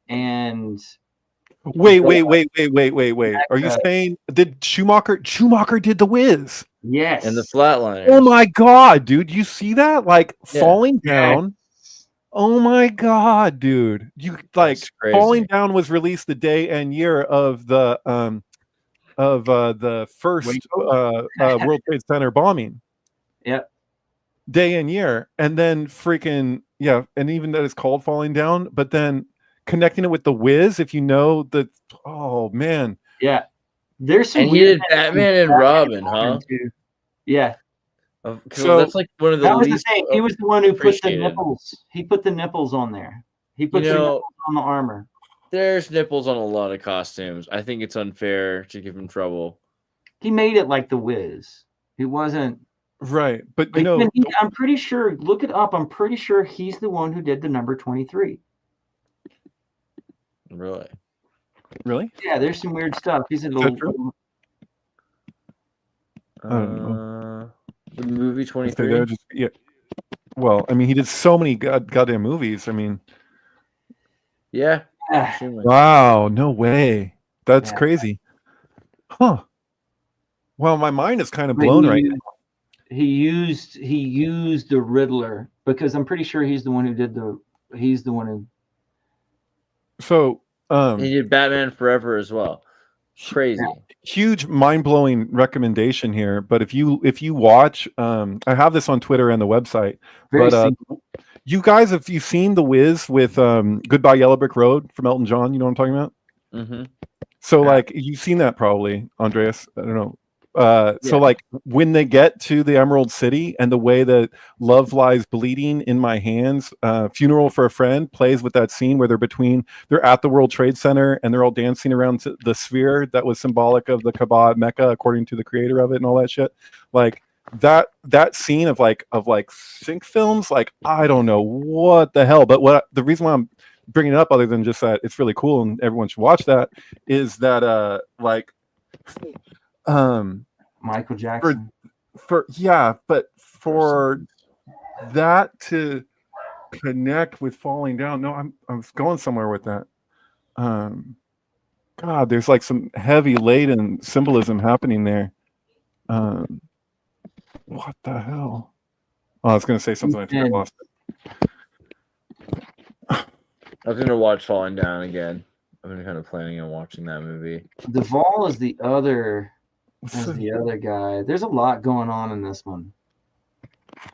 and Wait. Are you saying did Schumacher did the Wiz? yes, and the Flatliners. Oh my god, dude. You see that? Like Yeah. falling down. Oh my god, dude. You like That's crazy. Falling Down was released the day and year of the first World Trade Center bombing. Yep. Day and year. And then freaking and even that is called Falling Down, but then connecting it with the Wiz, if you know that, oh man. Yeah. There's some And he weird did Batman and Robin, huh? too. Yeah. So, that's like one of the That was the least. thing. He was the one who put the appreciated. nipples. He put the nipples on there. He put the nipples on the armor. There's nipples on a lot of costumes. I think it's unfair to give him trouble. He made it like the Wiz. He wasn't. right. But I'm pretty sure. Look it up. I'm pretty sure he's the one who did the number 23. Really? really? Yeah, there's some weird stuff. He's a that little. true? I don't The movie If 23. they're just- yeah. Well, I mean, he did so many goddamn movies. I mean, Yeah. Ah, Schumacher. wow, no way. That's Yeah. crazy. Huh. Well, my mind is kind of but blown right now. He used the Riddler because I'm pretty sure he's the one who did the. He's the one who. So, He did Batman Forever as well. Crazy. huge mind-blowing recommendation here, but if you watch, I have this on Twitter and the website, Very but simple. you guys, if you've seen The Wiz with Goodbye Yellow Brick Road from Elton John, you know what I'm talking about? Mm-hmm. So like you've seen that probably, Andreas. I don't know. So like when they get to the Emerald City and the way that Love Lies Bleeding in My Hands, Funeral for a Friend plays with that scene where they're at the World Trade Center and they're all dancing around the sphere that was symbolic of the Kaaba Mecca according to the creator of it and all that shit. Like that scene of sync films, like I don't know what the hell, but the reason why I'm bringing it up, other than just that it's really cool and everyone should watch that, is that Michael Jackson. But for that to connect with falling down, no, I was going somewhere with that. God, there's like some heavy laden symbolism happening there. What the hell? Oh, I was gonna say something. I think I lost it. I was gonna watch Falling Down again. I've been kind of planning on watching that movie. Duvall is the other guy. There's a lot going on in this one.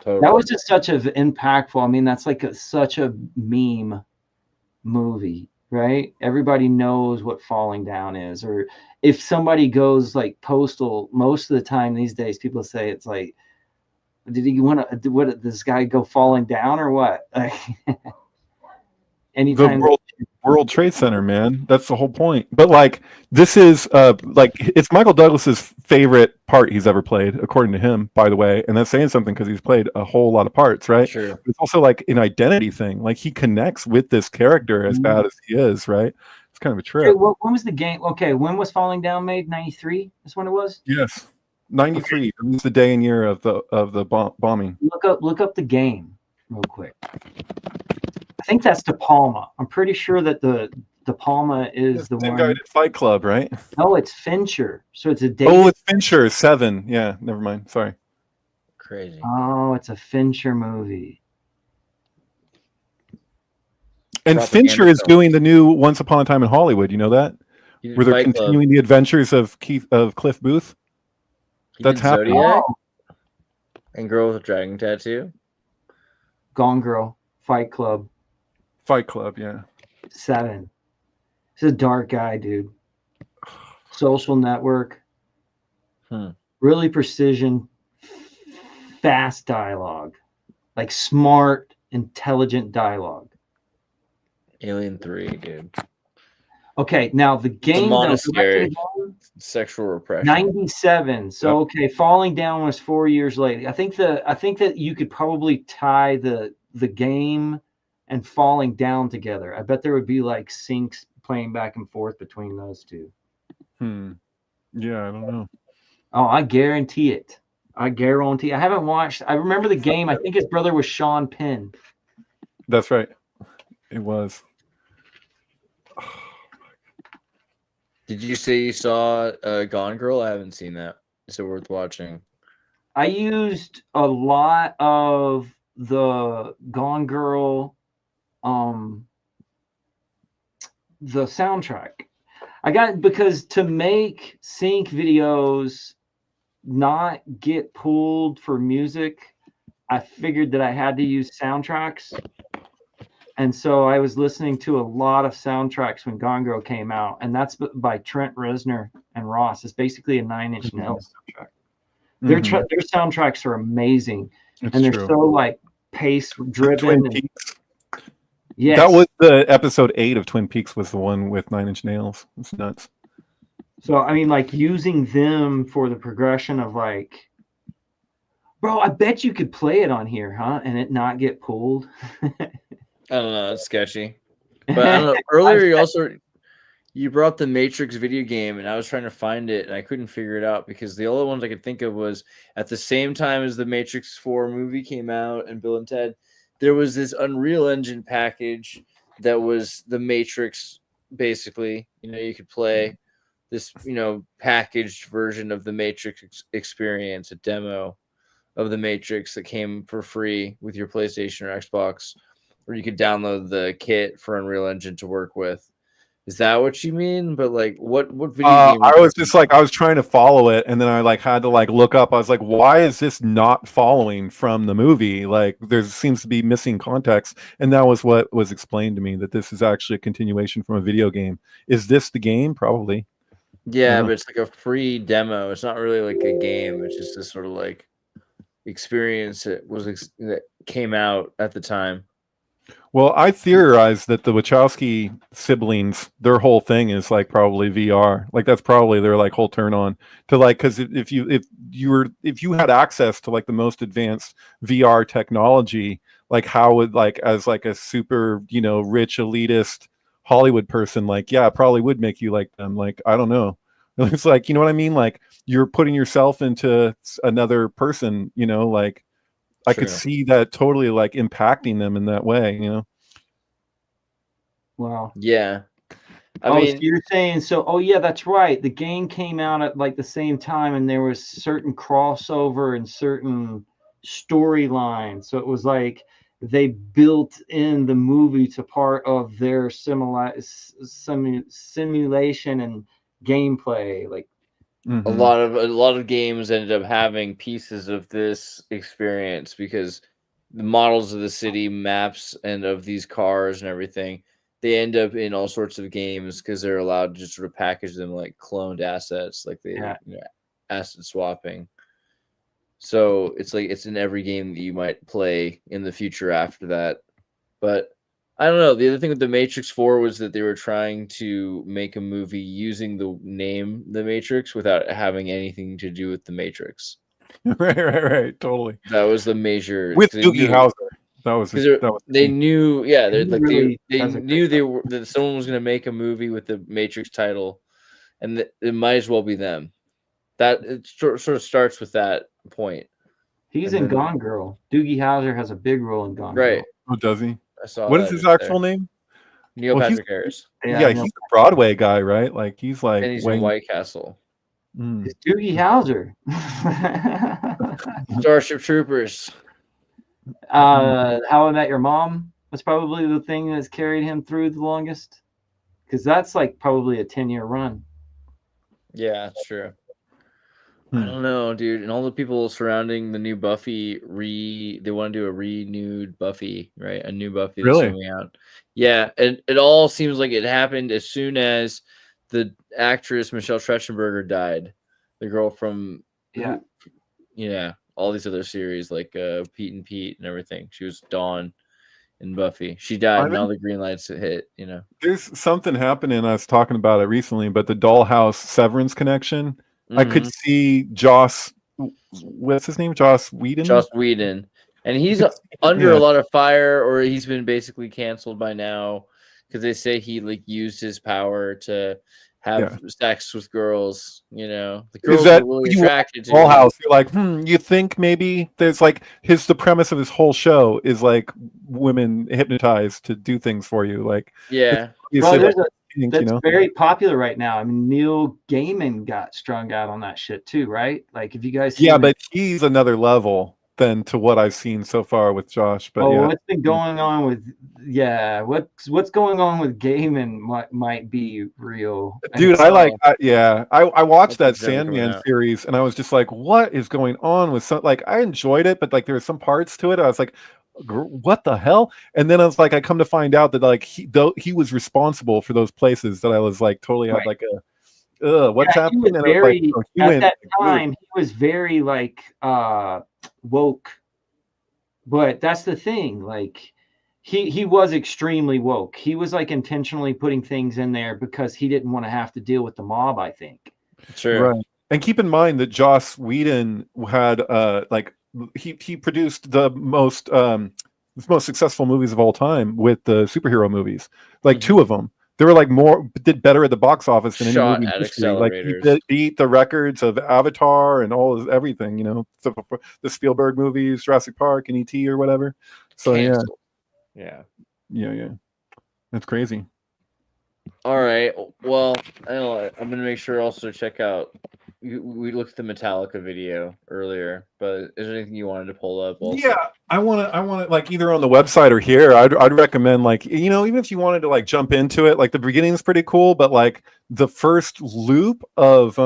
Totally. That was just such an impactful. I mean, that's like such a meme movie, right? Everybody knows what Falling Down is. Or if somebody goes like postal, most of the time these days, people say it's like, did he want to? What this guy go falling down or what? Anytime. The World Trade Center, man. That's the whole point. But like, this is it's Michael Douglas's favorite part he's ever played, according to him, by the way. And that's saying something because he's played a whole lot of parts, right? Sure. It's also like an identity thing. Like he connects with this character as bad as he is, right? It's kind of a trip. Hey, when was the game? Okay, when was Falling Down made? 93? That's when it was? Yes. 93. Okay. It was the day and year of the bombing. Look up the game real quick. I think that's De Palma. I'm pretty sure that the De Palma is the one. Guy did Fight Club, right? No, it's Fincher. So it's a David. Oh, it's Fincher. 7. Yeah, never mind. Sorry. Crazy. Oh, it's a Fincher movie. And Fincher is doing the new Once Upon a Time in Hollywood. You know that? Where they're continuing the adventures of Cliff Booth. That's happening. Zodiac? And Girl with a Dragon Tattoo. Gone Girl. Fight Club. Fight Club, yeah. 7. He's a dark guy, dude. Social Network. Really precision, fast dialogue. Like smart, intelligent dialogue. Alien 3, dude. Okay, now the game. Monastery. Sexual repression. 97. So okay, Falling Down was 4 years later. I think that you could probably tie the game and Falling Down together. I bet there would be like syncs playing back and forth between those two. Yeah, I don't know. Oh, I guarantee it. I haven't watched. I remember the game. I think his brother was Sean Penn. That's right. It was. Did you say you saw Gone Girl? I haven't seen that. Is it worth watching? I used a lot of the Gone Girl, the soundtrack. I got, because to make sync videos not get pulled for music, I figured that I had to use soundtracks. And so I was listening to a lot of soundtracks when Gone Girl came out, and that's by Trent Reznor and Ross. It's basically a 9 Inch Nails soundtrack. Their soundtracks are amazing, and they're so like pace driven. Yes. That was the episode 8 of Twin Peaks, was the one with 9 Inch Nails. It's nuts. So I mean, like using them for the progression of like, bro, I bet you could play it on here, huh? And it not get pulled. I don't know. It's sketchy. But I don't know. Earlier, you brought the Matrix video game, and I was trying to find it, and I couldn't figure it out because the only ones I could think of was at the same time as the Matrix 4 movie came out and Bill and Ted, there was this Unreal Engine package that was the Matrix, basically. You know, you could play this, packaged version of the Matrix experience, a demo of the Matrix that came for free with your PlayStation or Xbox, or you could download the kit for Unreal Engine to work with. Is that what you mean? But like, what video game? I was just like, I was trying to follow it, and then I like had to like look up. I was like, why is this not following from the movie? Like, there seems to be missing context, and that was what was explained to me, that this is actually a continuation from a video game. Is this the game? Probably. Yeah, Yeah. but it's like a free demo. It's not really like a game. It's just this sort of like experience that came out at the time. Well, I theorized that the Wachowski siblings, their whole thing is like probably VR. Like that's probably their like whole turn on to like, because if you had access to like the most advanced VR technology, like how would like as like a super rich elitist Hollywood person, like yeah, it probably would make you like them. Like I don't know, it's like what I mean. Like you're putting yourself into another person. Like I could True. see that totally like impacting them in that way. Wow. Yeah. I So mean, you're saying so? Oh yeah, that's right. The game came out at like the same time, and there was certain crossover and certain storylines. So it was like they built in the movie to part of their simulation and gameplay. Like a Mhm. lot of games ended up having pieces of this experience because the models of the city maps and of these cars and everything, they end up in all sorts of games because they're allowed to just sort of package them like cloned assets, like Yeah. asset swapping. So it's like it's in every game that you might play in the future after that. But I don't know. The other thing with the Matrix 4 was that they were trying to make a movie using the name The Matrix without having anything to do with the Matrix. right, totally. That was the major With 'cause they Doogie knew Howser, that was they key. knew, yeah, He really they does a great knew job. that someone was going to make a movie with the Matrix title, and that it might as well be them. That it sort of starts with that point. He's And in then Gone Girl. Doogie Howser has a big role in Gone right, Girl. Oh, does he? I saw What is that his just actual there. name? Neil Well, Patrick Harris, Yeah, he's a Broadway guy, right? Like he's like and he's way. in White Castle, Mm. it's Doogie Howser. Starship Troopers. How I Met Your Mom was probably the thing that's carried him through the longest, because that's like probably a 10-year run. Yeah, it's true. Hmm. I don't know, dude. And all the people surrounding the new Buffy they want to do a renewed Buffy, right? A new Buffy that's Really? coming out. Yeah, and it all seems like it happened as soon as the actress Michelle Trachtenberger died. The girl from Yeah. all these other series like Pete and Pete and everything. She was Dawn in Buffy. She died, I and now think the green lights hit, there's something happening. I was talking about it recently, but the Dollhouse Severance connection. I could see Joss. What's his name? Joss Whedon. Joss Whedon, and he's under a lot of fire, or he's been basically canceled by now because they say he like used his power to have sex with girls. The girls Is that were really when you watch attracted to Dollhouse? You're like, you think maybe there's like the premise of his whole show is like women hypnotized to do things for you, like yeah. Well, like, that's very popular right now. I mean, Neil Gaiman got strung out on that shit too, right? Like, if you guys seen but he's another level than to what I've seen so far with Josh. But what's been going on with what's going on with Gaiman might be real. Dude, I watched that Nothing's ever coming Sandman out. series and I was just like, what is going on with some, like I enjoyed it, but like there were some parts to it I was like, what the hell? And then I was like, I come to find out that like he was responsible for those places that I was like totally had like a what's happening? And Very, I was like, at that time he was very like woke, but that's the thing, like he was extremely woke. He was like intentionally putting things in there because he didn't want to have to deal with the mob, I think. Sure. Right. And keep in mind that Joss Whedon had like he produced the most successful movies of all time with the superhero movies, like two of them. They were like did better at the box office than any movie in history. Like he beat the records of Avatar and everything, the Spielberg movies, Jurassic Park and E.T. or whatever. So Canceled. yeah, that's crazy. All right. Well, I'm gonna make sure also to check out. We looked at the Metallica video earlier, but is there anything you wanted to pull up? Also? Yeah, I want to like either on the website or here. I'd recommend like even if you wanted to like jump into it, like the beginning is pretty cool, but like the first loop of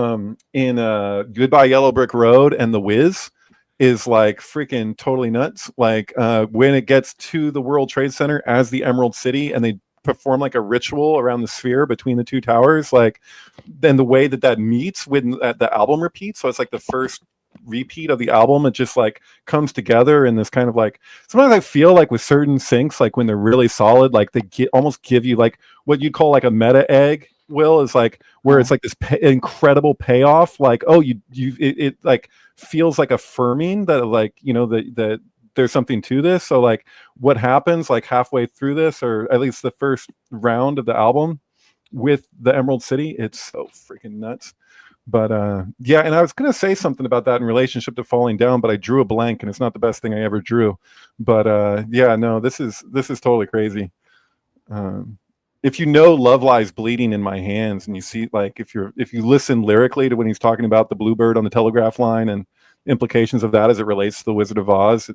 in Goodbye Yellow Brick Road and The Wiz is like freaking totally nuts. Like when it gets to the World Trade Center as the Emerald City and they perform like a ritual around the sphere between the two towers, like then the way that meets when the album repeats. So it's like the first repeat of the album, it just like comes together in this kind of like, sometimes I feel like with certain syncs, like when they're really solid, like they almost give you like what you'd call like a meta egg, Will, is like where it's like this incredible payoff, like, oh, it like feels like affirming that, like, you know, that there's something to this. So like what happens like halfway through this, or at least the first round of the album with the Emerald City, it's so freaking nuts. But yeah, and I was gonna say something about that in relationship to Falling Down, but I drew a blank, and it's not the best thing I ever drew. But yeah, no, this is totally crazy. If you know Love Lies Bleeding in My Hands, and you see, like, if you listen lyrically to when he's talking about the bluebird on the telegraph line and implications of that as it relates to the Wizard of Oz,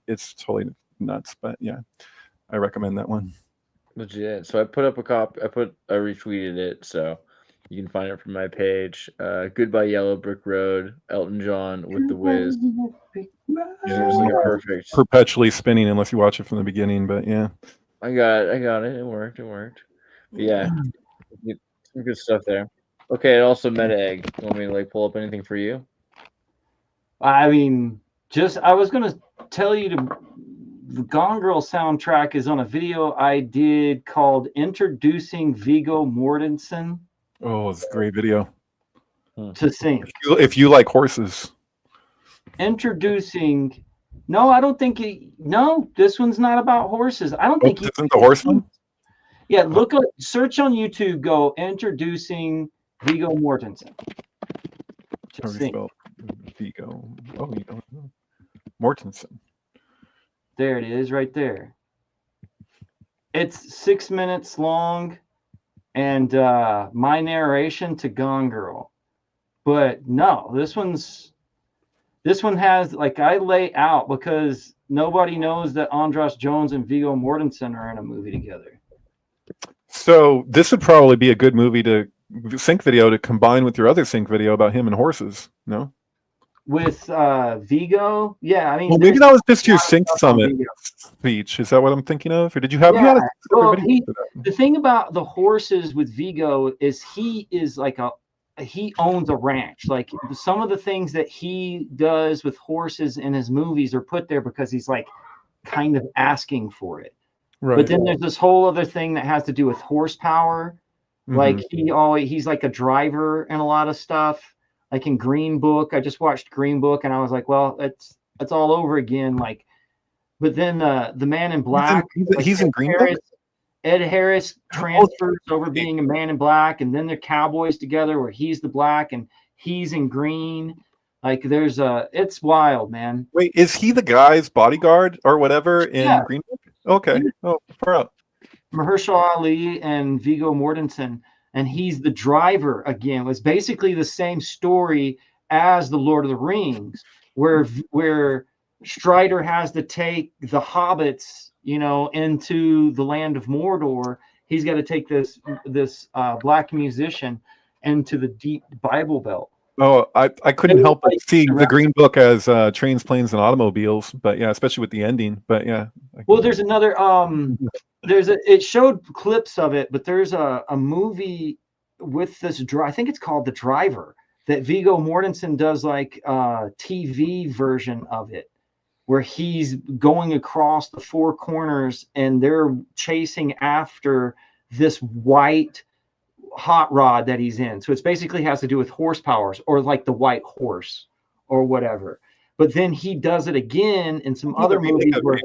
it's totally nuts. But yeah, I recommend that one. Legit. So I put up a copy. I retweeted it, so you can find it from my page. Goodbye Yellow Brick Road, Elton John with the Wiz. It was like a perfect. Perpetually spinning unless you watch it from the beginning, but yeah. I got it. It worked. But yeah, some good stuff there. Okay, also meta egg. You want me to like pull up anything for you? I mean, I was gonna tell you the Gone Girl soundtrack is on a video I did called "Introducing Viggo Mortensen." Oh, it's a great video to sing. If you like horses. Introducing. No, I don't think no, this one's not about horses. I don't think he isn't the horseman. Yeah, search on YouTube, go Introducing Viggo Mortensen. Viggo. Oh, you don't know. Mortensen. There it is, right there. It's 6 minutes long, and my narration to Gone Girl. But no, this one has, like, I lay out, because nobody knows that Andras Jones and Viggo Mortensen are in a movie together. So this would probably be a good movie sync video to combine with your other sync video about him and horses. No? With Viggo? Yeah, I mean, well, maybe that was just your Sync Summit speech. Is that what I'm thinking of? Or did you have, yeah, the thing about the horses with Viggo is he owns a ranch. Like, some of the things that he does with horses in his movies are put there because he's like kind of asking for it. Right. But then there's this whole other thing that has to do with horsepower. Mm-hmm. Like he's like a driver in a lot of stuff. Like in Green Book, I just watched Green Book and I was like, well, it's all over again. Like, but then the Man in Black, he's in Green Book. Ed Harris transfers over being a Man in Black, and then they're cowboys together where he's the black and he's in green. Like, it's wild, man. Wait, is he the guy's bodyguard or whatever in Green Book? Okay. Oh, far out. Mahershala Ali and Viggo Mortensen, and he's the driver again. It was basically the same story as the Lord of the Rings, where Strider has to take the hobbits, into the land of Mordor. He's got to take this black musician into the deep Bible Belt. Oh, I couldn't help but see the Green Book as trains, planes, and automobiles, but yeah, especially with the ending. But yeah. Well, there's another it showed clips of it, but there's a movie with this I think it's called The Driver, that Viggo Mortensen does, like a TV version of it, where he's going across the four corners and they're chasing after this white hot rod that he's in. So it's basically has to do with horsepowers, or like the white horse or whatever. But then he does it again in some other movies where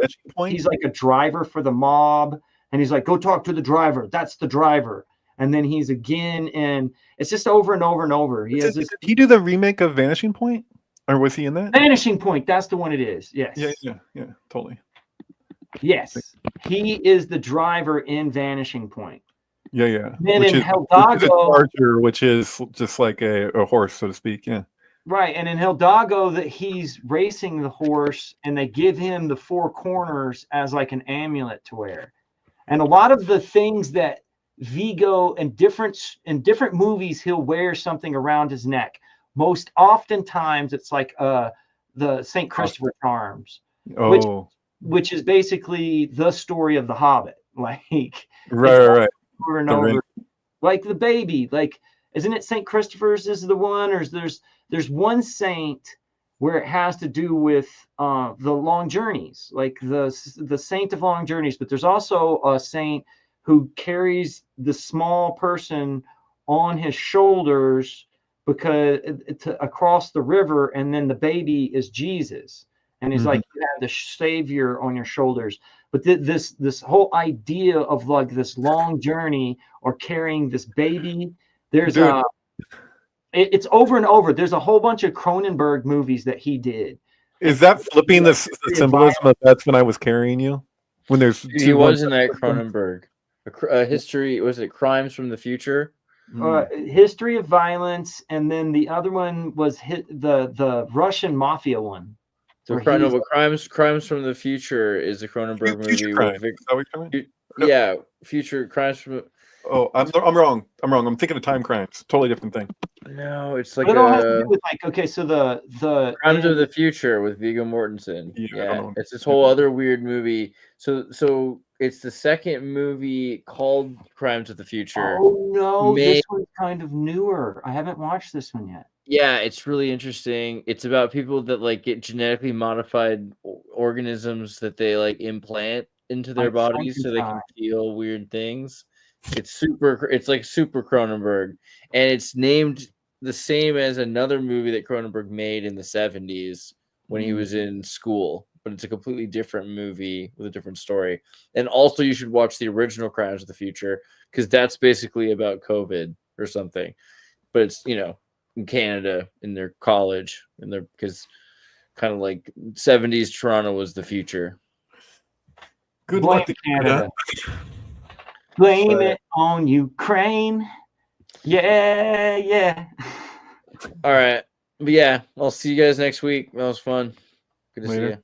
he's like a driver for the mob, and he's like, go talk to the driver. That's the driver. And then he's again, and it's just over and over and over. Did he do the remake of Vanishing Point? Or was he in that? Vanishing Point, that's the one it is. Yes. Yeah, totally. Yes. He is the driver in Vanishing Point. Yeah. Then in Hidalgo, which is just like a horse, so to speak. Yeah. Right. And in Hidalgo, that he's racing the horse, and they give him the four corners as like an amulet to wear. And a lot of the things that Viggo in different movies, he'll wear something around his neck. Most oftentimes it's like the St. Christopher charms, which is basically the story of the Hobbit. like Right. over and The ring. over. Like the baby, like isn't it Saint Christopher's is the one, or there's one saint where it has to do with the long journeys, like the saint of long journeys, but there's also a saint who carries the small person on his shoulders because across the river, and then the baby is Jesus, and he's like, you have the savior on your shoulders. But this whole idea of like this long journey or carrying this baby, there's it's over and over. There's a whole bunch of Cronenberg movies that he did. Is that flipping the symbolism of that's when I was carrying you? When there's He was in that Cronenberg. A history, was it Crimes from the Future? History of Violence, and then the other one was the Russian mafia one. So Crimes from the Future is a Cronenberg movie. Future Crimes from. Oh, I'm wrong. I'm thinking of Time Crimes. Totally different thing. No, it's like it all has to do with like, okay, so the Crimes of the Future with Viggo Mortensen. Yeah, it's this whole other weird movie. So it's the second movie called Crimes of the Future. Oh no, this one's kind of newer. I haven't watched this one yet. Yeah, it's really interesting. It's about people that like get genetically modified organisms that they like implant into their bodies so they can feel weird things. It's like super Cronenberg, and it's named the same as another movie that Cronenberg made in the 70s when he was in school, but it's a completely different movie with a different story. And also you should watch the original Crimes of the Future, because that's basically about COVID or something, but it's, you know, in Canada, in their college, and they're, because kind of like 70s Toronto was the future. Good luck to Canada. Blame it on Ukraine. Yeah. All right. But yeah, I'll see you guys next week. That was fun. Good to see you.